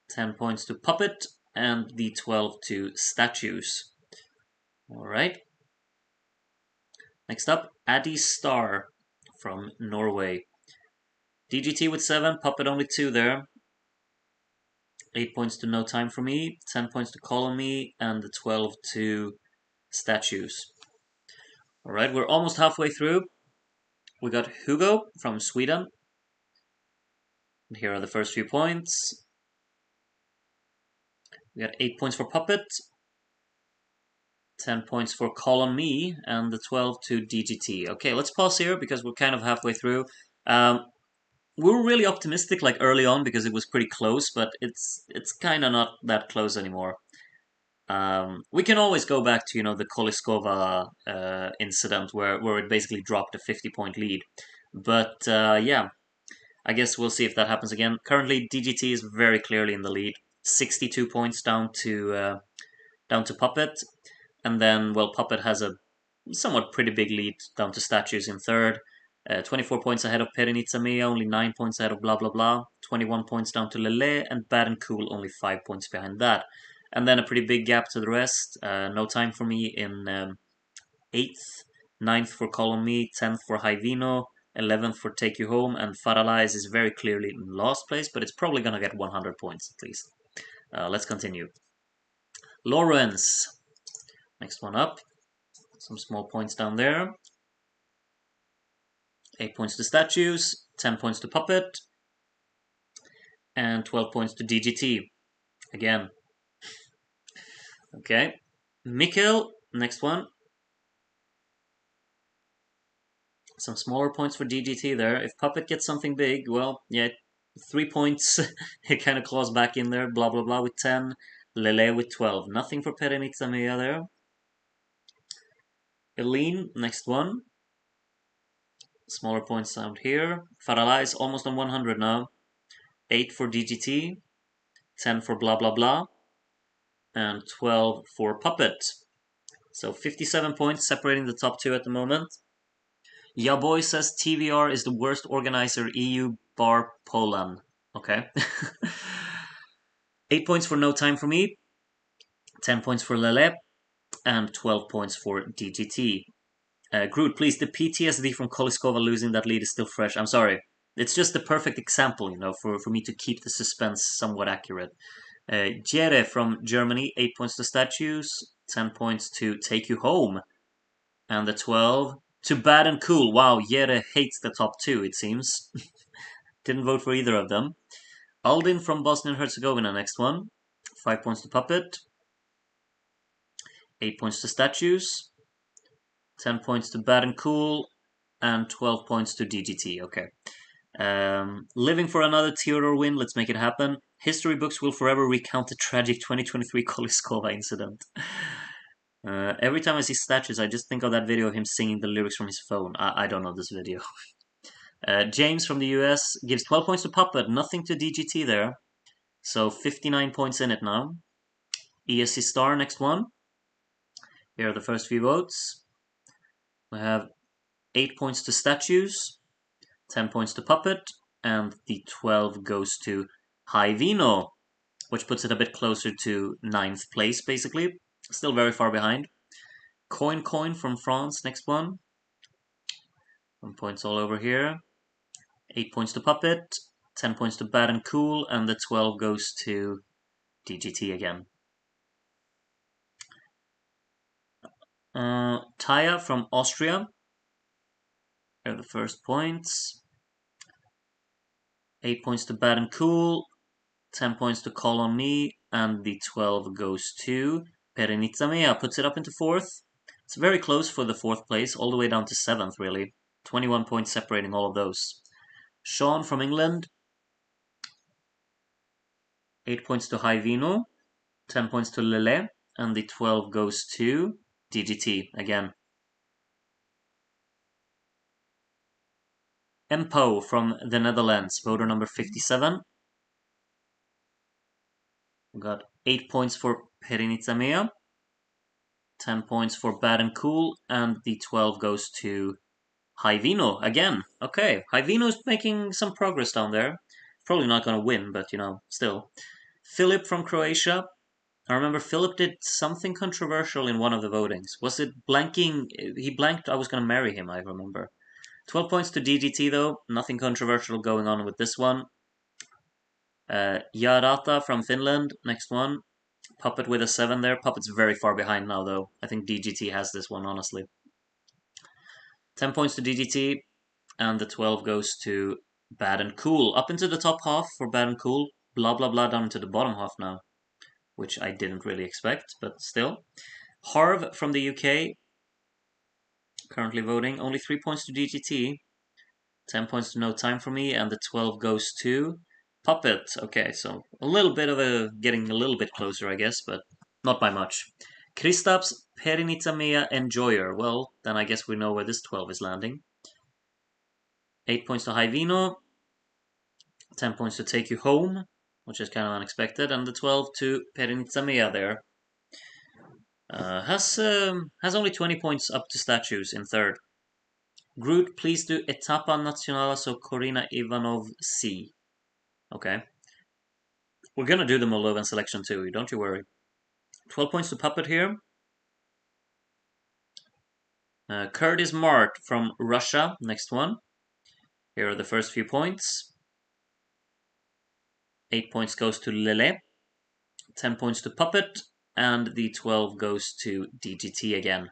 10 points to Puppet. And the 12 to Statues. Alright. Next up, Addy Star from Norway. DGT with 7, Puppet only 2 there. 8 points to No Time For Me, 10 points to Call On Me, and the 12 to Statues. Alright, we're almost halfway through. We got Hugo from Sweden. And here are the first few points. We got 8 points for Puppet, 10 points for Call On Me, and the 12 to DGT. Okay, let's pause here because we're kind of halfway through. We were really optimistic like early on because it was pretty close, but it's kind of not that close anymore. We can always go back to the Koliskova incident where it basically dropped a 50-point lead, but yeah, I guess we'll see if that happens again. Currently, DGT is very clearly in the lead, 62 points down to Puppet, and then Puppet has a somewhat pretty big lead down to Statues in third. 24 points ahead of Perenitsa Mea, only 9 points ahead of Blah Blah Blah, 21 points down to Lele, and Bad and Cool only 5 points behind that. And then a pretty big gap to the rest. No Time For Me in 8th, 9th for Call On Me, 10th for High Vino, 11th for Take You Home, and Faralais is very clearly in last place, but it's probably going to get 100 points at least. Let's continue. Lawrence, next one up. Some small points down there. 8 points to Statues, 10 points to Puppet, and 12 points to DGT. Again. Okay. Mikkel, next one. Some smaller points for DGT there. If Puppet gets something big, well, yeah, 3 points. It kind of claws back in there. Blah, blah, blah with 10. Lele with 12. Nothing for Perenitsamea there. Eileen, next one. Smaller points out here. Farala is almost on 100 now. 8 for DGT. 10 for blah, blah, blah. And 12 for Puppet. So 57 points separating the top two at the moment. Yaboy says TVR is the worst organizer EU bar Poland. Okay. 8 points for No Time For Me, 10 points for Lele, and 12 points for DGT. Groot, please, the PTSD from Koliskova losing that lead is still fresh. I'm sorry. It's just the perfect example, for me to keep the suspense somewhat accurate. Jere from Germany, 8 points to Statues, 10 points to Take You Home, and the 12 to Bad and Cool. Wow, Jere hates the top two, it seems. Didn't vote for either of them. Aldin from Bosnia and Herzegovina, next one. 5 points to Puppet. 8 points to Statues. 10 points to Bad and Cool. And 12 points to DGT. Okay. Living for another Theodore win. Let's make it happen. History books will forever recount the tragic 2023 Koliskova incident. Every time I see Statues, I just think of that video of him singing the lyrics from his phone. I don't know this video. James from the US gives 12 points to Puppet. Nothing to DGT there. So 59 points in it now. ESC Star, next one. Here are the first few votes. We have 8 points to Statues, 10 points to Puppet, and the 12 goes to High Vino, which puts it a bit closer to 9th place, basically. Still very far behind. Coin from France, next one. 1 points all over here. 8 points to Puppet, 10 points to Bad and Cool, and the 12 goes to DGT again. Taya from Austria. Here are the first points. 8 points to Bad and Cool, 10 points to Call on Me, and the 12 goes to Perenitsamea. Puts it up into 4th. It's very close for the 4th place, all the way down to 7th, really. 21 points separating all of those. Sean from England. 8 points to High Vino, 10 points to Lele, and the 12 goes to DGT again. Empo from the Netherlands, voter number 57. We got 8 points for Perenitsamea, 10 points for Bad and Cool, and the 12 goes to High Vino again. Okay, High Vino's making some progress down there. Probably not going to win, but still. Philip from Croatia. I remember Philip did something controversial in one of the votings. Was it blanking? He blanked I was going to marry him, I remember. 12 points to DGT though. Nothing controversial going on with this one. Yarata from Finland, next one. Puppet with a 7 there. Puppet's very far behind now though. I think DGT has this one, honestly. 10 points to DGT, and the 12 goes to Bad and Cool. Up into the top half for Bad and Cool. Blah blah blah down to the bottom half now, which I didn't really expect, but still. Harv from the UK, currently voting. Only 3 points to DGT, 10 points to No Time For Me, and the 12 goes to Puppet. Okay, so a little bit of getting a little bit closer, I guess, but not by much. Kristaps Perenitsamea Enjoyer. Well, then I guess we know where this 12 is landing. 8 points to High Vino, 10 points to Take You Home, which is kind of unexpected, and the 12 to Perenitsamea there. Has only 20 points up to Statues in 3rd. Groot, please do Etapa Nacional so Corina Ivanov C. Okay. We're gonna do the Moldovan selection too, don't you worry. 12 points to Puppet here. Curtis Mart from Russia, next one. Here are the first few points. 8 points goes to Lele, 10 points to Puppet, and the 12 goes to DGT again.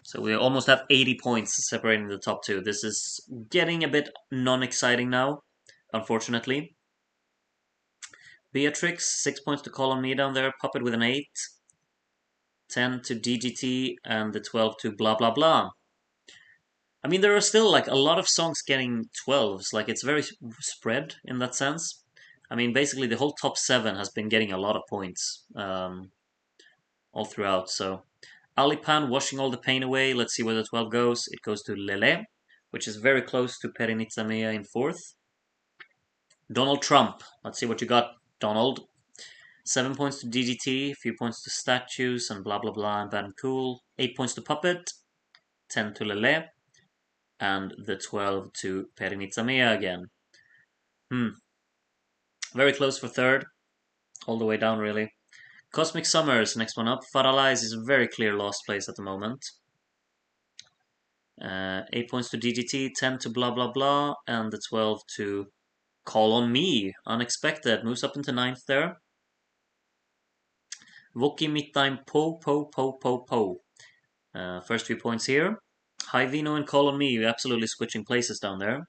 So we almost have 80 points separating the top two. This is getting a bit non-exciting now, unfortunately. Beatrix, 6 points to Call on Me down there. Puppet with an 8. 10 to DGT, and the 12 to blah blah blah. I mean, there are still like a lot of songs getting 12s. Like, it's very spread in that sense. I mean, basically the whole top 7 has been getting a lot of points all throughout. So Alipan, Washing All the Pain Away. Let's see where the 12 goes. It goes to Lele, which is very close to Perinitsamea in 4th. Donald Trump. Let's see what you got, Donald. 7 points to DGT, a few points to Statues, and blah blah blah, and Bad and Cool. 8 points to Puppet, 10 to Lele, and the 12 to Perinitsamea again. Very close for 3rd, all the way down really. Cosmic Summers, next one up. Faralais is a very clear lost place at the moment. 8 points to DGT, 10 to blah blah blah, and the 12 to Call on Me. Unexpected, moves up into 9th there. Voki Mittain Po Po Po Po Po. First few points here. High Vino and Call on Me, absolutely switching places down there.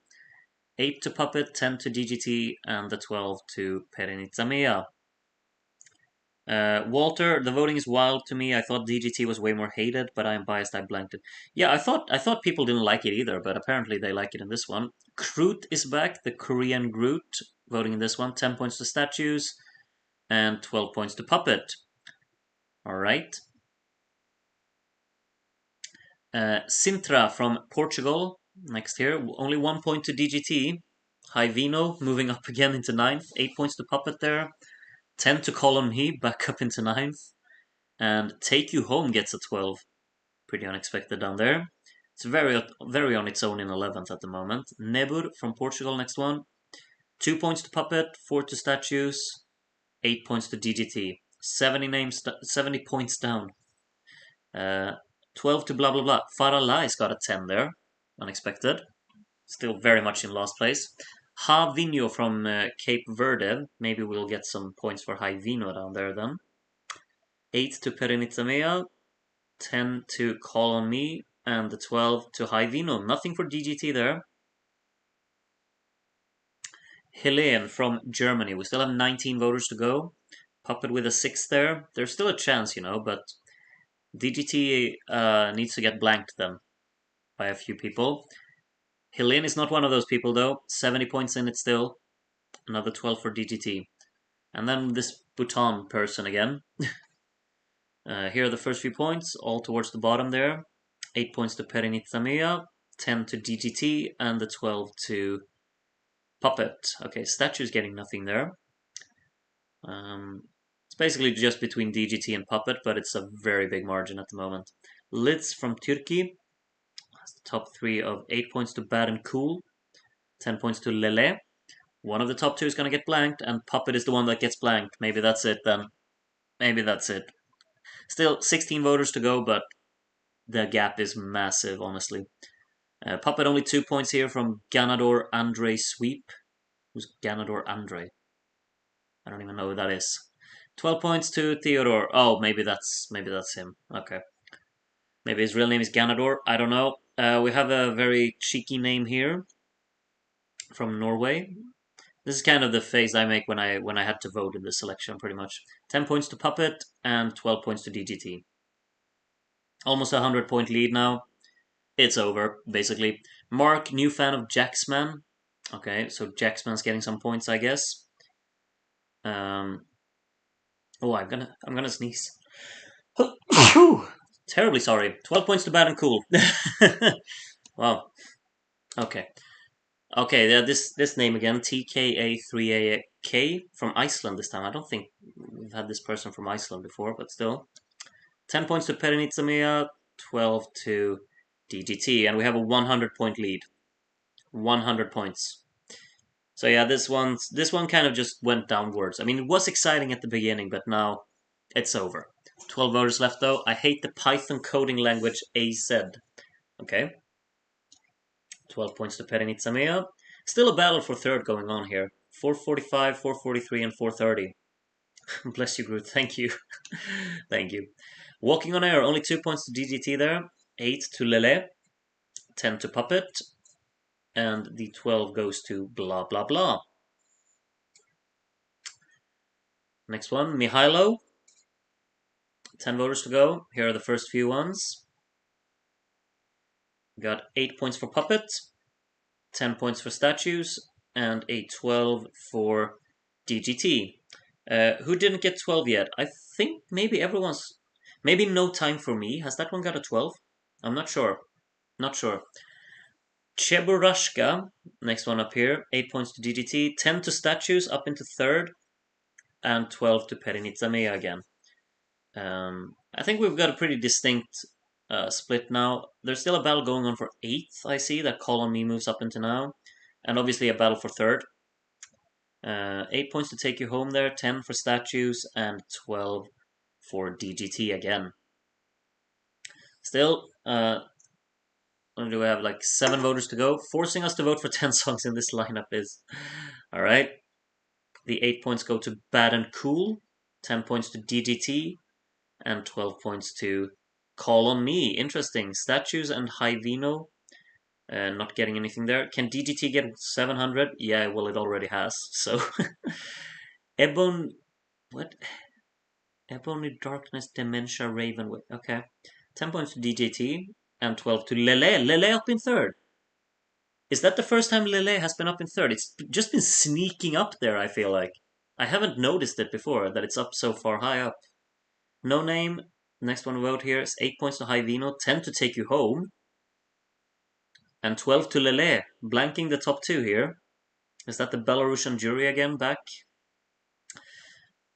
8 to Puppet, 10 to DGT, and the 12 to Perinitsamea. Walter, the voting is wild to me. I thought DGT was way more hated, but I am biased. I blanked it. Yeah, I thought people didn't like it either, but apparently they like it in this one. Groot is back, the Korean Groot, voting in this one. 10 points to Statues, and 12 points to Puppet. All right. Sintra from Portugal, next here. Only 1 point to DGT. High Vino, moving up again into 9th. 8 points to Puppet there. 10 to Call on Me, back up into 9th. And Take You Home gets a 12. Pretty unexpected down there. It's very on its own in 11th at the moment. Nebur from Portugal, next one. 2 points to Puppet, 4 to Statues, 8 points to DGT. 70 points down. 12 to blah blah blah. Faralai's got a 10 there. Unexpected. Still very much in last place. Ha Vino from Cape Verde. Maybe we'll get some points for High Vino down there then. 8 to Perinitsamea. 10 to Call on Me. And the 12 to High Vino. Nothing for DGT there. Helene from Germany. We still have 19 voters to go. Puppet with a 6 there. There's still a chance, but DGT needs to get blanked then by a few people. Helene is not one of those people though. 70 points in it still. Another 12 for DGT. And then this Bhutan person again. Here are the first few points, all towards the bottom there. 8 points to Perinitsamea, 10 to DGT, and the 12 to Puppet. Okay, Statue's getting nothing there. It's basically just between DGT and Puppet, but it's a very big margin at the moment. Lids from Turkey has the top 3 of 8 points to Bad and Cool, 10 points to Lele. One of the top 2 is going to get blanked, and Puppet is the one that gets blanked. Maybe that's it then. Maybe that's it. Still 16 voters to go, but the gap is massive, honestly. Puppet only 2 points here from Ganador Andre Sweep. Who's Ganador Andre? I don't even know who that is. 12 points to Theodore. Oh, maybe that's him. Okay. Maybe his real name is Ganador. I don't know. We have a very cheeky name here from Norway. This is kind of the face I make when I had to vote in this selection, pretty much. 10 points to Puppet and 12 points to DGT. Almost a 100-point lead now. It's over, basically. Mark, new fan of Jacksman. Okay, so Jacksman's getting some points, I guess. Oh, I'm gonna sneeze. Terribly sorry. 12 points to Bad and Cool. Wow. Okay. Okay, yeah, this name again, TKA3AK from Iceland this time. I don't think we've had this person from Iceland before, but still. 10 points to Perinitsamea, 12 to DGT, and we have a 100-point lead. 100 points. So yeah, this one kind of just went downwards. I mean, it was exciting at the beginning, but now it's over. 12 voters left though. I hate the Python coding language AZ. Okay. 12 points to Perinitsamea. Still a battle for 3rd going on here. 445, 443, and 430. Bless you, Groot. Thank you. Thank you. Walking on Air, only 2 points to DGT there. 8 to Lele. 10 to Puppet. And the 12 goes to blah blah blah. Next one, Mihailo. 10 voters to go. Here are the first few ones. Got 8 points for Puppet, 10 points for Statues, and a 12 for DGT. Who didn't get 12 yet? I think maybe everyone's... Maybe No Time for Me. Has that one got a 12? I'm not sure. Not sure. Cheburashka, next one up here. 8 points to DGT, 10 to Statues, up into third, and 12 to Perinitsamea again. I think we've got a pretty distinct split now. There's still a battle going on for 8th, I see, that Call on Me moves up into now. And obviously a battle for 3rd. 8 points to take you home there, 10 for Statues, and 12 for DGT again. Still, what do we have? Like 7 voters to go. Forcing us to vote for 10 songs in this lineup is... Alright. The 8 points go to Bad and Cool, 10 points to DGT, and 12 points to Call on Me. Interesting. Statues and High Vino. Not getting anything there. Can DGT get 700? Yeah, well, it already has. So, What? Ebony Darkness Dementia Raven. Okay. 10 points to DGT and 12 to Lele. Lele up in third. Is that the first time Lele has been up in third? It's just been sneaking up there, I feel like. I haven't noticed it before, that it's up so far high up. No Name, next one vote here is 8 points to High Vino, 10 to Take You Home, and 12 to Lele, blanking the top 2 here. Is that the Belarusian jury again back?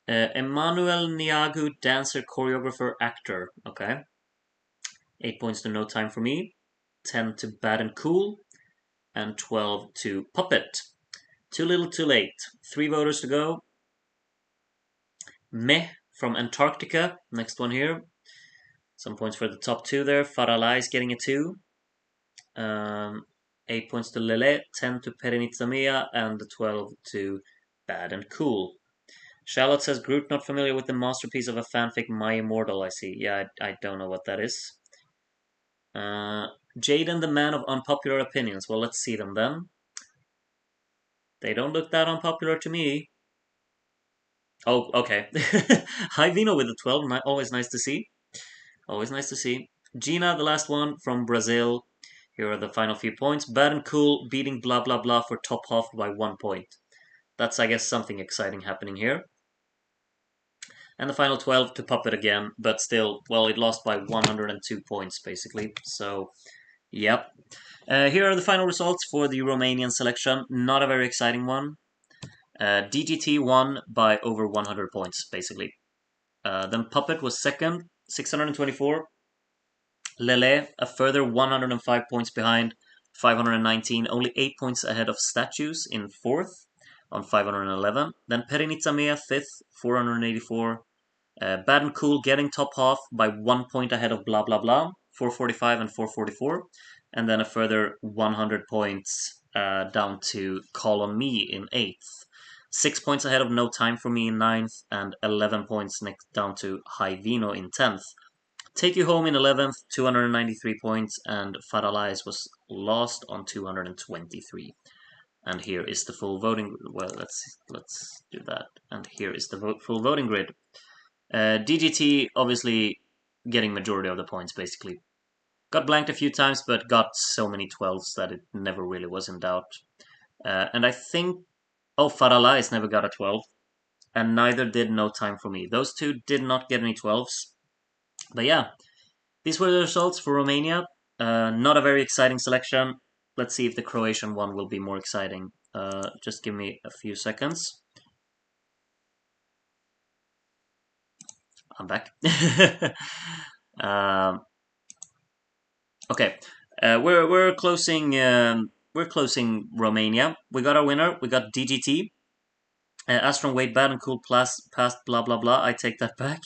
Emmanuel Niagu, dancer, choreographer, actor. Okay. 8 points to No Time for Me, 10 to Bad and Cool, and 12 to Puppet. Too Little Too Late. 3 voters to go. Meh from Antarctica, next one here. Some points for the top 2 there. Faralai is getting a 2. 8 points to Lele, 10 to Perinitsamea, and 12 to Bad and Cool. Charlotte says, Groot not familiar with the masterpiece of a fanfic, My Immortal, I see. Yeah, I don't know what that is. Jaden, the man of unpopular opinions. Well, let's see them then. They don't look that unpopular to me. Oh, okay. Hi Vino with the 12. Always nice to see. Always nice to see. Gina, the last one from Brazil. Here are the final few points. Bad and Cool beating blah blah blah for top half by 1 point. That's, I guess, something exciting happening here. And the final 12 to Puppet again, but still, well, it lost by 102 points, basically. So, yep. Here are the final results for the Romanian selection. Not a very exciting one. DGT won by over 100 points, basically. Then Puppet was second, 624. Lele, a further 105 points behind, 519. Only 8 points ahead of Statues in fourth on 511. Then Perinitsamea, fifth, 484. Bad and Cool getting top half by 1 point ahead of blah blah blah, 445 and 444. And then a further 100 points down to Call on Me in 8th. 6 points ahead of No Time for Me in 9th, and 11 points next down to High Vino in 10th. Take You Home in 11th, 293 points, and Faralais was lost on 223. And here is the full voting. Well, let's do that. And here is the full voting grid. DGT obviously getting majority of the points, basically. Got blanked a few times, but got so many 12s that it never really was in doubt. And I think... Oh, Faralais never got a 12. And neither did No Time for Me. Those two did not get any 12s. But yeah, these were the results for Romania. Not a very exciting selection. Let's see if the Croatian one will be more exciting. Just give me a few seconds. I'm back. Okay, we're closing Romania. We got our winner. We got DGT. Astron Wade Bad and Cool past blah blah blah. I take that back.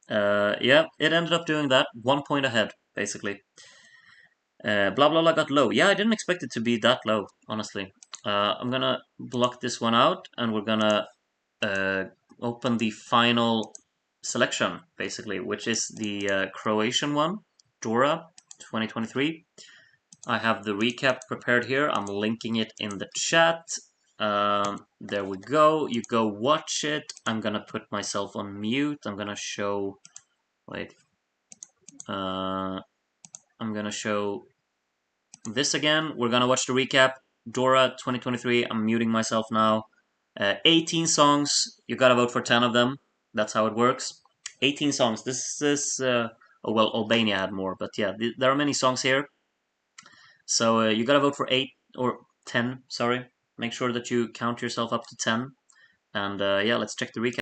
Yeah, it ended up doing that. 1 point ahead, basically. Blah blah blah got low. Yeah, I didn't expect it to be that low, honestly. I'm gonna block this one out, and we're gonna open the final selection, basically, which is the Croatian one, Dora 2023. I have the recap prepared here. I'm linking it in the chat. There we go. You go watch it. I'm gonna put myself on mute. I'm gonna show. Wait. I'm gonna show this again. We're gonna watch the recap. Dora 2023. I'm muting myself now. 18 songs. You gotta vote for 10 of them. That's how it works. 18 songs. This is. Oh well, Albania had more, but yeah, there are many songs here. So you gotta vote for 8 or 10. Sorry. Make sure that you count yourself up to 10. And yeah, let's check the recap.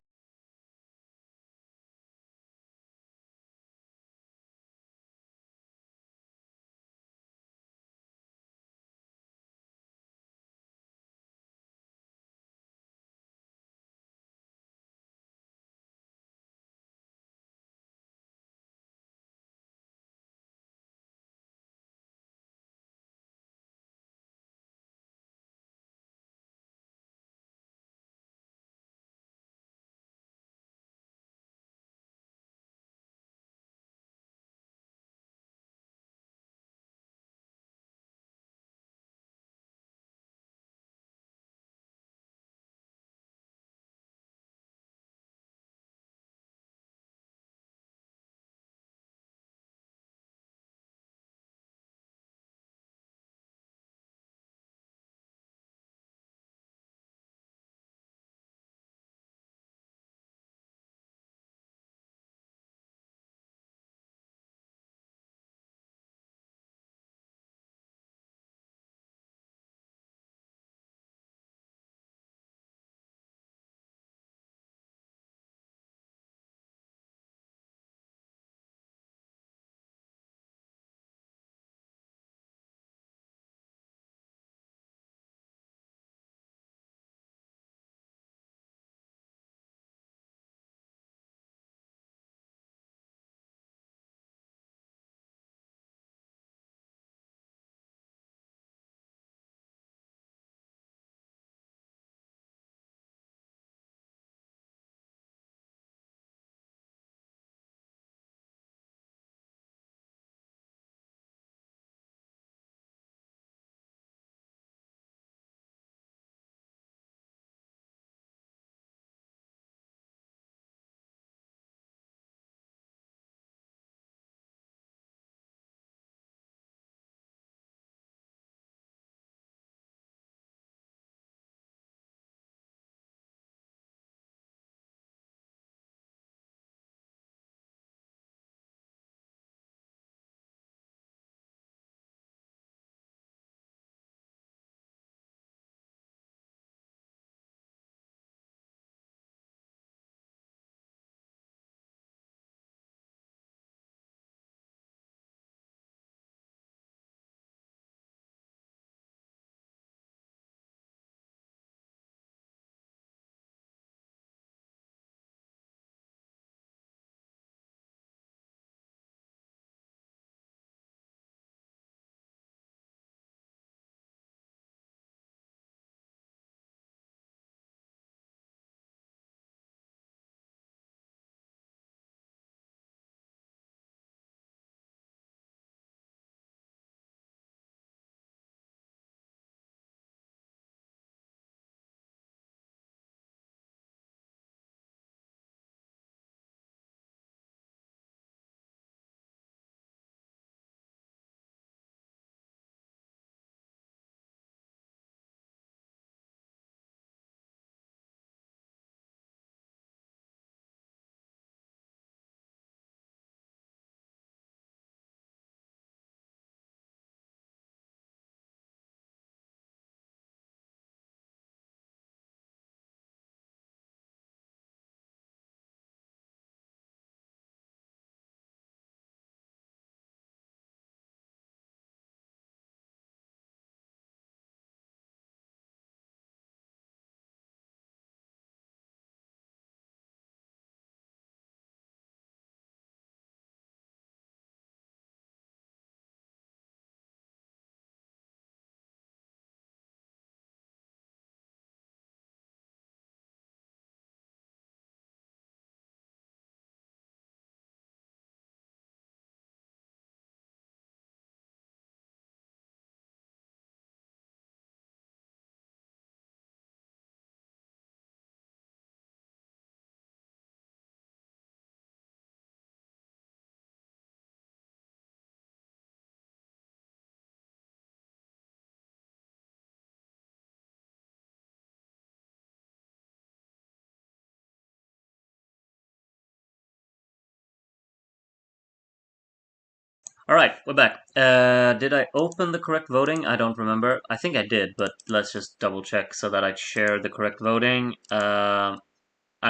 All right, we're back. Did I open the correct voting? I don't remember. I think I did, but let's just double check so that I share the correct voting. I'm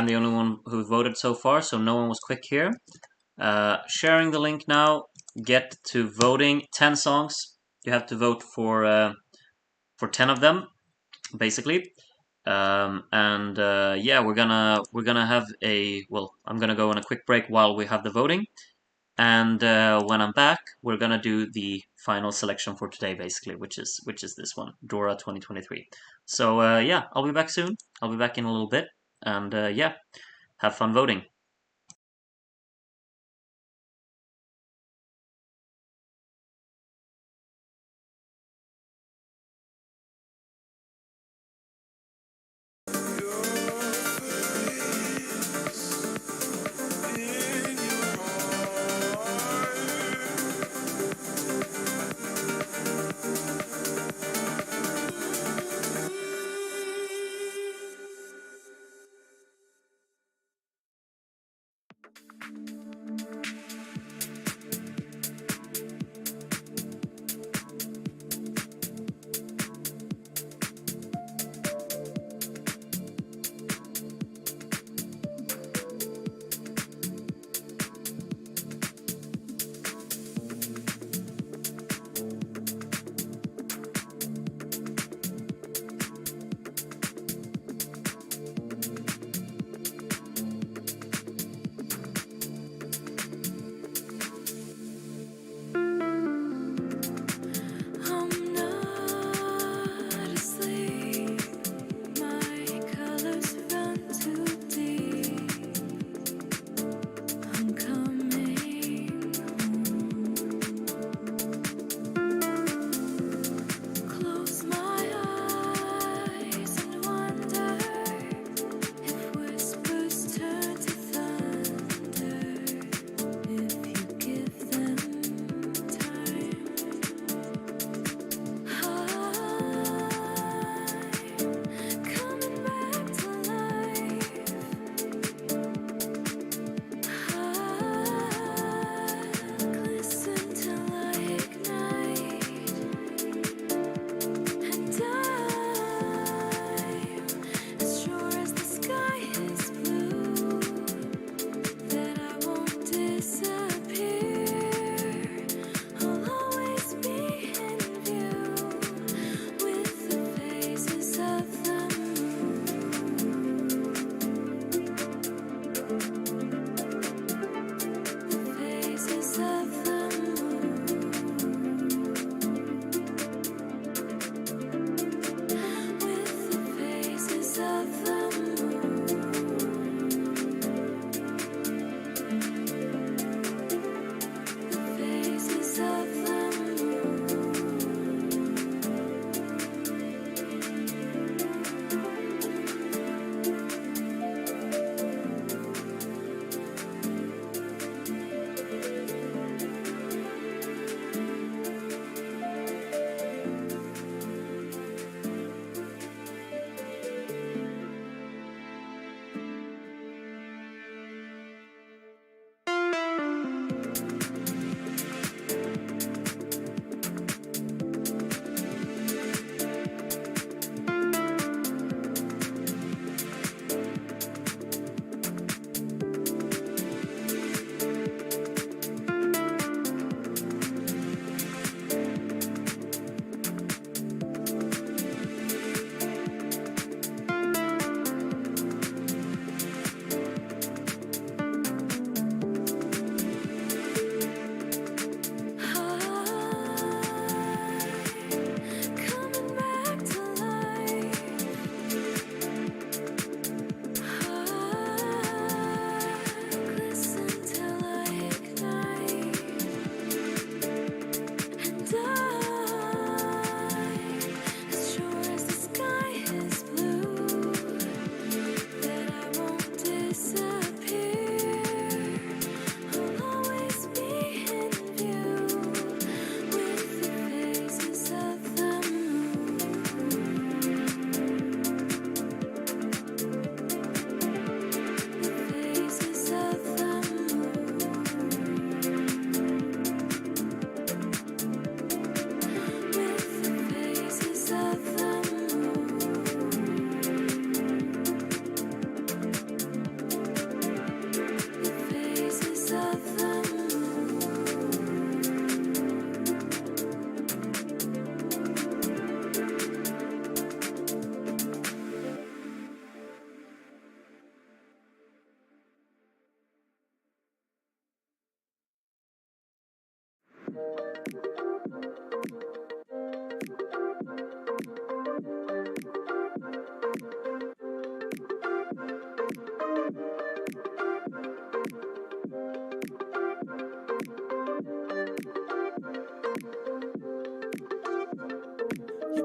the only one who voted so far, so no one was quick here. Sharing the link now. Get to voting. 10 songs. You have to vote for 10 of them, basically. And yeah, we're gonna have a well. I'm gonna go on a quick break while we have the voting. And when I'm back, we're gonna do the final selection for today, basically, which is this one, Dora 2023. So yeah, I'll be back soon. I'll be back in a little bit, and yeah, have fun voting.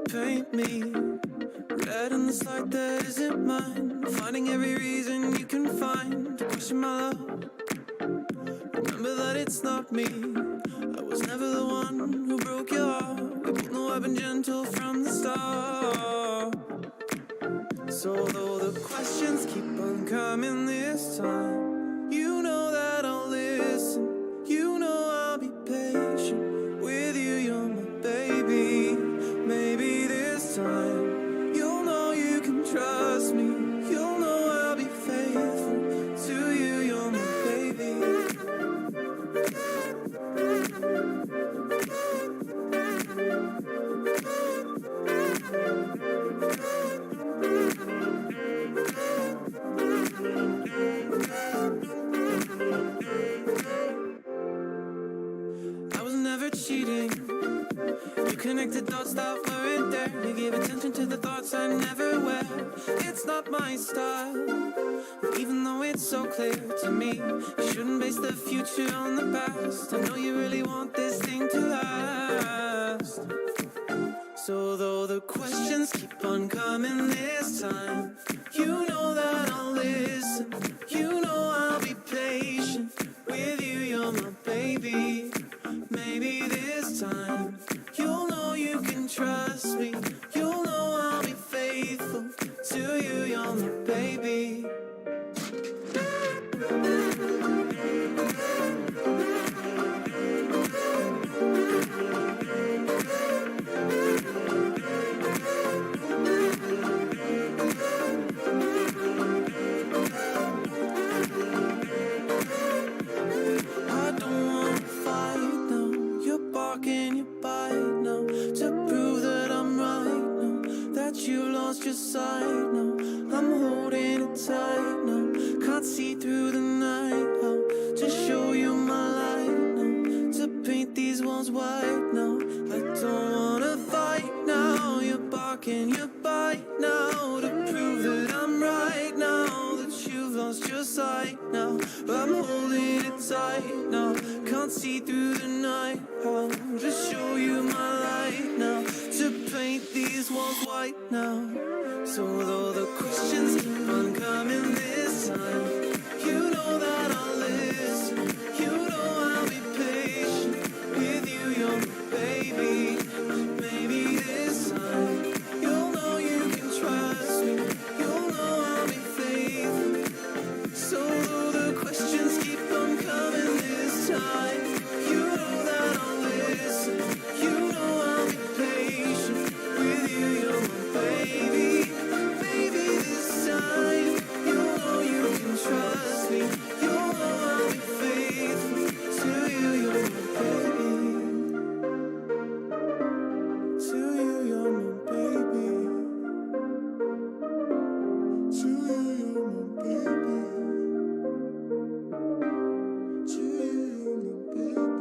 paint me red in this light that isn't mine. Finding every reason you can find to question my love. Remember that it's not me. I was never the one who broke your heart. We both know I've been gentle from the start. So though the questions keep on coming this time, you know that I'll listen. You know I'll be patient with you. You're my baby. Maybe this time you'll know you can trust me. You'll know I'll be faithful to you. You're my baby. I was never cheating. You connected dots that weren't there. You gave attention to the thoughts I never wear. It's not my style, even though it's so clear to me. You shouldn't base the future on the past. I know you really want this thing to last. So though the questions keep on coming this time, you know that I'll listen. You know I'll be patient with you. You're my baby. Maybe this time you'll know you can trust me. You'll know I'll be faithful to you. You're my baby. I don't wanna fight now. You're barking, you bite now, to prove that I'm right now, that you lost your sight now. I'm holding it tight now, can't see through the night now, to show you my light now, to paint these walls white now. I don't wanna fight now. You're barking, you bite now, to prove that I'm right now, that you've lost your sight now. I'm holding it tight now, can't see through the night. I'll just show you my light now, to paint these walls white now. So though the questions keep on coming this time, you know that I'll listen. You know I'll be patient with you. You're my baby. Maybe this time you'll know you can trust me. You'll know I'll be faithful. So though the questions keep on coming this time, you know that I'll listen. You know I'll be patient with you. You're my baby. Maybe this time you'll know you can trust me. You'll know I'll be faithful to you. You're my baby. To you, you're my baby. To you, you're my baby. To you, you're my baby.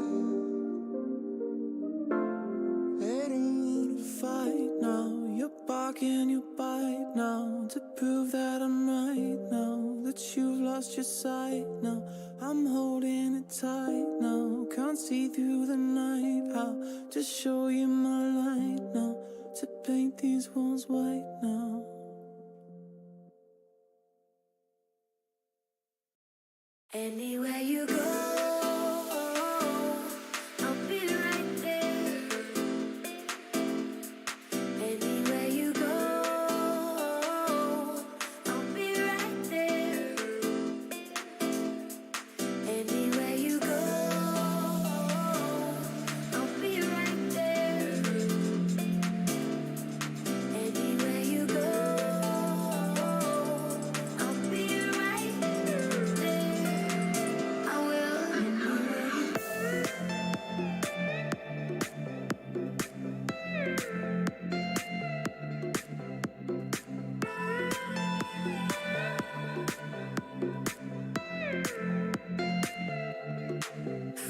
I don't wanna fight now. You're barking, you bite now, to prove that I'm right now, that you've lost your sight now. I'm holding it tight now, can't see through the night. I'll just show you my light now, to paint these walls white now. Anywhere you go, I'll be right there. Anywhere you go, I'll be right there. Anywhere you go, I'll be right there. Anywhere you go, I'll be right there. I will.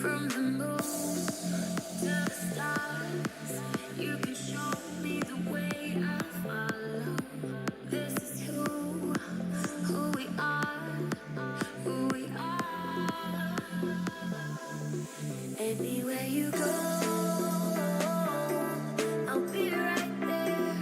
From the moon to the stars, you can show me the way I follow. This is who we are, who we are. Anywhere you go, I'll be right there.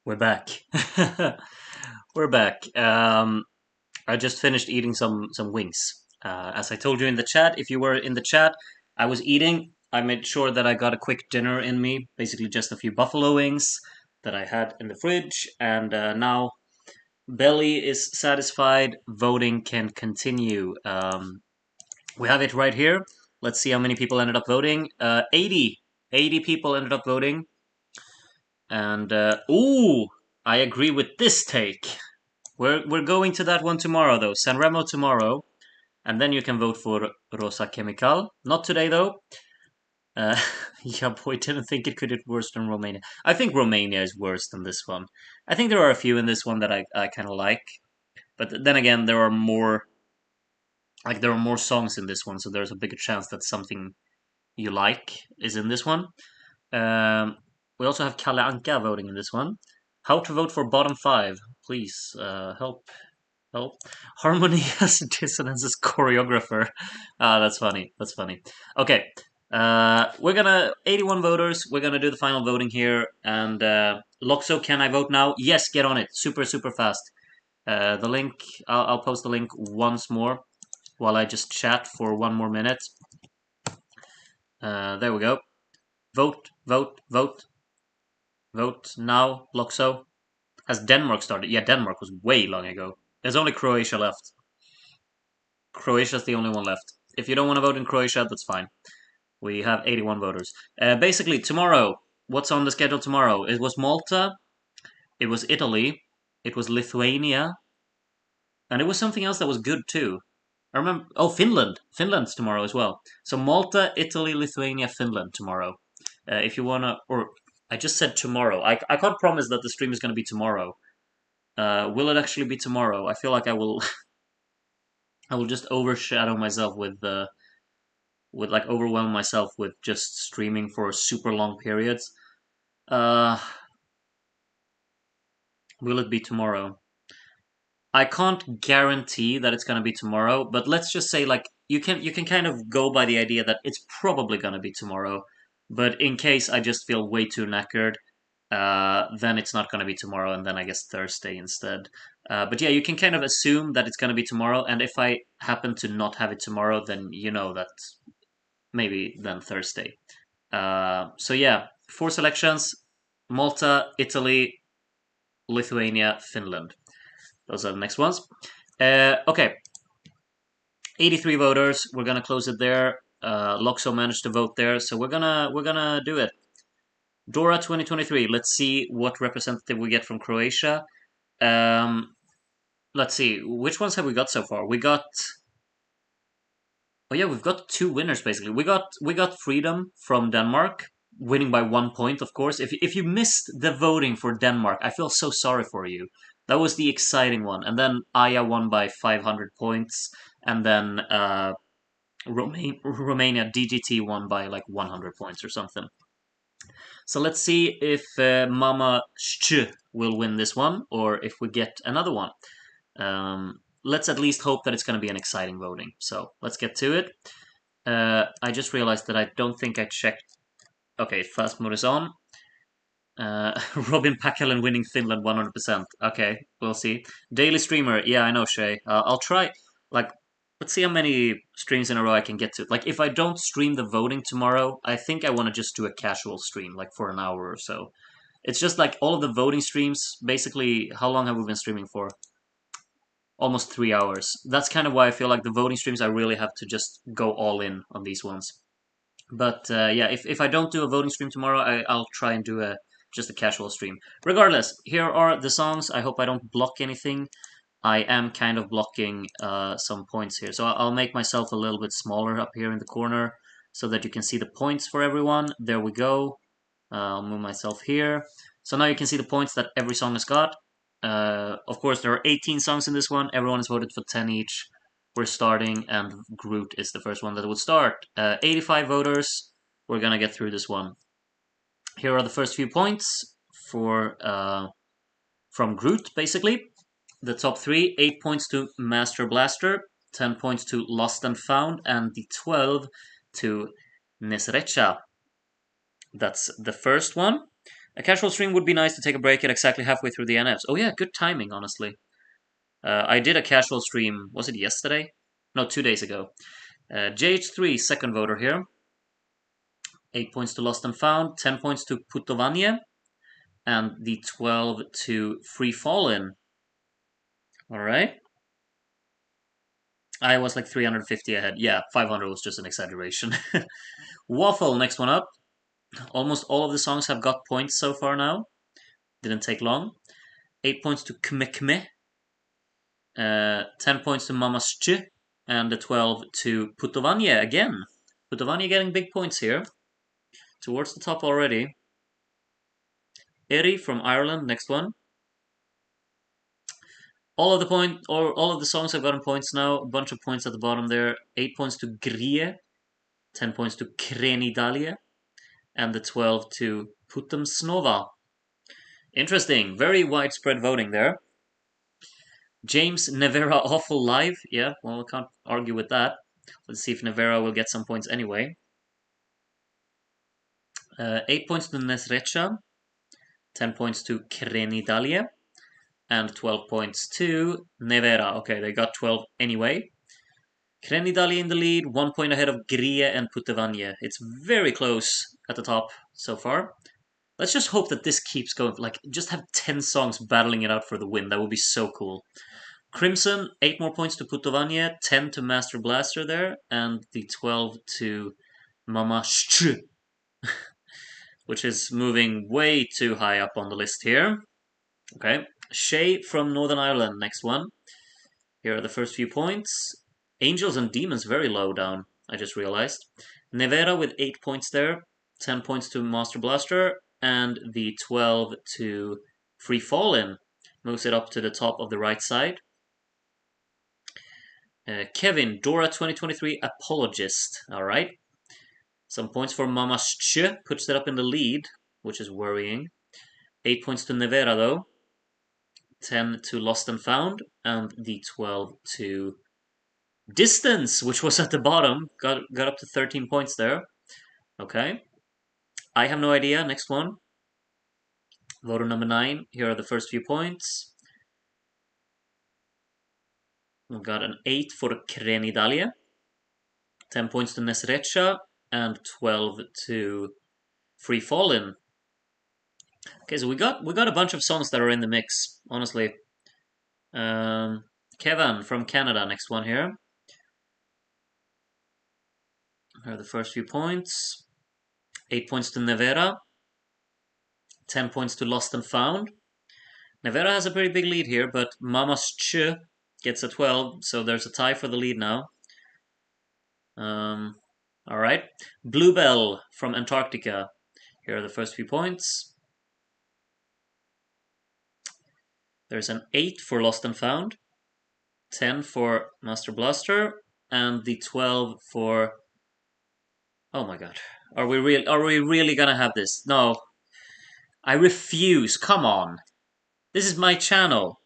We're back. We're back. I just finished eating some wings. As I told you in the chat, if you were in the chat, I was eating. I made sure that I got a quick dinner in me, basically just a few buffalo wings that I had in the fridge, and now belly is satisfied. Voting can continue. We have it right here. Let's see how many people ended up voting. 80 people ended up voting. And ooh, I agree with this take. We're going to that one tomorrow though. Sanremo tomorrow, and then you can vote for Rosa Chemical. Not today though. Yeah, boy, didn't think it could get worse than Romania. I think Romania is worse than this one. I think there are a few in this one that I kind of like, but then again, there are more. Like there are more songs in this one, so there's a bigger chance that something you like is in this one. We also have Kalle Anka voting in this one. How to vote for bottom five? Please help. Help. Harmony has dissonance as choreographer. That's funny. That's funny. Okay. We're gonna 81 voters. We're gonna do the final voting here. And Loxo, can I vote now? Yes, get on it. Super, super fast. The link. I'll post the link once more while I just chat for 1 more minute. There we go. Vote, vote, vote. Vote now, Loxo. Has Denmark started? Yeah, Denmark was way long ago. There's only Croatia left. Croatia's the only one left. If you don't want to vote in Croatia, that's fine. We have 81 voters. Basically, tomorrow, what's on the schedule tomorrow? It was Malta, it was Italy, it was Lithuania, and it was something else that was good too. I remember. Oh, Finland. Finland's tomorrow as well. So Malta, Italy, Lithuania, Finland tomorrow. If you wanna, or I just said tomorrow. I can't promise that the stream is gonna be tomorrow. Will it actually be tomorrow? I feel like I will. I will just overshadow myself with like overwhelm myself with just streaming for super long periods. Uh, will it be tomorrow? I can't guarantee that it's gonna be tomorrow, but let's just say like you can kind of go by the idea that it's probably gonna be tomorrow. But in case I just feel way too knackered, then it's not gonna be tomorrow, and then I guess Thursday instead. But yeah, you can kind of assume that it's gonna be tomorrow, and if I happen to not have it tomorrow, then you know that maybe then Thursday. So yeah, 4 selections: Malta, Italy, Lithuania, Finland. Those are the next ones. Okay, 83 voters. We're gonna close it there. Loxo managed to vote there, so we're gonna do it. Dora 2023. Let's see what representative we get from Croatia. Let's see, which ones have we got so far? We got. Oh yeah, we've got 2 winners basically. We got Freedom from Denmark, winning by 1 point, of course. If you missed the voting for Denmark, I feel so sorry for you. That was the exciting one. And then Aya won by 500 points, and then Romania DGT won by like 100 points or something. So let's see if Mama Sh will win this one, or if we get another one. Let's at least hope that it's going to be an exciting voting. So let's get to it. I just realized that I don't think I checked. Okay, fast mode is on. Robin Packalen winning Finland 100%. Okay, we'll see. Daily streamer. Yeah, I know, Shay. I'll try. Like, let's see how many streams in a row I can get to. Like, if I don't stream the voting tomorrow, I think I want to just do a casual stream, like for an hour or so. It's just like all of the voting streams. Basically, how long have we been streaming for? Almost 3 hours. That's kind of why I feel like the voting streams, I really have to just go all in on these ones. But yeah, if I don't do a voting stream tomorrow, I'll try and do just a casual stream. Regardless, here are the songs. I hope I don't block anything. I am kind of blocking some points here. So I'll make myself a little bit smaller up here in the corner so that you can see the points for everyone. There we go. I'll move myself here. So now you can see the points that every song has got. Of course, there are 18 songs in this one. Everyone has voted for 10 each. We're starting, and Groot is the first one that would start. 85 voters. We're gonna get through this one. Here are the first few points for from Groot, basically. The top 3, 8 points to Master Blaster, 10 points to Lost and Found, and the 12 to Nesrecha. That's the first one. A casual stream would be nice to take a break at exactly halfway through the NFs. Oh yeah, good timing, honestly. I did a casual stream, was it yesterday? No, 2 days ago. JH3, second voter here. 8 points to Lost and Found, 10 points to Putovanie, and the 12 to Free Fallen. Alright. I was like 350 ahead. Yeah, 500 was just an exaggeration. Waffle, next one up. Almost all of the songs have got points so far now. Didn't take long. 8 points to Kme Kme. 10 points to Mamasche. And the 12 to Putovanie again. Putovanie getting big points here. Towards the top already. Eri from Ireland, next one. All of the songs have gotten points now. A bunch of points at the bottom there. 8 points to Grie. 10 points to Krenidalie. And the 12 to Putum Snova. Interesting. Very widespread voting there. James Nevera awful live. Yeah, well, I can't argue with that. Let's see if Nevera will get some points anyway. 8 points to Nesrecha. 10 points to Krenidalie. And 12 points to Nevera. Okay, they got 12 anyway. Krenidalie in the lead, 1 point ahead of Grie and Putovanie. It's very close at the top so far. Let's just hope that this keeps going. Like, just have 10 songs battling it out for the win. That would be so cool. Crimson, 8 more points to Putovanie, 10 to Master Blaster there, and the 12 to Mama Str, which is moving way too high up on the list here. Okay, Shay from Northern Ireland, next one. Here are the first few points. Angels and Demons very low down, I just realized. Nevera with 8 points there, 10 points to Master Blaster, and the 12 to Free Fallen moves it up to the top of the right side. Kevin, Dora 2023 Apologist. Alright. Some points for Mamasche, puts it up in the lead, which is worrying. 8 points to Nevera though. 10 to Lost and Found, and the 12 to Distance, which was at the bottom. Got up to 13 points there. Okay. I have no idea. Next one. Voter number 9. Here are the first few points. We've got an 8 for Krenidalie. 10 points to Nesrecha. And 12 to Free Fallen. Okay, so we got a bunch of songs that are in the mix, honestly. Kevin from Canada, next one here. Here are the first few points. 8 points to Nevera. 10 points to Lost and Found. Nevera has a pretty big lead here, but Mama's Ch gets a 12, so there's a tie for the lead now. Alright. Bluebell from Antarctica. Here are the first few points. There's an 8 for Lost and Found. 10 for Master Blaster. And the 12 for... Oh my god. Are we really gonna have this? No. I refuse. Come on. This is my channel.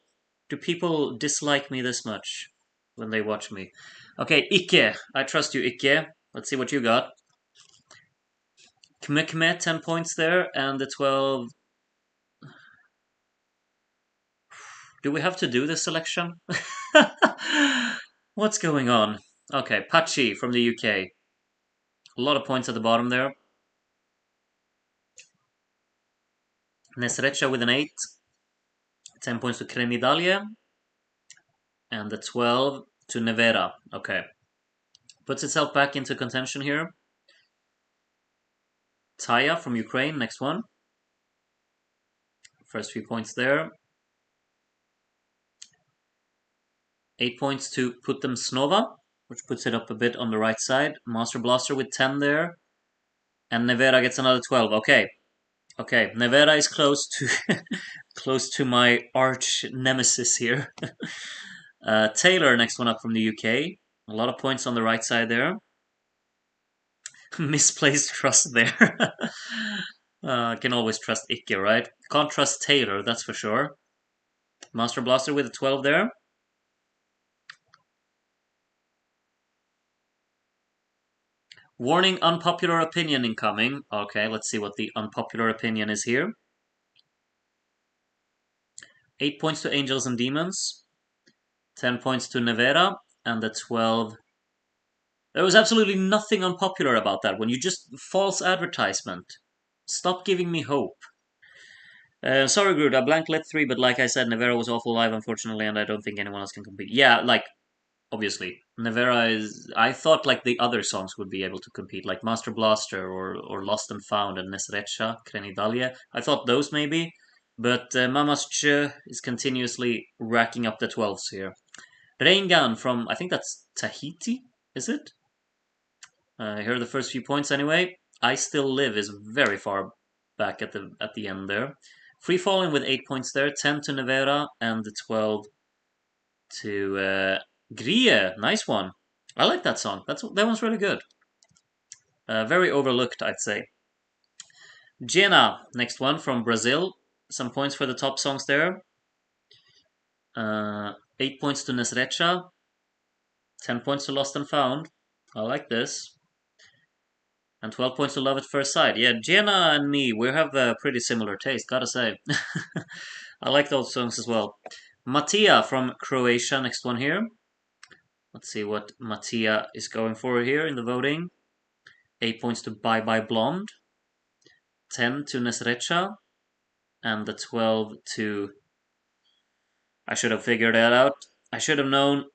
Do people dislike me this much when they watch me? Okay, Ikke. I trust you, Ikke. Let's see what you got. Kme Kme, 10 points there, and the 12... Do we have to do this selection? What's going on? Okay, Pachi from the UK. A lot of points at the bottom there. Nesrecha with an 8. 10 points to Krenidalie. And the 12 to Nevera. Okay. Puts itself back into contention here. Taya from Ukraine, next one. First few points there. 8 points to Putum Snova, which puts it up a bit on the right side. Master Blaster with 10 there. And Nevera gets another 12. Okay. Okay, Nevera is close to close to my arch nemesis here. Taylor, next one up from the UK. A lot of points on the right side there. Misplaced trust there. Can always trust Ikke, right? Can't trust Taylor, that's for sure. Master Blaster with a 12 there. Warning, unpopular opinion incoming. Okay, let's see what the unpopular opinion is here. 8 points to Angels and Demons, 10 points to Nevera, and the 12. There was absolutely nothing unpopular about that one. You just false advertisement. Stop giving me hope. Sorry, Groot, I blanked let 3, but like I said, Nevera was awful live, unfortunately, and I don't think anyone else can compete. Yeah, like, obviously. Nevera is. I thought, like, the other songs would be able to compete, like Master Blaster or Lost and Found and Nesrecha, Krenidalia. I thought those maybe, but Mama's Ch is continuously racking up the 12s here. Rain Gun from, I think that's Tahiti, is it? Here are the first few points anyway. I Still Live is very far back at the end there. Free Falling with 8 points there, 10 to Nevera and the 12 to Grie. Nice one. I like that song. That one's really good. Very overlooked, I'd say. Jena, next one from Brazil. Some points for the top songs there. 8 points to Nesrecha, 10 points to Lost and Found. I like this. And 12 points to Love at First Sight. Yeah, Jena and me, we have a pretty similar taste, gotta say. I like those songs as well. Matija from Croatia, next one here. Let's see what Matija is going for here in the voting. 8 points to Bye Bye Blonde. 10 to Nesrecha. And the 12 to... I should have figured that out. I should have known.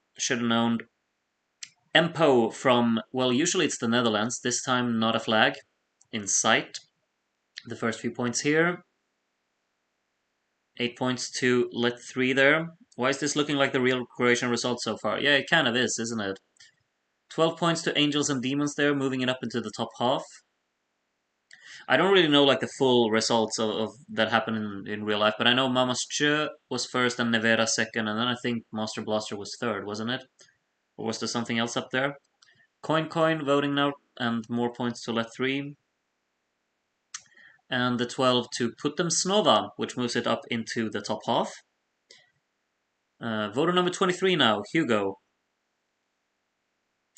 Empo from, well, usually it's the Netherlands. This time, not a flag in sight. The first few points here. 8 points to Let 3 there. Why is this looking like the real Croatian result so far? Yeah, it kind of is, isn't it? 12 points to Angels and Demons there, moving it up into the top half. I don't really know like the full results of that happened in real life, but I know Mama's Ch was first and Nevera second, and then I think Master Blaster was third, wasn't it? Or was there something else up there? Coin voting now, and more points to Let 3. And the 12 to Put Them Snova, which moves it up into the top half. Voter number 23 now, Hugo.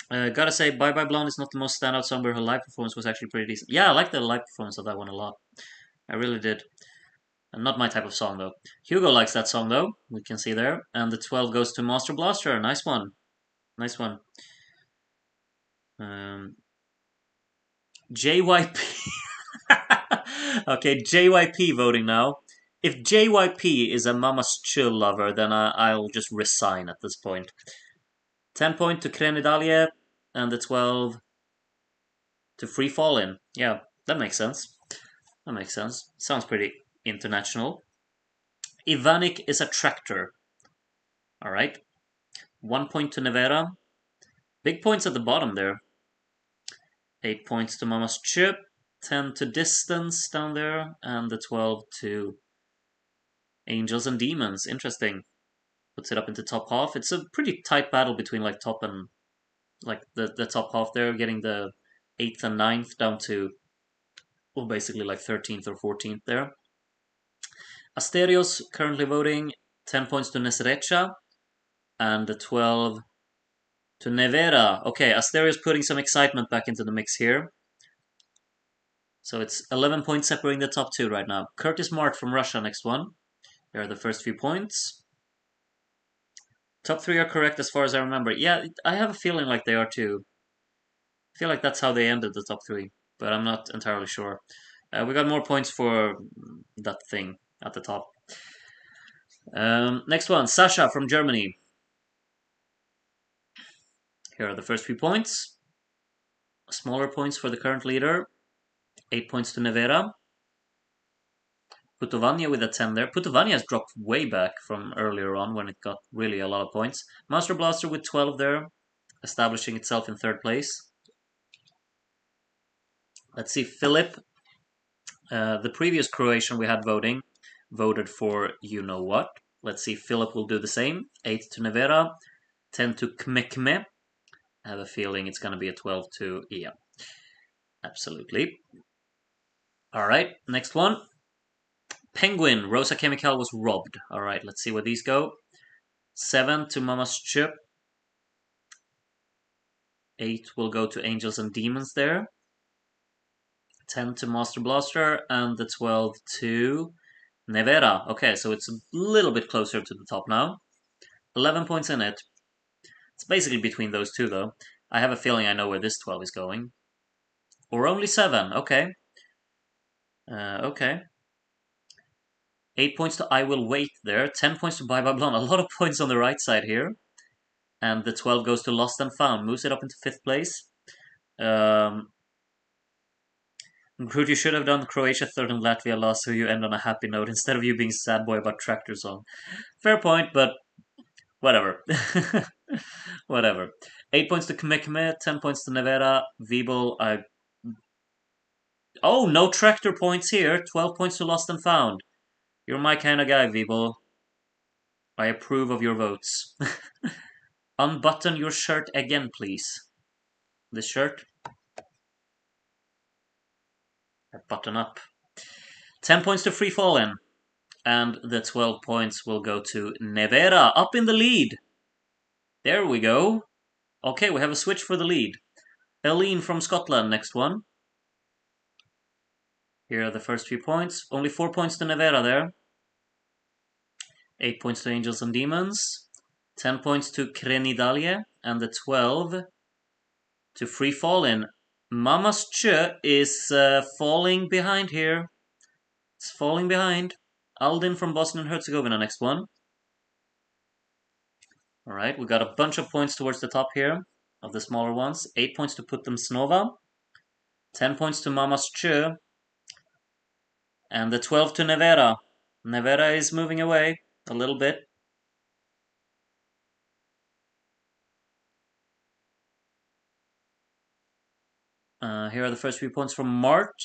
Gotta say, Bye Bye Blonde is not the most standout song, but her live performance was actually pretty decent. Yeah, I like the live performance of that one a lot. I really did. Not my type of song, though. Hugo likes that song, though. We can see there. And the 12 goes to Master Blaster. Nice one. Nice one. JYP. Okay, JYP voting now. If JYP is a Mama's Chill lover, then I'll just resign at this point. 10 point to Krenidalie, and the 12 to Free Fallin'. Yeah, that makes sense. That makes sense. Sounds pretty international. Ivanik is a tractor. Alright. 1 point to Nevera. Big points at the bottom there. 8 points to Mama's Chip. 10 to Distance down there. And the 12 to Angels and Demons. Interesting. Puts it up into top half. It's a pretty tight battle between like top and like the top half there, getting the 8th and 9th down to, well, basically like 13th or 14th there. Asterios currently voting 10 points to Nesrecha and the 12 to Nevera. Okay, Asterios putting some excitement back into the mix here. So it's 11 points separating the top two right now. Curtis Mart from Russia, next one. Here are the first few points. Top 3 are correct as far as I remember. Yeah, I have a feeling like they are too. I feel like that's how they ended the top 3, but I'm not entirely sure. We got more points for that thing at the top. Next one, Sasha from Germany. Here are the first few points. Smaller points for the current leader. 8 points to Nevera. Putovania with a 10 there. Putovania has dropped way back from earlier on when it got really a lot of points. Master Blaster with 12 there, establishing itself in 3rd place. Let's see, Philip. The previous Croatian we had voting voted for you-know-what. Let's see, Philip will do the same. 8 to Nevera, 10 to Kmekme. I have a feeling it's going to be a 12 to... Yeah, absolutely. Alright, next one. Penguin, Rosa Chemical was robbed. Alright, let's see where these go. 7 to Mama's Chip. 8 will go to Angels and Demons there. 10 to Master Blaster, and the 12 to Nevera. Okay, so it's a little bit closer to the top now. 11 points in it. It's basically between those two, though. I have a feeling I know where this 12 is going. Or only 7. Okay. Okay. 8 points to I Will Wait there. 10 points to Bye Bye Blonde. A lot of points on the right side here. And the 12 goes to Lost and Found. Moves it up into 5th place. Groot, you should have done Croatia 3rd and Latvia last so you end on a happy note instead of you being sad boy about Tractor Song. Fair point, but whatever. Whatever. 8 points to Kmekme, 10 points to Nevera, Weeble, Oh, no tractor points here. 12 points to Lost and Found. You're my kind of guy, Weeble. I approve of your votes. Unbutton your shirt again, please. This shirt. Button up. 10 points to Free Fallen. And the 12 points will go to Nevera, up in the lead. There we go. Okay, we have a switch for the lead. Eileen from Scotland, next one. Here are the first few points. Only 4 points to Nevera there. 8 points to Angels and Demons. 10 points to Krenidalie. And the 12 to Free Fallen. Mama's Ch is falling behind here. It's falling behind. Aldin from Bosnia and Herzegovina, next one. Alright, we got a bunch of points towards the top here of the smaller ones. 8 points to Put Them Snova. 10 points to Mama's Ch. And the 12 to Nevera. Nevera is moving away a little bit. Here are the first few points from Mart.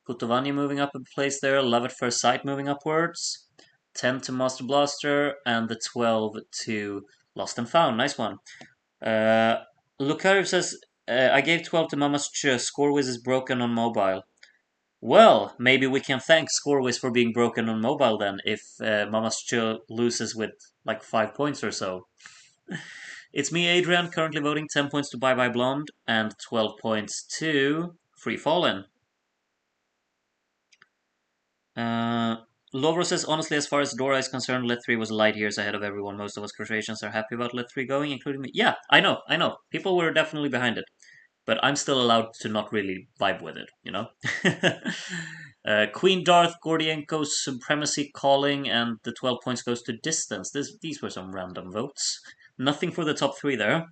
Putovani moving up a place there. Love at First Sight moving upwards. 10 to Master Blaster. And the 12 to Lost and Found. Nice one. Lucario says, I gave 12 to Mama's Ch. Scorewiz is broken on mobile. Well, maybe we can thank Scorewiz for being broken on mobile then, if Mama's Ch loses with like 5 points or so. It's me, Adrian, currently voting 10 points to Bye Bye Blonde and 12 points to Free Fallen. Lovro says, honestly, as far as Dora is concerned, Let 3 was light years ahead of everyone. Most of us Croatians are happy about Let 3 going, including me. Yeah, I know. People were definitely behind it. But I'm still allowed to not really vibe with it, you know? Queen Darth, Gordienko's Supremacy Calling, and the 12 points goes to Distance. These were some random votes. Nothing for the top 3 there,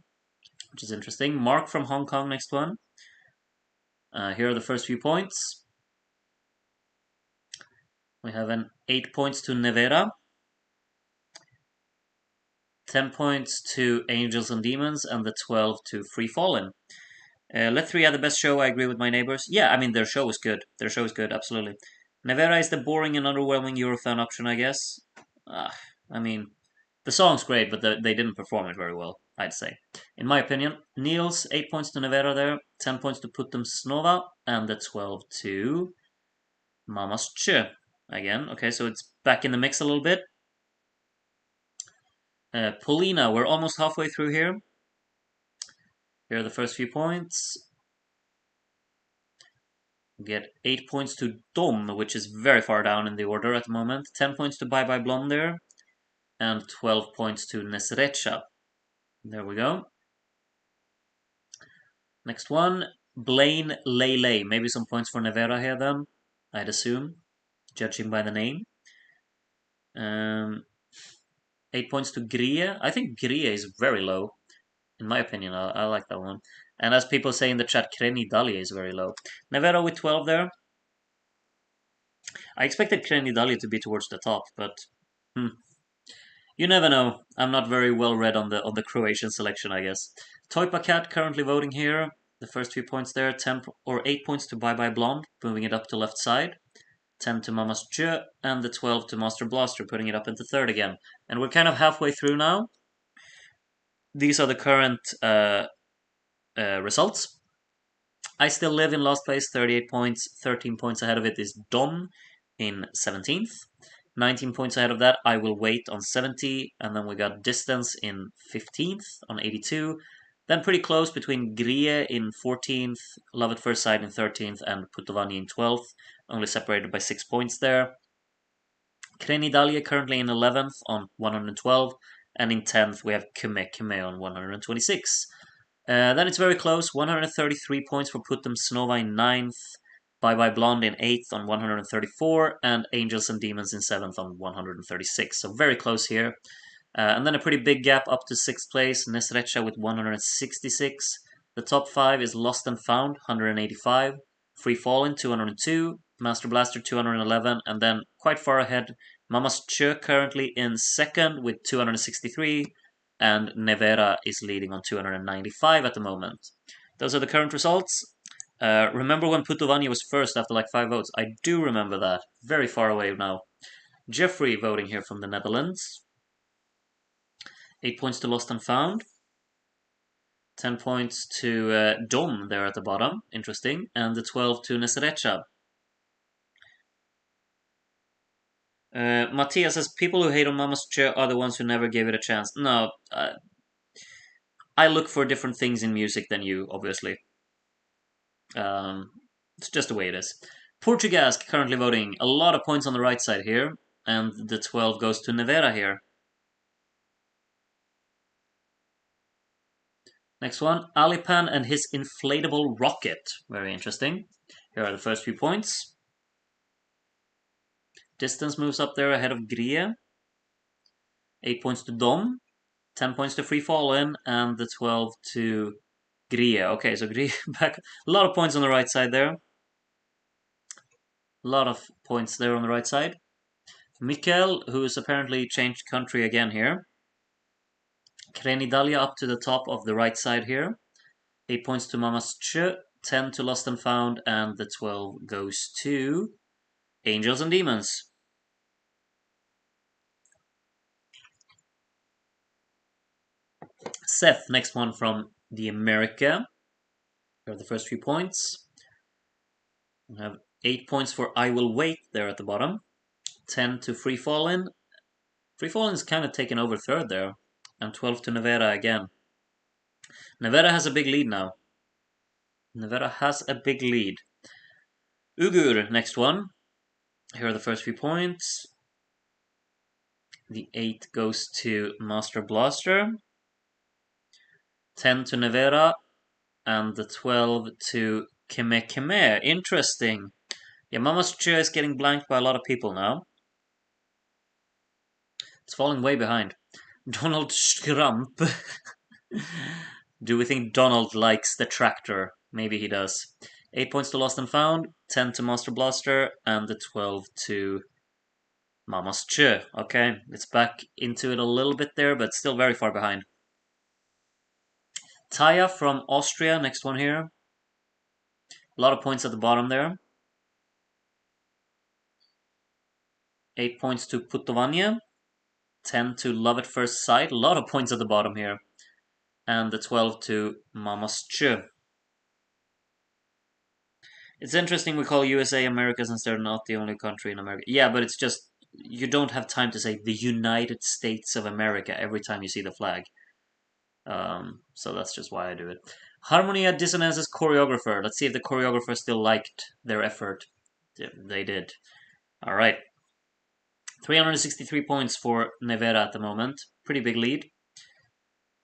which is interesting. Mark from Hong Kong, next one. Here are the first few points. We have an 8 points to Nevera. 10 points to Angels and Demons, and the 12 to Free Fallen. Let 3 had the best show, I agree with my neighbors. Yeah, I mean, their show is good. Their show is good, absolutely. Nevera is the boring and underwhelming Eurofan option, I guess. I mean, the song's great, but they didn't perform it very well, I'd say. In my opinion, Niels, 8 points to Nevera there, 10 points to Put Them Snova, and the 12 to Mama's Ch. Again, okay, so it's back in the mix a little bit. Polina, we're almost halfway through here. Here are the first few points. We get 8 points to Dom, which is very far down in the order at the moment. 10 points to Bye Bye Blonde there. And 12 points to Nesrecha. There we go. Next one, Blaine Lele. Maybe some points for Nevera here then, I'd assume, judging by the name. 8 points to Grie. I think Grie is very low. In my opinion, I like that one. And as people say in the chat, Krenidalie is very low. Nevera with 12 there. I expected Krenidalie to be towards the top, but you never know. I'm not very well read on the Croatian selection, I guess. Toypa Cat currently voting here. The first few points there, 10 or 8 points to Bye Bye Blonde, moving it up to left side. 10 to Mama's Ch, and the 12 to Master Blaster, putting it up into third again. And we're kind of halfway through now. These are the current results. I still live in last place, 38 points. 13 points ahead of it is Dom in 17th. 19 points ahead of that, I Will Wait on 70. And then we got Distance in 15th on 82. Then pretty close between Grie in 14th, Love at First Sight in 13th, and Putovani in 12th. Only separated by 6 points there. Krenidalia currently in 11th on 112, and in 10th we have Keme on 126. Then it's very close, 133 points for Put Them Snova in 9th, Bye Bye Blonde in 8th on 134, and Angels and Demons in 7th on 136. So very close here. And then a pretty big gap up to 6th place, Nesrecha with 166. The top 5 is Lost and Found, 185. Free Fallen, 202. Master Blaster, 211. And then quite far ahead, Mama's Chö currently in 2nd with 263. And Nevera is leading on 295 at the moment. Those are the current results. Remember when Putovania was first after like 5 votes? I do remember that. Very far away now. Jeffrey voting here from the Netherlands. 8 points to Lost and Found. 10 points to Dom there at the bottom. Interesting. And the 12 to Nesrecha. Matthias says, people who hate on Mama's Chair are the ones who never gave it a chance. No, I look for different things in music than you, obviously. It's just the way it is. Portugasque currently voting. A lot of points on the right side here. And the 12 goes to Nevera here. Next one, Alipan and his inflatable rocket. Very interesting. Here are the first few points. Distance moves up there ahead of Grie. 8 points to Dom. 10 points to Free Fallen. And the 12 to Grie. Okay, so Grie back. A lot of points on the right side there. A lot of points there on the right side. Mikkel, who's apparently changed country again here. Krenidalia up to the top of the right side here. 8 points to Mama's Ch, 10 to Lost and Found, and the 12 goes to Angels and Demons. Seth, next one from the America. Here are the first few points. We have 8 points for I Will Wait there at the bottom. 10 to Free Fallen. Free Fallen's kind of taken over third there. And 12 to Nevera again. Nevera has a big lead now. Nevera has a big lead. Ugur, next one. Here are the first few points. The 8 goes to Master Blaster. 10 to Nevera. And the 12 to Keme. Interesting. Yeah, Mama's Chair is getting blanked by a lot of people now. It's falling way behind. Donald Schrump. Do we think Donald likes the tractor? Maybe he does. 8 points to Lost and Found, 10 to Master Blaster, and the 12 to Mama's Che. Okay, it's back into it a little bit there, but still very far behind. Taya from Austria, next one here. A lot of points at the bottom there. 8 points to Putovania. 10 to Love at First Sight. A lot of points at the bottom here. And the 12 to Mama's Che. It's interesting we call USA America since they're not the only country in America. Yeah, but it's just, you don't have time to say the United States of America every time you see the flag. So that's just why I do it. Harmonia Dissonance's choreographer. Let's see if the choreographer still liked their effort. They did. Alright. 363 points for Nevera at the moment. Pretty big lead.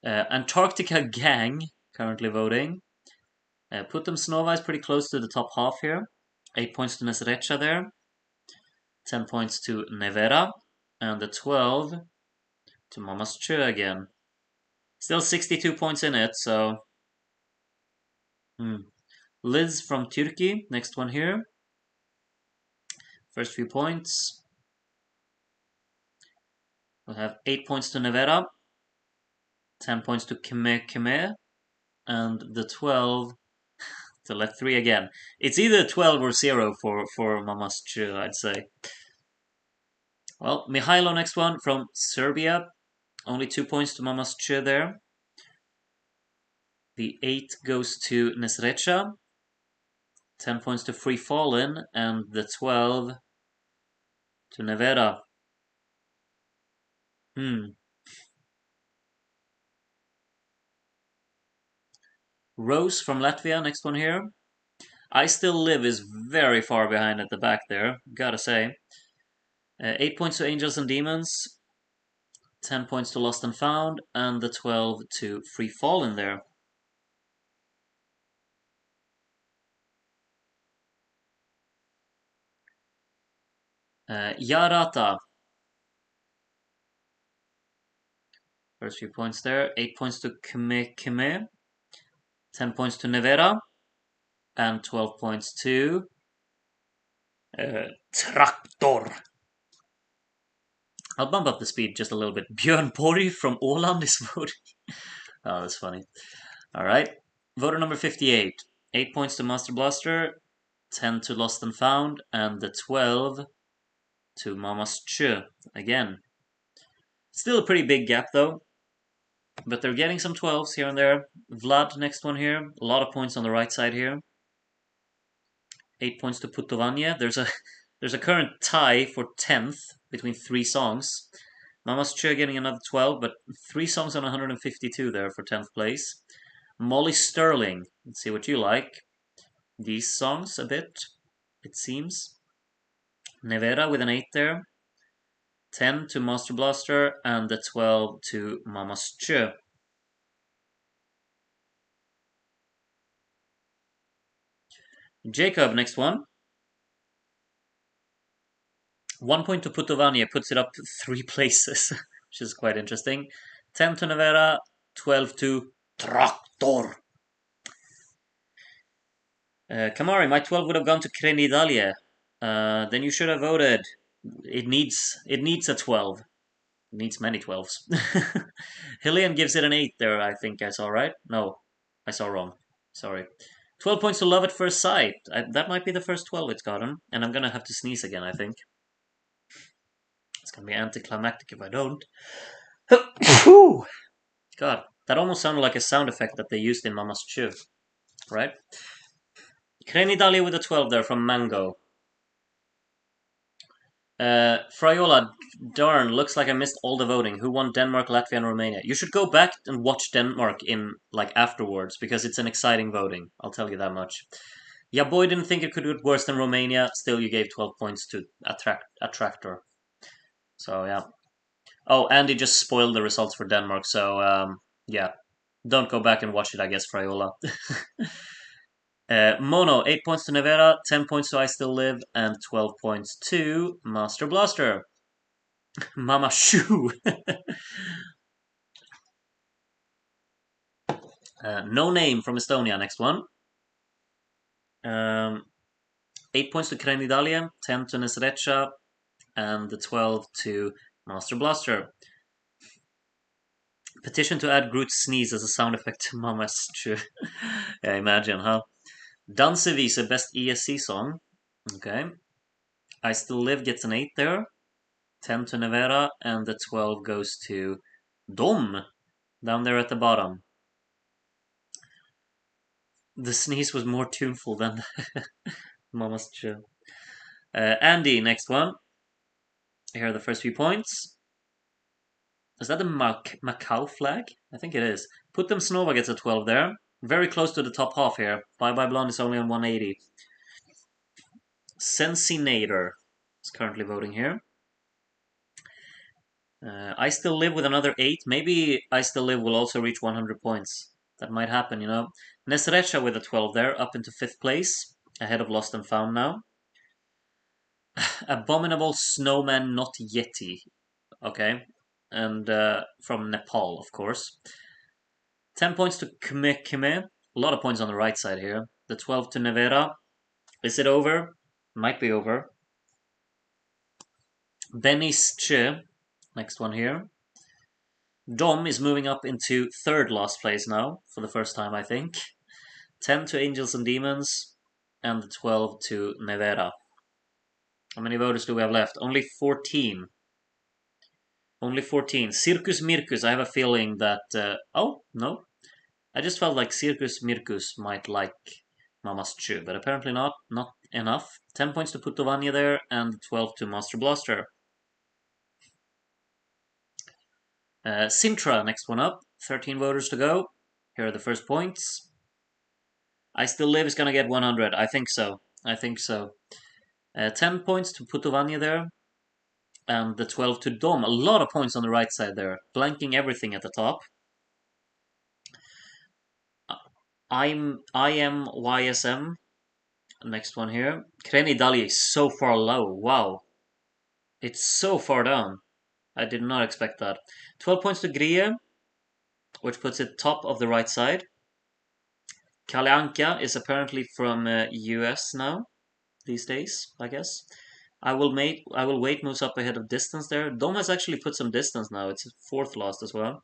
Antarctica Gang currently voting. Put Them Snova is pretty close to the top half here. 8 points to Nesrecha there. 10 points to Nevera. And the 12 to Mama's Che again. Still 62 points in it, so... Liz from Turkey, next one here. First few points. We'll have 8 points to Nevera. 10 points to Keme. And the 12 to Let 3 again. It's either 12 or 0 for Mama's Che, I'd say. Well, Mihailo next one from Serbia. Only 2 points to Mama's Che there. The 8 goes to Nesrecha. 10 points to Free Fallen. And the 12 to Nevera. Rose from Latvia, next one here. I Still Live is very far behind at the back there, gotta say. 8 points to Angels and Demons, 10 points to Lost and Found, and the 12 to Free Fall in there. Yarata. First few points there. 8 points to Kime Kime, 10 points to Nevera, and 12 points to Traktor. I'll bump up the speed just a little bit. Björn Borg from Åland is voting. Oh, that's funny. Alright. Voter number 58. 8 points to Master Blaster, 10 to Lost and Found, and the 12 to Mama's Ch. Again. Still a pretty big gap though. But they're getting some 12s here and there. Vlad, next one here. A lot of points on the right side here. 8 points to Putovania. There's a current tie for 10th between 3 songs. Mama's Ch getting another 12, but 3 songs on 152 there for 10th place. Molly Sterling. Let's see what you like. These songs a bit, it seems. Nevera with an 8 there. 10 to Master Blaster, and the 12 to Mama's Ch. Jacob, next one. 1 point to Putovania, puts it up 3 places, which is quite interesting. 10 to Nevera, 12 to Traktor. Kamari, my 12 would have gone to Krenidalia. Then you should have voted. It needs a 12. It needs many 12s. Hillian gives it an 8 there, I think I saw, right? No, I saw wrong. Sorry. 12 points to Love at First Sight. That might be the first 12 it's gotten. And I'm gonna have to sneeze again, I think. It's gonna be anticlimactic if I don't. God, that almost sounded like a sound effect that they used in Mama's Ch. Right? Krenidali with a 12 there from Mango. Fraiola, darn, looks like I missed all the voting. Who won Denmark, Latvia, and Romania? You should go back and watch Denmark in afterwards because it's an exciting voting. I'll tell you that much. Yeah, boy, didn't think it could get worse than Romania. Still, you gave 12 points to Attractor. So yeah. Oh, Andy just spoiled the results for Denmark. So yeah, don't go back and watch it. I guess Fraiola. Mono, 8 points to Nevera, 10 points to I Still Live, and 12 points to Master Blaster. Mama Shoo! No Name from Estonia, next one. 8 points to Krenidalia, 10 to Nesrecha, and the 12 to Master Blaster. Petition to add Groot's sneeze as a sound effect to Mama's Shoo. Yeah, imagine, huh? Dansevise, best ESC song. Okay. I Still Live gets an 8 there. 10 to Nevera, and the 12 goes to Dom, down there at the bottom. The sneeze was more tuneful than Mama's Chill. Andy, next one. Here are the first few points. Is that the Macau flag? I think it is. Put Them Snova gets a 12 there. Very close to the top half here. Bye Bye Blonde is only on 180. Sensinator is currently voting here. I Still Live with another 8. Maybe I Still Live will also reach 100 points. That might happen, you know. Nesrecha with a 12 there, up into 5th place. Ahead of Lost and Found now. Abominable Snowman Not Yeti. Okay. And from Nepal, of course. 10 points to Kime Kime. A lot of points on the right side here. The 12 to Nevera. Is it over? Might be over. Benis Che. Next one here. Dom is moving up into 3rd last place now, for the first time, I think. 10 to Angels and Demons, and 12 to Nevera. How many voters do we have left? Only 14. Only 14. Circus Mircus, I have a feeling that... oh, no. I just felt like Circus Mircus might like Mama's Ch, but apparently not. Not enough. 10 points to Putovania there, and 12 to Master Blaster. Sintra, next one up. 13 voters to go. Here are the first points. I Still Live is gonna get 100. I think so. 10 points to Putovania there. and the 12 to Dom. A lot of points on the right side there, blanking everything at the top. I am YSM. Next one here. Kreni Dali is so far low. Wow. It's so far down. I did not expect that. 12 points to Grie, which puts it top of the right side. Kaleanka is apparently from US now, these days, I guess. I will wait moves up ahead of distance there. Dom has actually put some distance now. It's fourth last as well.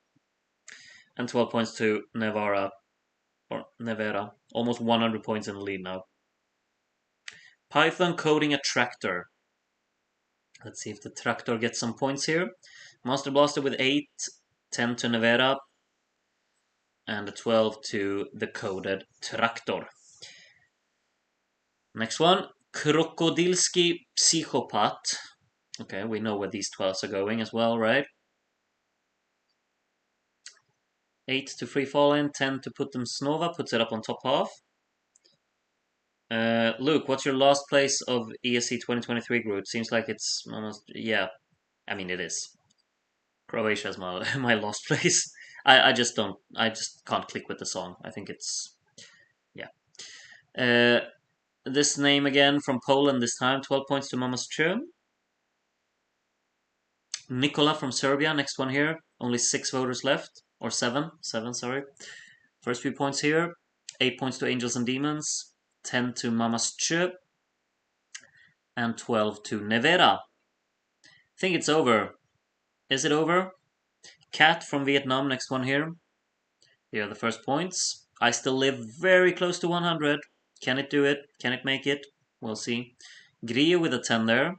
And 12 points to Nevera. Almost 100 points in the lead now. Python coding a tractor. Let's see if the tractor gets some points here. Master Blaster with 8, 10 to Nevera, and a 12 to the coded tractor. Next one, Krokodilski Psychopath. Okay, we know where these 12s are going as well, right? 8 to Free Fall in, 10 to put them Snova, puts it up on top half. Luke, what's your last place of ESC 2023 group? Seems like it's almost, yeah. I mean, it is. Croatia is my my last place. I just can't click with the song. I think it's, yeah. This name again from Poland this time. 12 points to Mama's Chum. Nikola from Serbia, next one here. Only 6 voters left. Or 7, sorry. First few points here. 8 points to Angels and Demons. 10 to Mama's Chum. And 12 to Nevera. I think it's over. Is it over? Cat from Vietnam, next one here. Here are the first points. I still live very close to 100. Can it do it? Can it make it? We'll see. Grie with a 10 there.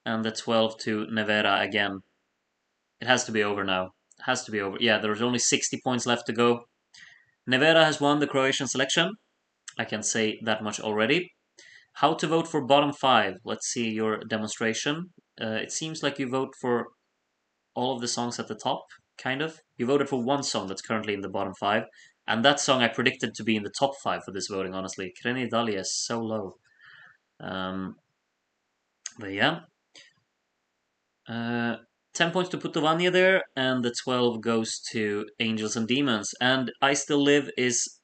And the 12 to Nevera again. It has to be over now. It has to be over. Yeah, there's only 60 points left to go. Nevera has won the Croatian selection. I can say that much already. How to vote for bottom 5. Let's see your demonstration. It seems like you vote for all of the songs at the top, kind of. You voted for one song that's currently in the bottom 5. And that song I predicted to be in the top 5 for this voting, honestly. Kreni Dalia is so low. But yeah. 10 points to Putovania there, and the 12 goes to Angels and Demons. And I Still Live is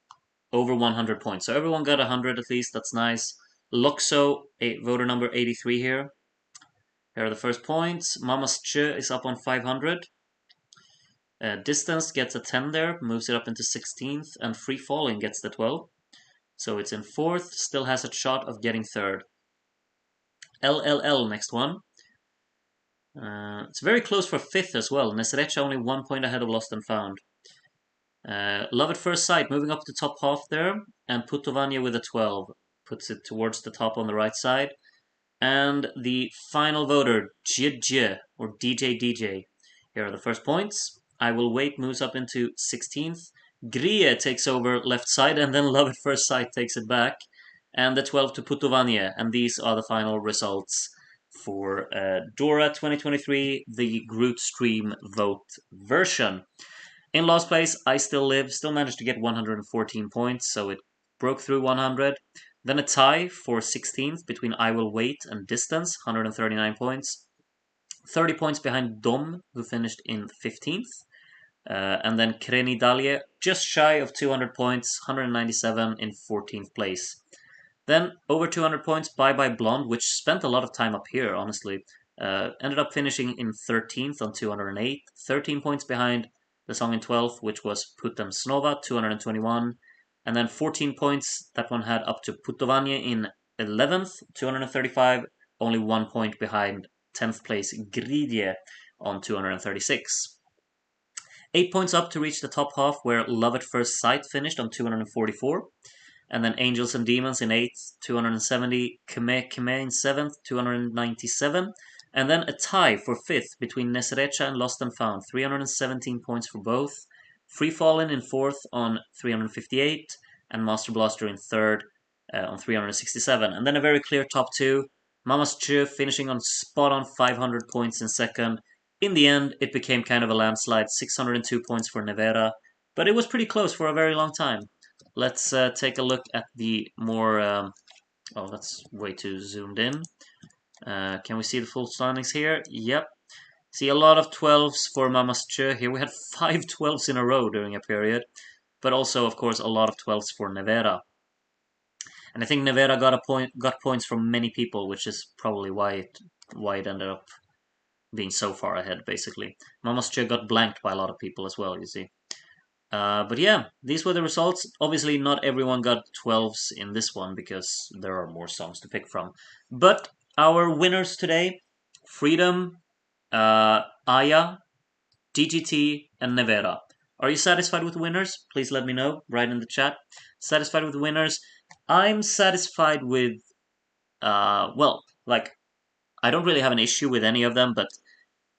over 100 points. So everyone got 100 at least, that's nice. Loxo, voter number 83 here. Here are the first points. Mama's Ch is up on 500. Distance gets a 10 there, moves it up into 16th, and Free Falling gets the 12. So it's in 4th, still has a shot of getting 3rd. LLL, next one. It's very close for 5th as well. Nesrecha only 1 point ahead of Lost and Found. Love at First Sight, moving up to top half there, and Putovania with a 12. Puts it towards the top on the right side. And the final voter, Jie, or DJ. Here are the first points. I Will Wait moves up into 16th. Grie takes over left side, and then Love at First Sight takes it back. And the 12 to Putovania, and these are the final results for Dora 2023, the Groot Stream vote version. In last place, I Still Live, still managed to get 114 points, so it broke through 100. Then a tie for 16th between I Will Wait and Distance, 139 points. 30 points behind Dom, who finished in 15th. And then Kreni Dalje, just shy of 200 points, 197 in 14th place. Then over 200 points, Bye Bye Blonde, which spent a lot of time up here, honestly. Ended up finishing in 13th on 208. 13 points behind the song in 12th, which was Put Them Snova, 221. And then 14 points, that one had up to Putovanje in 11th, 235. Only 1 point behind 10th place Gridje on 236. 8 points up to reach the top half, where Love at First Sight finished on 244. And then Angels and Demons in 8th, 270. Keme in 7th, 297. And then a tie for 5th between Nesrecha and Lost and Found, 317 points for both. Free Fallen in 4th on 358. And Master Blaster in 3rd on 367. And then a very clear top 2. Mama's Ch finishing on spot on 500 points in 2nd. In the end, it became kind of a landslide, 602 points for Nevera. But it was pretty close for a very long time. Let's take a look at the more... oh, that's way too zoomed in. Can we see the full standings here? Yep. See a lot of 12s for Mamasche. Here we had 5 12s in a row during a period. But also, of course, a lot of 12s for Nevera. And I think Nevera got points from many people, which is probably why it ended up being so far ahead, basically. Mamasche got blanked by a lot of people as well, you see. But yeah, these were the results. Obviously, not everyone got 12s in this one because there are more songs to pick from. But our winners today, Freedom, Aya, DGT, and Nevera. Are you satisfied with the winners? Please let me know. Write in the chat. Satisfied with the winners? I'm satisfied with, well, like, I don't really have an issue with any of them, but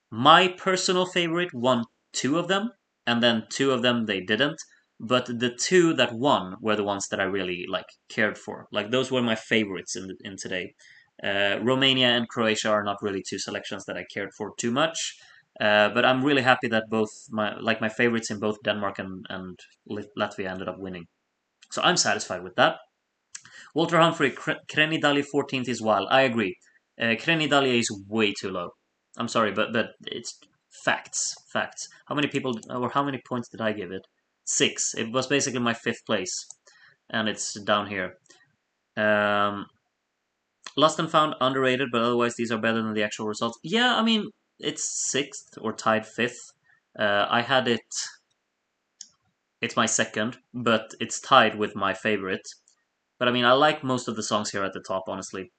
my personal favorite won 2 of them, and then 2 of them they didn't. But the 2 that won were the ones that I really cared for. Like those were my favorites in today. Romania and Croatia are not really 2 selections that I cared for too much. But I'm really happy that both my favorites in both Denmark and Latvia ended up winning. So I'm satisfied with that. Walter Humphrey, Krenidali 14th is wild. I agree. Krenidali is way too low. I'm sorry, but it's facts. How many people or how many points did I give it? 6. It was basically my 5th place, and it's down here. Lost and Found underrated, but otherwise these are better than the actual results. Yeah, I mean it's 6th or tied 5th. I had it. It's my 2nd, but it's tied with my favorite. But I mean, I like most of the songs here at the top, honestly.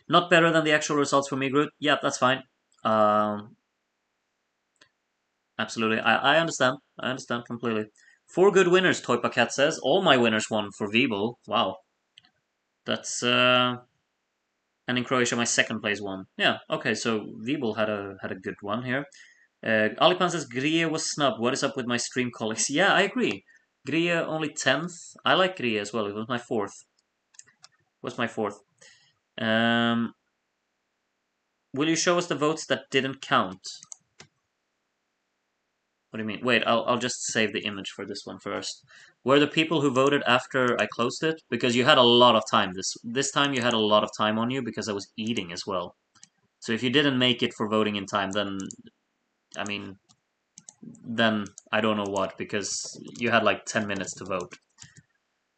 Not better than the actual results for me, Groot. Yeah, that's fine. Absolutely. I understand. I understand completely. 4 good winners, Toypa Cat says. All my winners won for Weeble. Wow. That's, and in Croatia, my 2nd place won. Yeah, okay, so Weeble had a good one here. Alipan says, Grie was snubbed. What is up with my stream colleagues? Yeah, I agree. Grie only 10th. I like Grie as well. It was my 4th. Will you show us the votes that didn't count? What do you mean? Wait, I'll just save the image for this one first. Were the people who voted after I closed it? Because you had a lot of time. This time you had a lot of time on you because I was eating as well. So if you didn't make it for voting in time, then I mean, then I don't know what, because you had like 10 minutes to vote.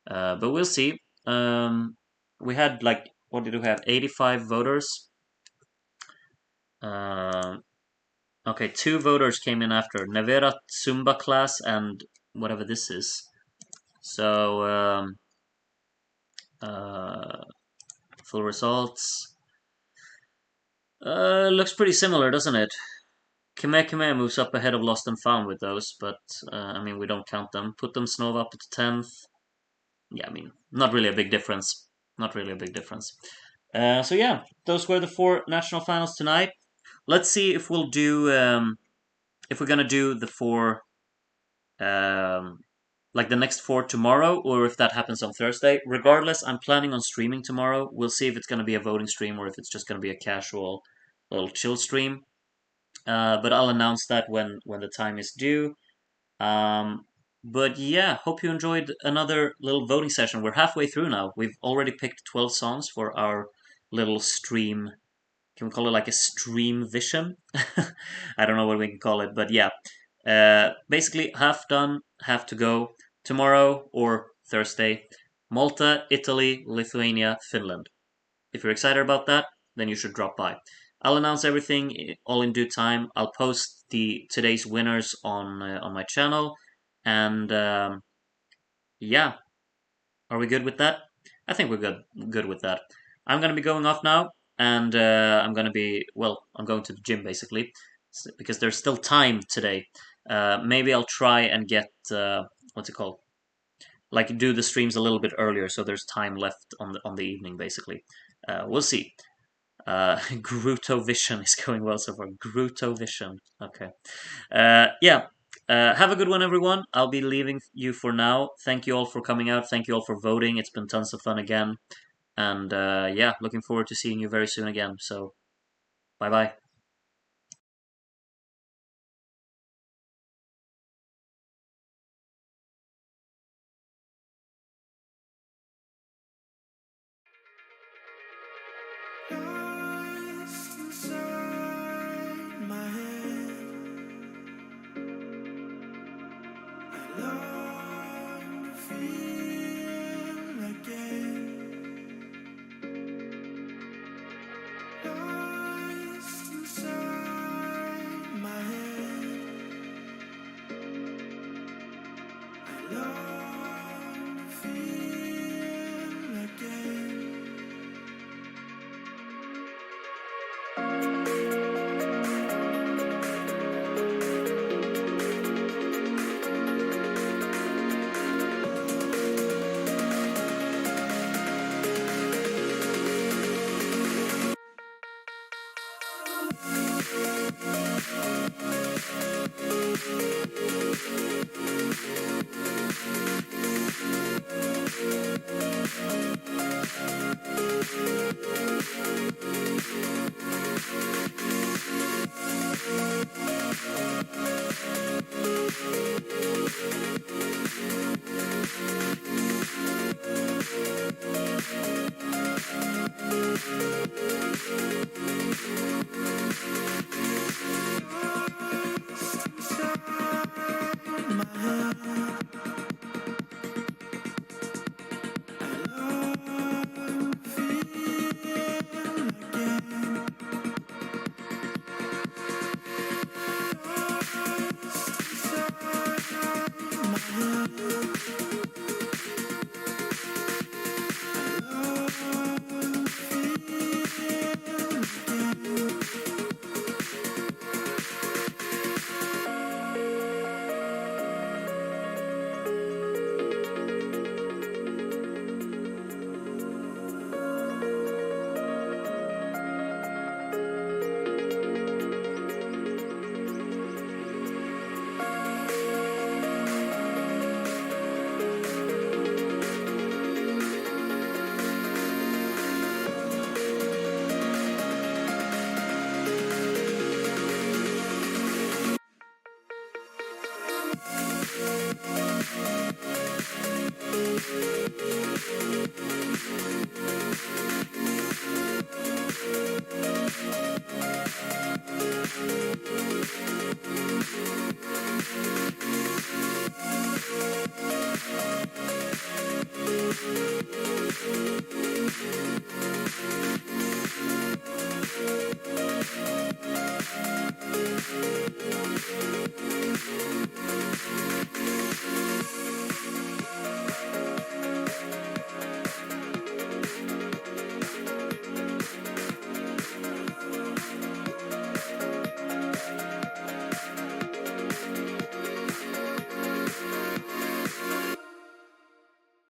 But we'll see. We had what did we have? 85 voters. Okay, 2 voters came in after Nevera Zumba class and whatever this is. So full results. Looks pretty similar, doesn't it? Kime moves up ahead of Lost and Found with those, but I mean, we don't count them. Put them Snova up to 10th. Yeah, I mean, not really a big difference. Not really a big difference. So yeah, those were the 4 national finals tonight. Let's see if we'll do if we're gonna do the 4 like the next 4 tomorrow, or if that happens on Thursday. Regardless, I'm planning on streaming tomorrow. We'll see if it's going to be a voting stream or if it's just going to be a casual little chill stream. But I'll announce that when the time is due. But yeah, hope you enjoyed another little voting session. We're halfway through now. We've already picked 12 songs for our little stream. Can we call it like a stream vision? I don't know what we can call it, but yeah. Basically, half done, half to go. Tomorrow or Thursday, Malta, Italy, Lithuania, Finland. If you're excited about that, then you should drop by. I'll announce everything all in due time. I'll post today's winners on my channel, and yeah, are we good with that? I think we're good with that. I'm gonna be going off now, and I'm going to the gym basically because there's still time today. Maybe I'll try and get what's it called? Like do the streams a little bit earlier, so there's time left on the evening. Basically, we'll see. Gruto Vision is going well so far. Gruto Vision. Okay. Yeah. Have a good one, everyone. I'll be leaving you for now. Thank you all for coming out. Thank you all for voting. It's been tons of fun again. And yeah, looking forward to seeing you very soon again. So, bye bye. Love feel again. Lost inside my head. I long to feel again.